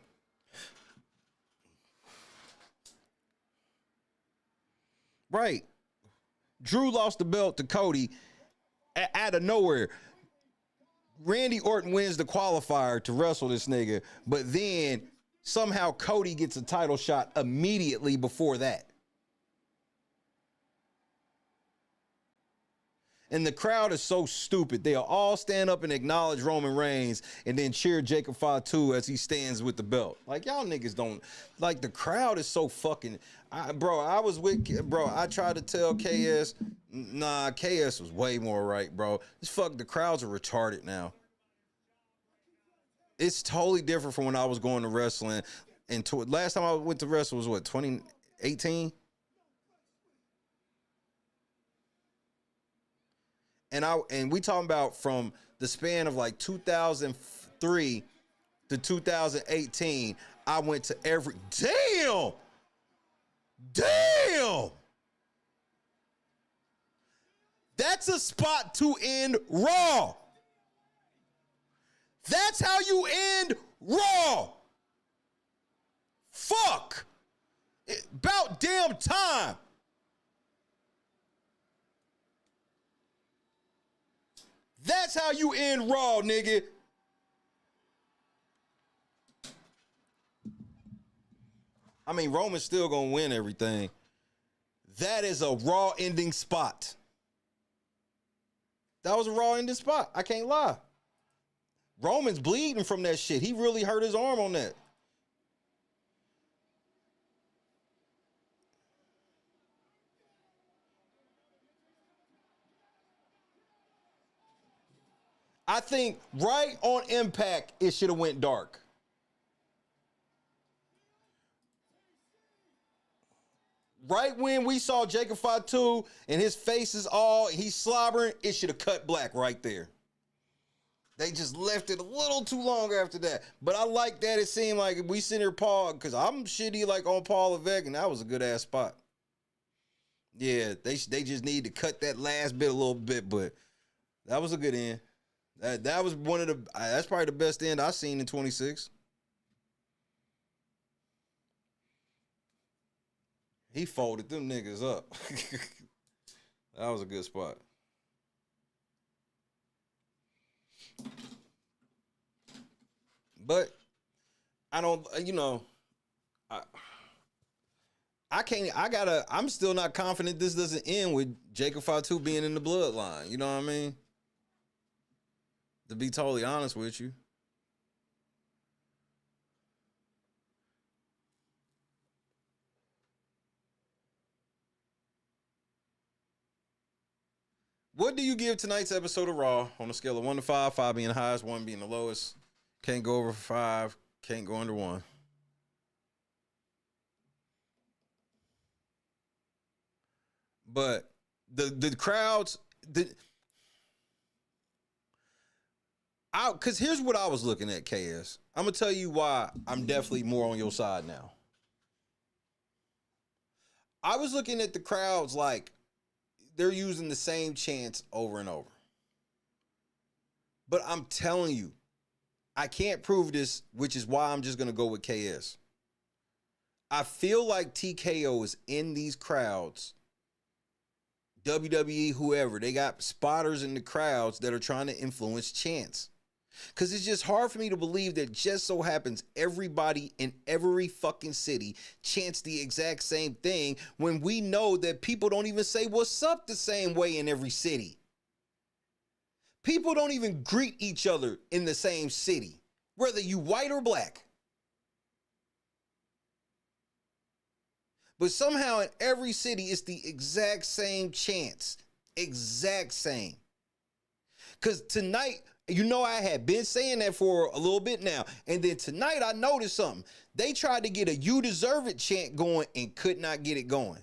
Right. Drew lost the belt to Cody out of nowhere. Randy Orton wins the qualifier to wrestle this nigga, but then somehow Cody gets a title shot immediately before that. And the crowd is so stupid. They'll all stand up and acknowledge Roman Reigns and then cheer Jacob Fatu as he stands with the belt. Like, y'all niggas don't, like, the crowd is so fucking, I tried to tell KS, nah, KS was way more right, bro. The crowds are retarded now. It's totally different from when I was going to wrestling. And last time I went to wrestle was what, 2018? And we talking about from the span of like 2003 to 2018, I went to every, damn, that's a spot to end Raw. That's how you end Raw. Fuck. About damn time. That's how you end Raw, nigga. I mean, Roman's still gonna win everything. That is a Raw ending spot. That was a Raw ending spot. I can't lie. Roman's bleeding from that shit. He really hurt his arm on that. I think right on Impact, it should have went dark. Right when we saw Jacob Fatu and his face is all, he's slobbering, it should have cut black right there. They just left it a little too long after that. But I like that it seemed like we sent her Paul, because I'm shitty like on Paul Levesque, and that was a good ass spot. Yeah, they just need to cut that last bit a little bit, but that was a good end. That was one of the, that's probably the best end I've seen in 26. He folded them niggas up. That was a good spot. But I don't, I'm still not confident this doesn't end with Jacob Fatu being in the bloodline. You know what I mean? To be totally honest with you. What do you give tonight's episode of Raw on a scale of 1 to 5, 5 being the highest, 1 being the lowest? Can't go over 5, can't go under 1. But the crowds, because here's what I was looking at, KS. I'm going to tell you why I'm definitely more on your side now. I was looking at the crowds like they're using the same chants over and over. But I'm telling you, I can't prove this, which is why I'm just going to go with KS. I feel like TKO is in these crowds. WWE, whoever, they got spotters in the crowds that are trying to influence chants. Because it's just hard for me to believe that just so happens everybody in every fucking city chants the exact same thing when we know that people don't even say what's up the same way in every city. People don't even greet each other in the same city, whether you white or black. But somehow in every city, it's the exact same chants. Exact same. Because tonight, you know, I had been saying that for a little bit now. And then tonight I noticed something. They tried to get a "You Deserve It" chant going and could not get it going.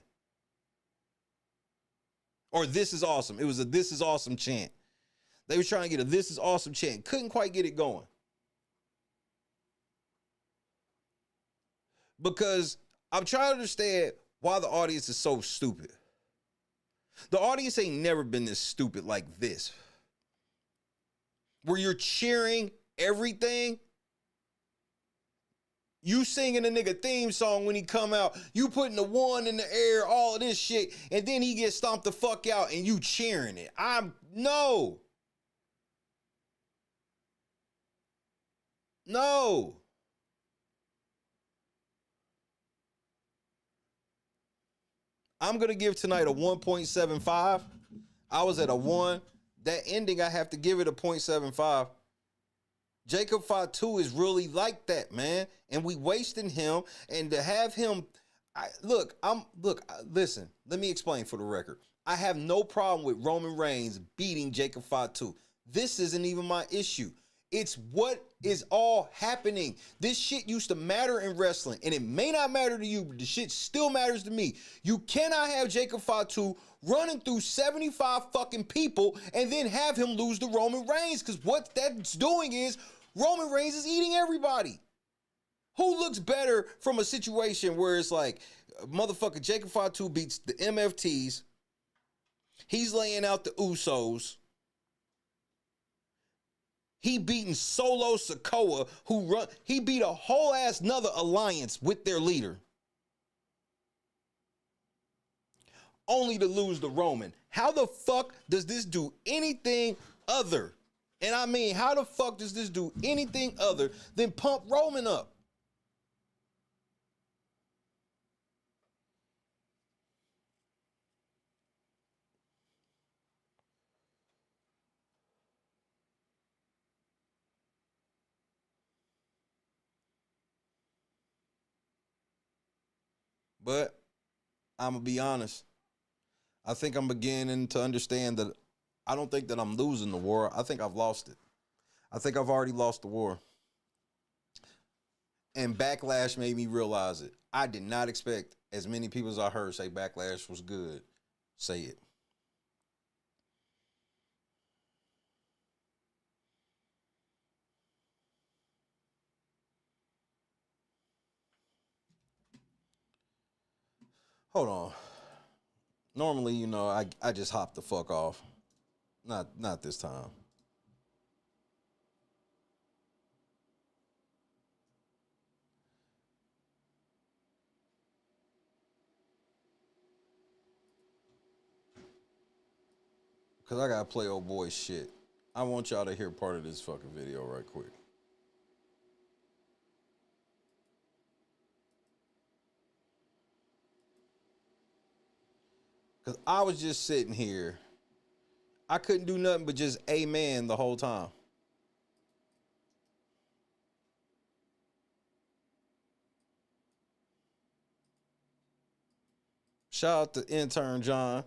Or "This is awesome." It was a "This is awesome" chant. They were trying to get a "This is awesome" chant. Couldn't quite get it going. Because I'm trying to understand why the audience is so stupid. The audience ain't never been this stupid like this. Where you're cheering everything. You singing a nigga theme song when he come out. You putting the 1 in the air, all of this shit. And then he gets stomped the fuck out and you cheering it. No. No. I'm going to give tonight a 1.75. I was at a 1. That ending, I have to give it a 0.75. Jacob Fatu is really like that, man. And we wasting him. And to have him, listen, let me explain for the record. I have no problem with Roman Reigns beating Jacob Fatu. This isn't even my issue. It's what is all happening. This shit used to matter in wrestling, and it may not matter to you, but the shit still matters to me. You cannot have Jacob Fatu running through 75 fucking people and then have him lose to Roman Reigns, because what that's doing is Roman Reigns is eating everybody. Who looks better from a situation where it's like, motherfucker, Jacob Fatu beats the MFTs. He's laying out the Usos. He beating Solo Sikoa, he beat a whole ass another alliance with their leader. Only to lose to Roman. How the fuck does this do anything other? And I mean, how the fuck does this do anything other than pump Roman up? But I'm going to be honest. I think I'm beginning to understand that I don't think that I'm losing the war. I think I've lost it. I think I've already lost the war. And Backlash made me realize it. I did not expect as many people as I heard say Backlash was good say it. Hold on. Normally, you know, I just hop the fuck off. Not this time. Because I got to play old boy shit. I want y'all to hear part of this fucking video right quick. Because I was just sitting here. I couldn't do nothing but just amen the whole time. Shout out to intern John.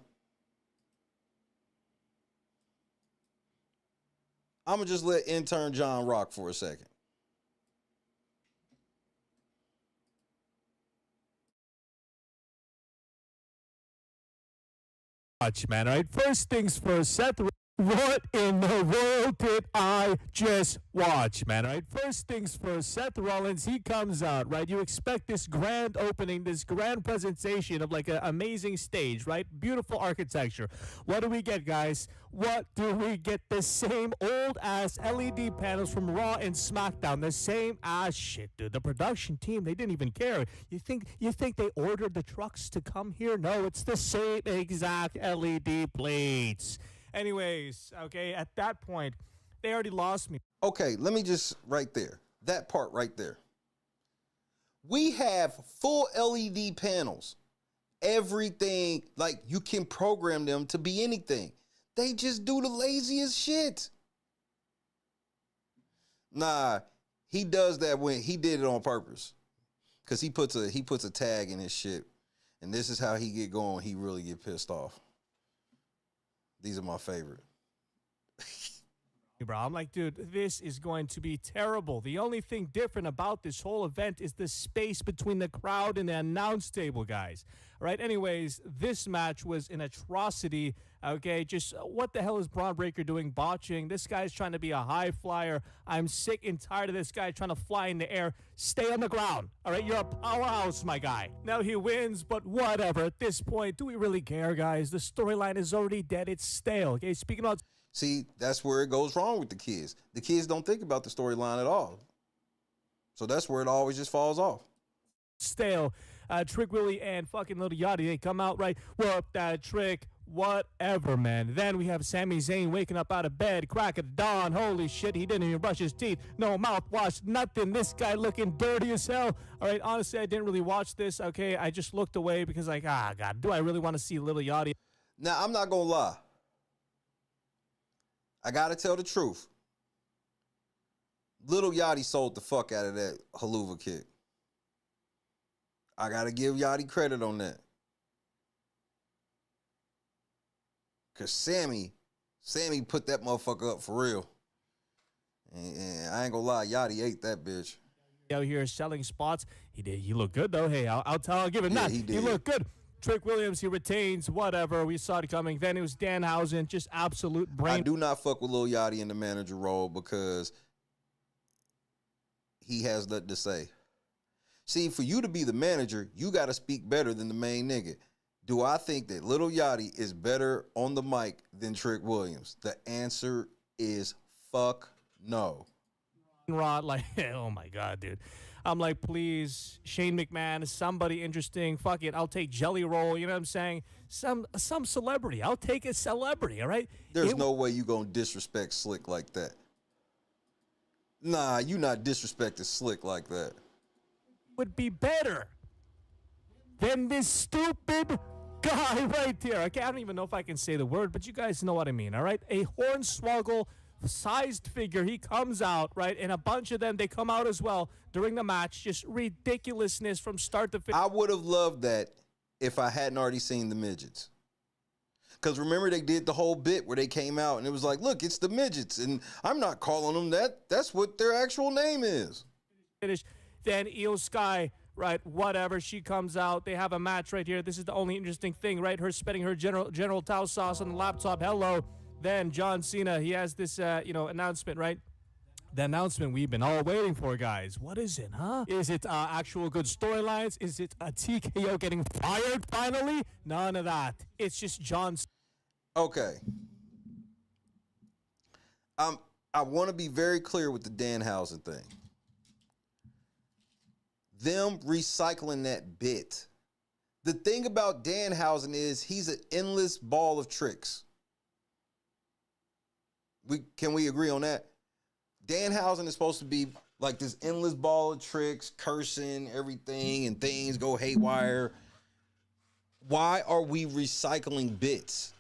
I'm gonna just let intern John rock for a second. Watch, man. All right. First things first, Seth. What in the world did I just watch, man? All right. First things first, Seth Rollins, he comes out, right? You expect this grand opening, this grand presentation of like an amazing stage, right? Beautiful architecture. What do we get, guys? What do we get? The same old ass LED panels from Raw and Smackdown. The same ass shit, dude. The production team, they didn't even care. You think they ordered the trucks to come here? No, it's the same exact LED plates. Anyways, okay, at that point, they already lost me. Okay, let me just right there. That part right there. We have full LED panels. Everything, like you can program them to be anything. They just do the laziest shit. Nah, he does that when he did it on purpose. Cause he puts a tag in his shit. And this is how he get going. He really get pissed off. These are my favorite. Bro, I'm like, dude, this is going to be terrible. The only thing different about this whole event is the space between the crowd and the announce table, guys. All right, anyways, this match was an atrocity. Okay, just what the hell is Braun Breaker doing botching? This guy's trying to be a high flyer. I'm sick and tired of this guy trying to fly in the air. Stay on the ground. All right, you're a powerhouse, my guy. Now he wins, but whatever. At this point, do we really care, guys? The storyline is already dead. It's stale. Okay, speaking about... See, that's where it goes wrong with the kids. The kids don't think about the storyline at all. So that's where it always just falls off. Stale. Trick Willie and fucking Little Yachty, they come out, right? Whoop that trick. Whatever, man. Then we have Sami Zayn waking up out of bed, crack of dawn. Holy shit, he didn't even brush his teeth. No mouthwash, nothing. This guy looking dirty as hell. All right, honestly, I didn't really watch this, okay? I just looked away because, like, God, do I really want to see Little Yachty? Now, I'm not going to lie. I got to tell the truth. Little Yachty sold the fuck out of that haluva kick. I got to give Yachty credit on that. Because Sammy put that motherfucker up for real. And I ain't going to lie, Yachty ate that bitch. Out here selling spots. He did. He looked good, though. Hey, I'll give him that. He did. He looked good. Trick Williams, he retains, whatever. We saw it coming. Then it was Danhausen, just absolute brain. I do not fuck with Lil Yachty in the manager role because he has nothing to say. See, for you to be the manager, you got to speak better than the main nigga. Do I think that Lil Yachty is better on the mic than Trick Williams? The answer is fuck no. Rod, like, oh my God, dude. I'm like, please, Shane McMahon, somebody interesting. Fuck it, I'll take Jelly Roll. You know what I'm saying? Some celebrity. I'll take a celebrity. All right. There's no way you gonna disrespect Slick like that. Nah, you not disrespecting Slick like that. Would be better than this stupid guy right there. Okay, I don't even know if I can say the word, but you guys know what I mean. All right, a hornswoggle sized figure. He comes out, right, and a bunch of them, they come out as well during the match. Just ridiculousness from start to finish. I would have loved that if I hadn't already seen the midgets. Because remember, they did the whole bit where they came out and it was like, look, it's the midgets. And I'm not calling them that. That's what their actual name is. Then Io Sky, right, whatever, she comes out. They have a match right here. This is the only interesting thing, right? Her spitting her General Tao sauce on the laptop. Hello. Then John Cena, he has this, announcement, right? The announcement we've been all waiting for, guys. What is it, huh? Is it actual good storylines? Is it a TKO getting fired finally? None of that. It's just John. Okay. I want to be very clear with the Danhausen thing. Them recycling that bit. The thing about Danhausen is he's an endless ball of tricks. Can we agree on that? Danhausen is supposed to be like this endless ball of tricks, cursing everything, and things go haywire. Why are we recycling bits?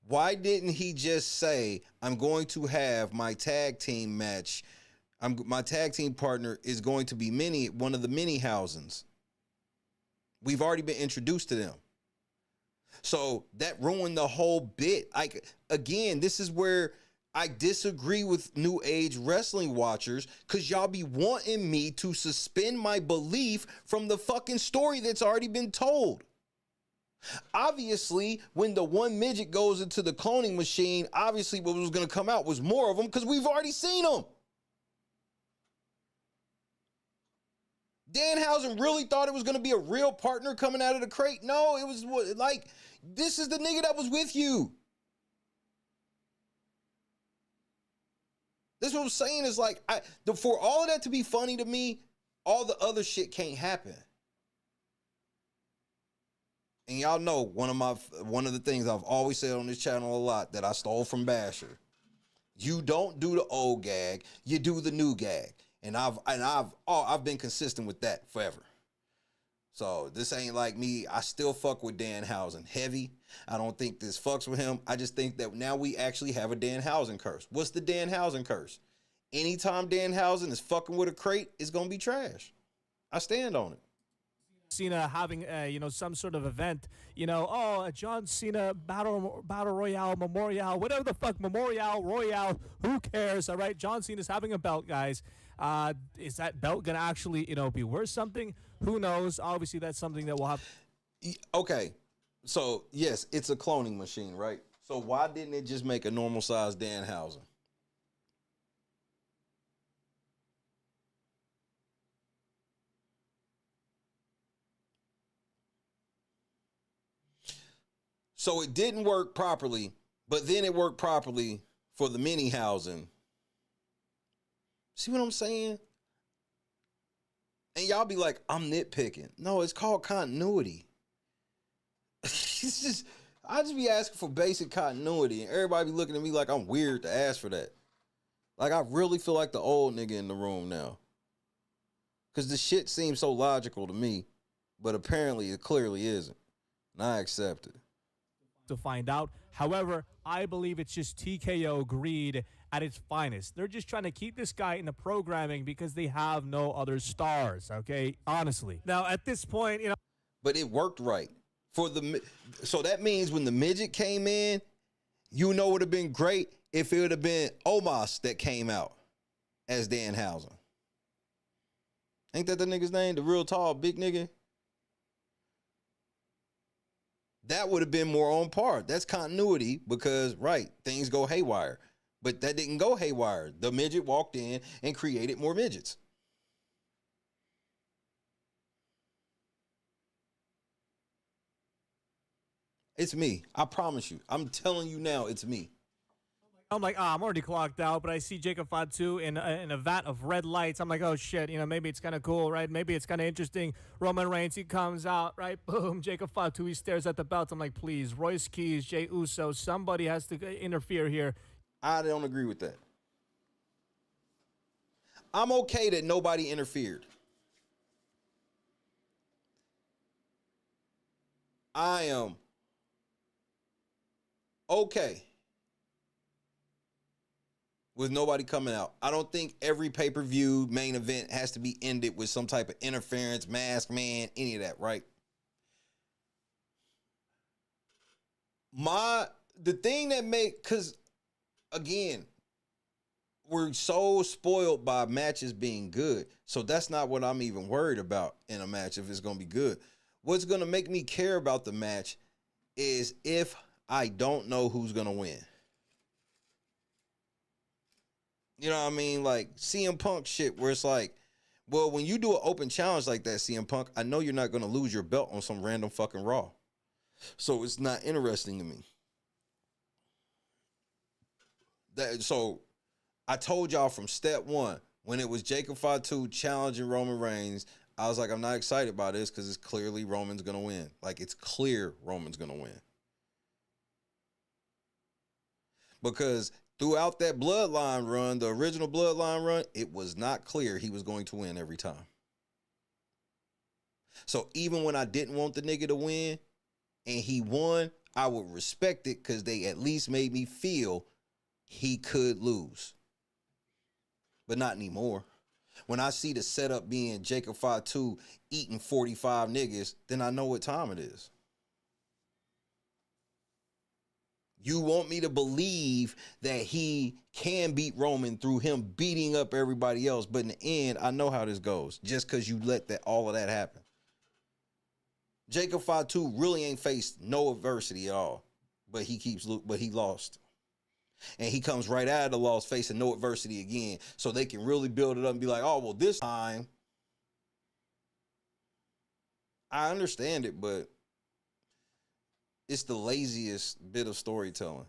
Why didn't he just say, I'm going to have my tag team match? My tag team partner is going to be one of the mini Housens. We've already been introduced to them. So that ruined the whole bit. Again, this is where I disagree with new age wrestling watchers because y'all be wanting me to suspend my belief from the fucking story that's already been told. Obviously, when the one midget goes into the cloning machine, obviously what was going to come out was more of them because we've already seen them. Danhausen really thought it was going to be a real partner coming out of the crate. No, it was like, this is the nigga that was with you. That's what I'm saying is like, for all of that to be funny to me, all the other shit can't happen. And y'all know one of the things I've always said on this channel a lot that I stole from Basher. You don't do the old gag, you do the new gag. And I've been consistent with that forever. So this ain't like me. I still fuck with Danhausen heavy. I don't think this fucks with him. I just think that now we actually have a Danhausen curse. What's the Danhausen curse? Anytime Danhausen is fucking with a crate, it's gonna be trash. I stand on it. Cena having some sort of event, a John Cena battle royale memorial, whatever the fuck, memorial royale, who cares? All right, John Cena's having a belt, guys. Is that belt gonna actually be worth something? Who knows? Obviously that's something that we'll have. Okay, so yes, it's a cloning machine, right? So why didn't it just make a normal size Danhausen? So it didn't work properly, but then it worked properly for the Minihausen. See what I'm saying? And y'all be like, I'm nitpicking. No, it's called continuity. It's just, I just be asking for basic continuity, and everybody be looking at me like I'm weird to ask for that. Like, I really feel like the old nigga in the room now. Because the shit seems so logical to me, but apparently it clearly isn't. And I accept it. To find out. However, I believe it's just TKO greed at its finest. They're just trying to keep this guy in the programming because they have no other stars, okay? Honestly. Now, at this point, But it worked right. So that means when the midget came in, it would have been great if it would have been Omos that came out as Danhausen. Ain't that the nigga's name? The real tall, big nigga? That would have been more on par. That's continuity because, right, things go haywire. But that didn't go haywire. The midget walked in and created more midgets. It's me. I promise you. I'm telling you now, it's me. I'm like, I'm already clocked out, but I see Jacob Fatu in a vat of red lights. I'm like, oh shit, maybe it's kind of cool, right? Maybe it's kind of interesting. Roman Reigns, he comes out, right? Boom, Jacob Fatu, he stares at the belt. I'm like, please, Royce Keys, Jey Uso, somebody has to interfere here. I don't agree with that. I'm okay that nobody interfered. I am okay with nobody coming out. I don't think every pay-per-view main event has to be ended with some type of interference, mask man, any of that, right? The thing that because again, we're so spoiled by matches being good. So that's not what I'm even worried about in a match if it's going to be good. What's going to make me care about the match is if I don't know who's going to win. You know what I mean? Like CM Punk shit where it's like, well, when you do an open challenge like that, CM Punk, I know you're not going to lose your belt on some random fucking Raw. So it's not interesting to me. So I told y'all from step one, when it was Jacob Fatu challenging Roman Reigns, I was like, I'm not excited about this because it's clearly Roman's going to win. Like, it's clear Roman's going to win. Because throughout that bloodline run, the original bloodline run, it was not clear he was going to win every time. So even when I didn't want the nigga to win and he won, I would respect it because they at least made me feel he could lose. But not anymore. When I see the setup being Jacob Fatu eating 45 niggas, then I know what time it is. You want me to believe that he can beat Roman through him beating up everybody else, but in the end, I know how this goes. Just because you let all of that happen. Jacob Fatu really ain't faced no adversity at all, but he lost. And he comes right out of the loss facing no adversity again, so they can really build it up and be like, oh, well, this time, I understand it, but it's the laziest bit of storytelling.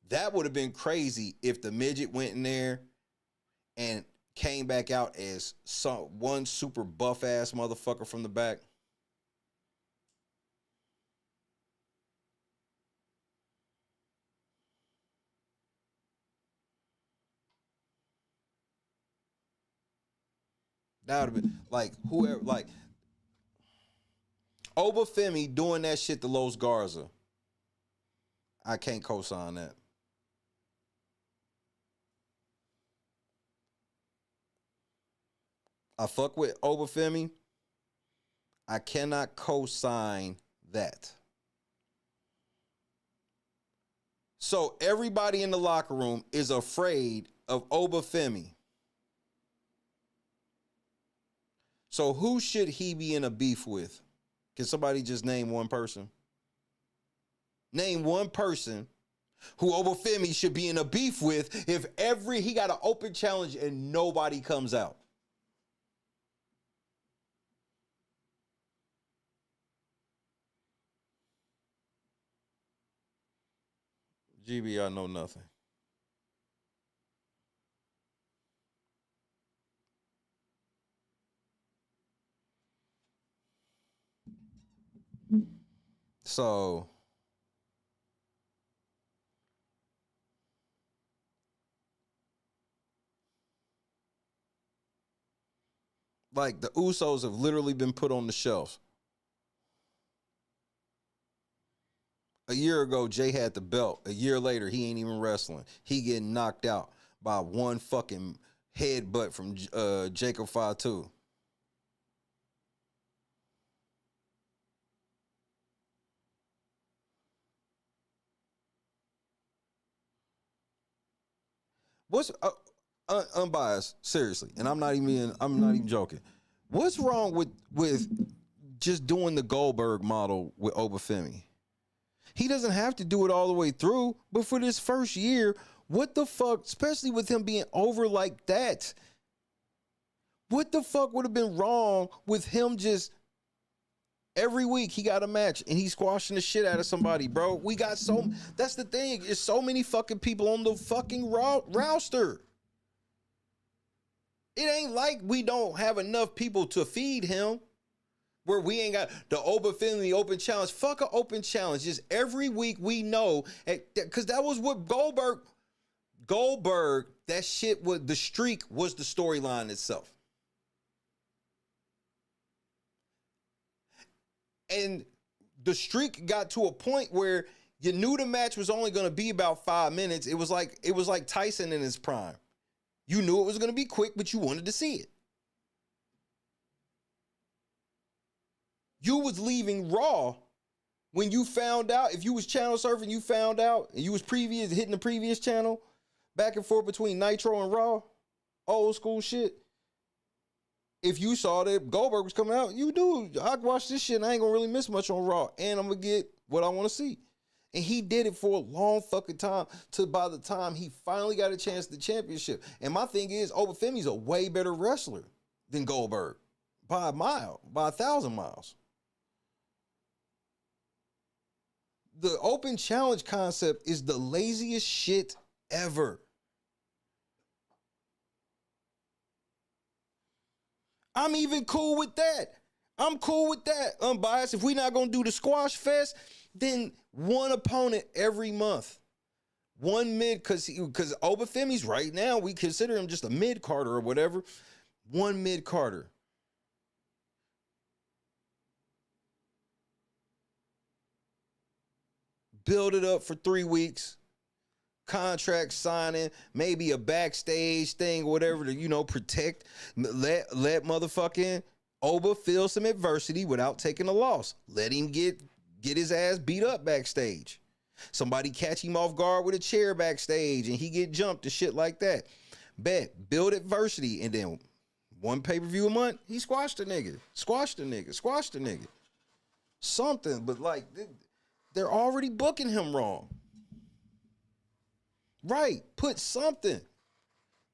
That would have been crazy if the midget went in there and came back out as one super buff ass motherfucker from the back. That would have been like whoever, like Obafemi doing that shit to Los Garza. I can't co-sign that. I fuck with Obafemi. I cannot co-sign that. So everybody in the locker room is afraid of Obafemi. So who should he be in a beef with? Can somebody just name one person? Name one person who Obafemi should be in a beef with if he got an open challenge and nobody comes out. GB, I know nothing. So like the Usos have literally been put on the shelf. A year ago, Jay had the belt. A year later, he ain't even wrestling. He getting knocked out by one fucking headbutt from Jacob Fatu. What's unbiased? Seriously, and I'm not even joking. What's wrong with just doing the Goldberg model with Obafemi? He doesn't have to do it all the way through, but for this first year, what the fuck, especially with him being over like that, what the fuck would have been wrong with him just every week he got a match and he's squashing the shit out of somebody, bro? That's the thing, it's so many fucking people on the fucking roster. It ain't like we don't have enough people to feed him. Where we ain't got the Obafemi open challenge. Fuck an open challenge. Just every week we know, because that was what Goldberg, that shit was, the streak was the storyline itself. And the streak got to a point where you knew the match was only going to be about 5 minutes. It was like Tyson in his prime. You knew it was going to be quick, but you wanted to see it. You was leaving Raw when you found out, if you was channel surfing, you found out, and you was hitting the previous channel, back and forth between Nitro and Raw, old school shit. If you saw that Goldberg was coming out, you do. I watch this shit and I ain't gonna really miss much on Raw, and I'm gonna get what I want to see. And he did it for a long fucking time, till by the time he finally got a chance at the championship. And my thing is, Obafemi's a way better wrestler than Goldberg by a mile, by 1,000 miles. The open challenge concept is the laziest shit ever. I'm even cool with that. I'm cool with that, unbiased. If we're not going to do the squash fest, then one opponent every month. One mid, because Obafemi's right now, we consider him just a mid-carder or whatever. One mid-carder. Build it up for 3 weeks, contract signing, maybe a backstage thing, whatever, to, protect, let motherfucking Oba feels some adversity without taking a loss. Let him get his ass beat up backstage. Somebody catch him off guard with a chair backstage and he get jumped and shit like that. Bet, build adversity, and then one pay-per-view a month, he squashed the nigga. Something, but like, they're already booking him wrong. Right, put something.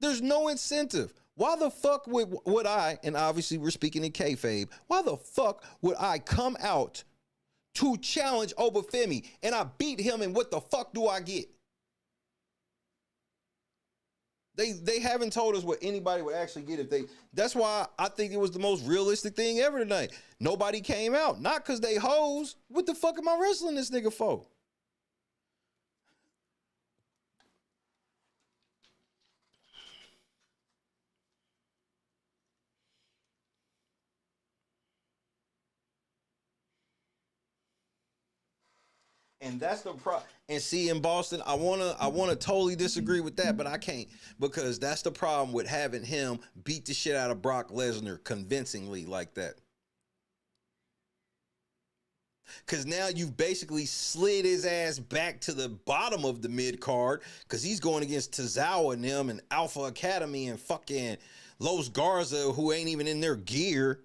There's no incentive. Why the fuck would I, and obviously we're speaking in kayfabe, why the fuck would I come out to challenge Obafemi and I beat him, and what the fuck do I get? They haven't told us what anybody would actually get if they. That's why I think it was the most realistic thing ever tonight. Nobody came out, not because they hoes. What the fuck am I wrestling this nigga for? And that's the problem. And see, in Boston, I wanna totally disagree with that, but I can't, because that's the problem with having him beat the shit out of Brock Lesnar convincingly like that. Because now you've basically slid his ass back to the bottom of the mid card, because he's going against Tozawa and them and Alpha Academy and fucking Los Garza, who ain't even in their gear,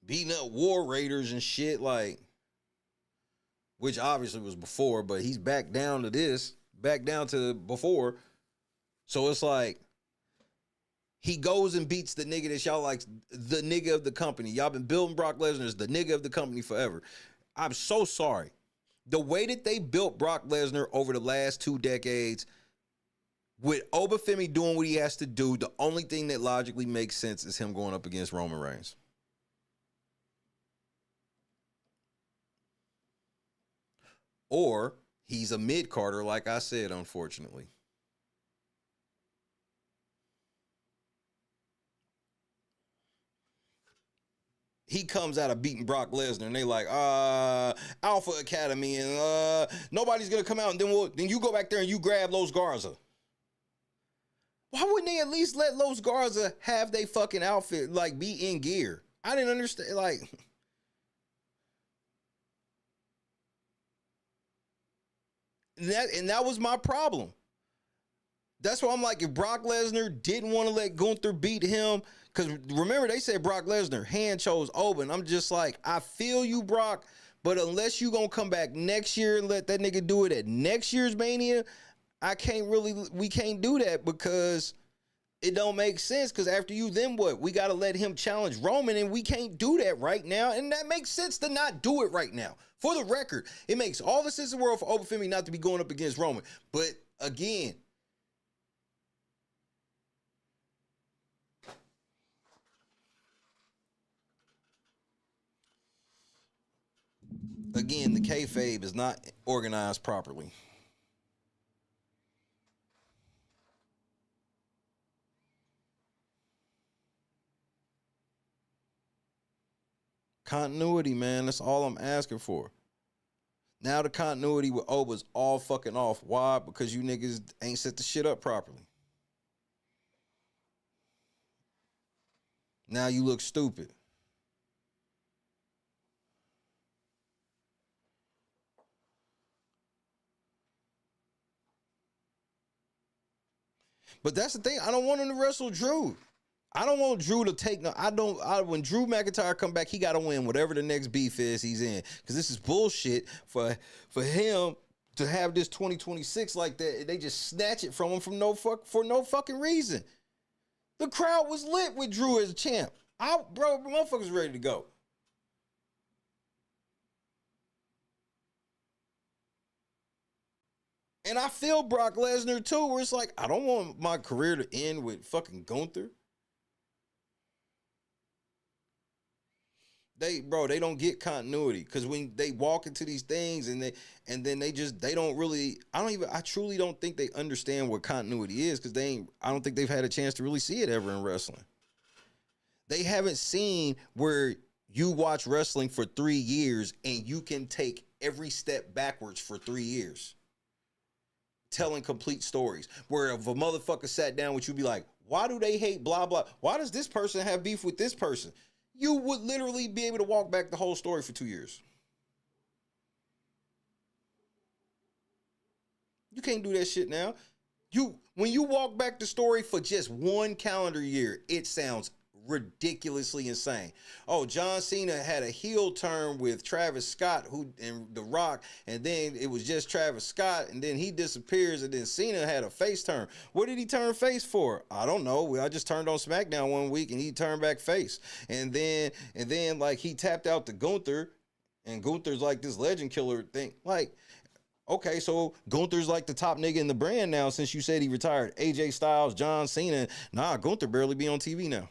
beating up War Raiders and shit, like, which obviously was before, but he's back down to this, back down to before. So it's like, he goes and beats the nigga that y'all like, the nigga of the company. Y'all been building Brock Lesnar as the nigga of the company forever. I'm so sorry. The way that they built Brock Lesnar over the last 2 decades, with Obafemi doing what he has to do, the only thing that logically makes sense is him going up against Roman Reigns. Or he's a mid-carder, like I said, unfortunately. He comes out of beating Brock Lesnar, and they like, Alpha Academy, and nobody's gonna come out, and then you go back there and you grab Los Garza. Why wouldn't they at least let Los Garza have their fucking outfit, like, be in gear? I didn't understand, like. And that was my problem. That's why I'm like, if Brock Lesnar didn't want to let Gunther beat him, because remember, they said Brock Lesnar hand chose Oba, and I'm just like, I feel you, Brock, but unless you gonna come back next year and let that nigga do it at next year's Mania, we can't do that, because it don't make sense, because after you, then what? We got to let him challenge Roman, and we can't do that right now, and that makes sense to not do it right now. For the record, it makes all the sense in the world for Obafemi not to be going up against Roman. But again, the kayfabe is not organized properly. Continuity, man. That's all I'm asking for. Now the continuity with Oba's all fucking off. Why? Because you niggas ain't set the shit up properly. Now you look stupid. But that's the thing. I don't want him to wrestle Drew. I don't want Drew to take no. When Drew McIntyre come back, he got to win whatever the next beef is he's in. Because this is bullshit for him to have this 2026 like that. They just snatch it from him for no fucking reason. The crowd was lit with Drew as a champ. Bro, motherfuckers ready to go. And I feel Brock Lesnar too, where it's like, I don't want my career to end with fucking Gunther. They don't get continuity, because when they walk into these things and they don't really, I truly don't think they understand what continuity is, because I don't think they've had a chance to really see it ever in wrestling. They haven't seen where you watch wrestling for 3 years and you can take every step backwards for 3 years. Telling complete stories. Where if a motherfucker sat down with you, be like, Why do they hate blah, blah? Why does this person have beef with this person? You would literally be able to walk back the whole story for 2 years. You can't do that shit now. When you walk back the story for just 1 calendar year, it sounds ridiculously insane. Oh, John Cena had a heel turn with Travis Scott and The Rock, and then it was just Travis Scott, and then he disappears, and then Cena had a face turn. What did he turn face for? I don't know. I just turned on Smackdown one week and he turned back face. And then like he tapped out to Gunther, and Gunther's like this legend killer thing. Like, okay, so Gunther's like the top nigga in the brand now since you said he retired. AJ Styles, John Cena. Nah, Gunther barely be on TV now.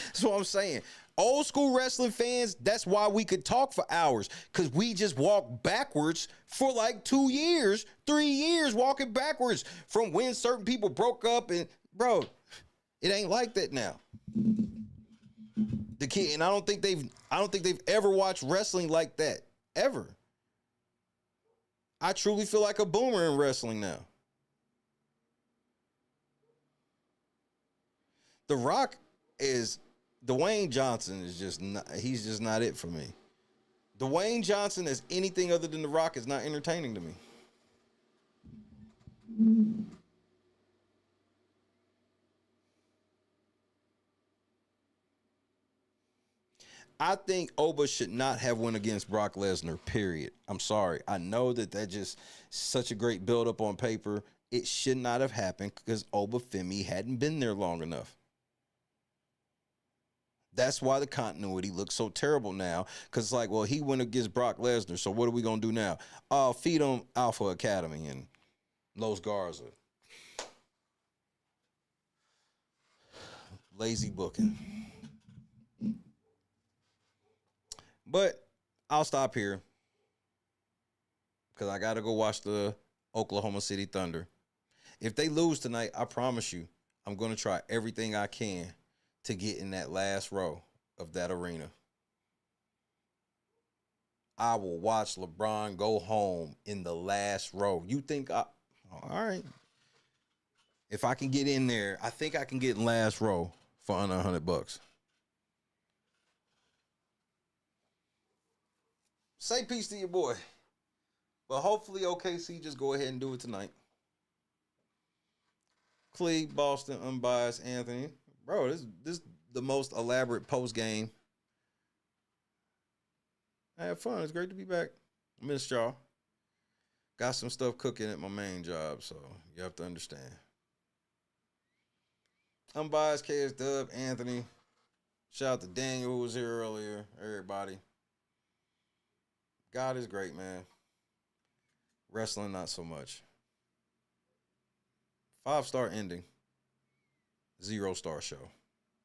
That's what I'm saying. Old school wrestling fans, that's why we could talk for hours, because we just walked backwards for like 2 years, 3 years, walking backwards from when certain people broke up. And bro, it ain't like that now. The kid, and I don't think they've ever watched wrestling like that ever. I truly feel like a boomer in wrestling now. The Rock is Dwayne Johnson is just not, he's just not it for me. Dwayne Johnson as anything other than The Rock is not entertaining to me. I think Oba should not have went against Brock Lesnar, period. I'm sorry. I know that just such a great buildup on paper. It should not have happened because Oba Femi hadn't been there long enough. That's why the continuity looks so terrible now. Because it's like, well, he went against Brock Lesnar, so what are we going to do now? Feed him Alpha Academy and Los Garza. Lazy booking. But I'll stop here because I got to go watch the Oklahoma City Thunder. If they lose tonight, I promise you, I'm going to try everything I can to get in that last row of that arena. I will watch LeBron go home in the last row. You think all right. If I can get in there, I think I can get in last row for under $100. Say peace to your boy. But hopefully OKC just go ahead and do it tonight. Clee, Boston, unbiased, Anthony. Bro, this is the most elaborate post game. I had fun. It's great to be back. Missed y'all. Got some stuff cooking at my main job, so you have to understand. Unbiased, KS Dub, Anthony. Shout out to Daniel who was here earlier. Everybody. God is great, man. Wrestling, not so much. 5-star ending. 0-star show.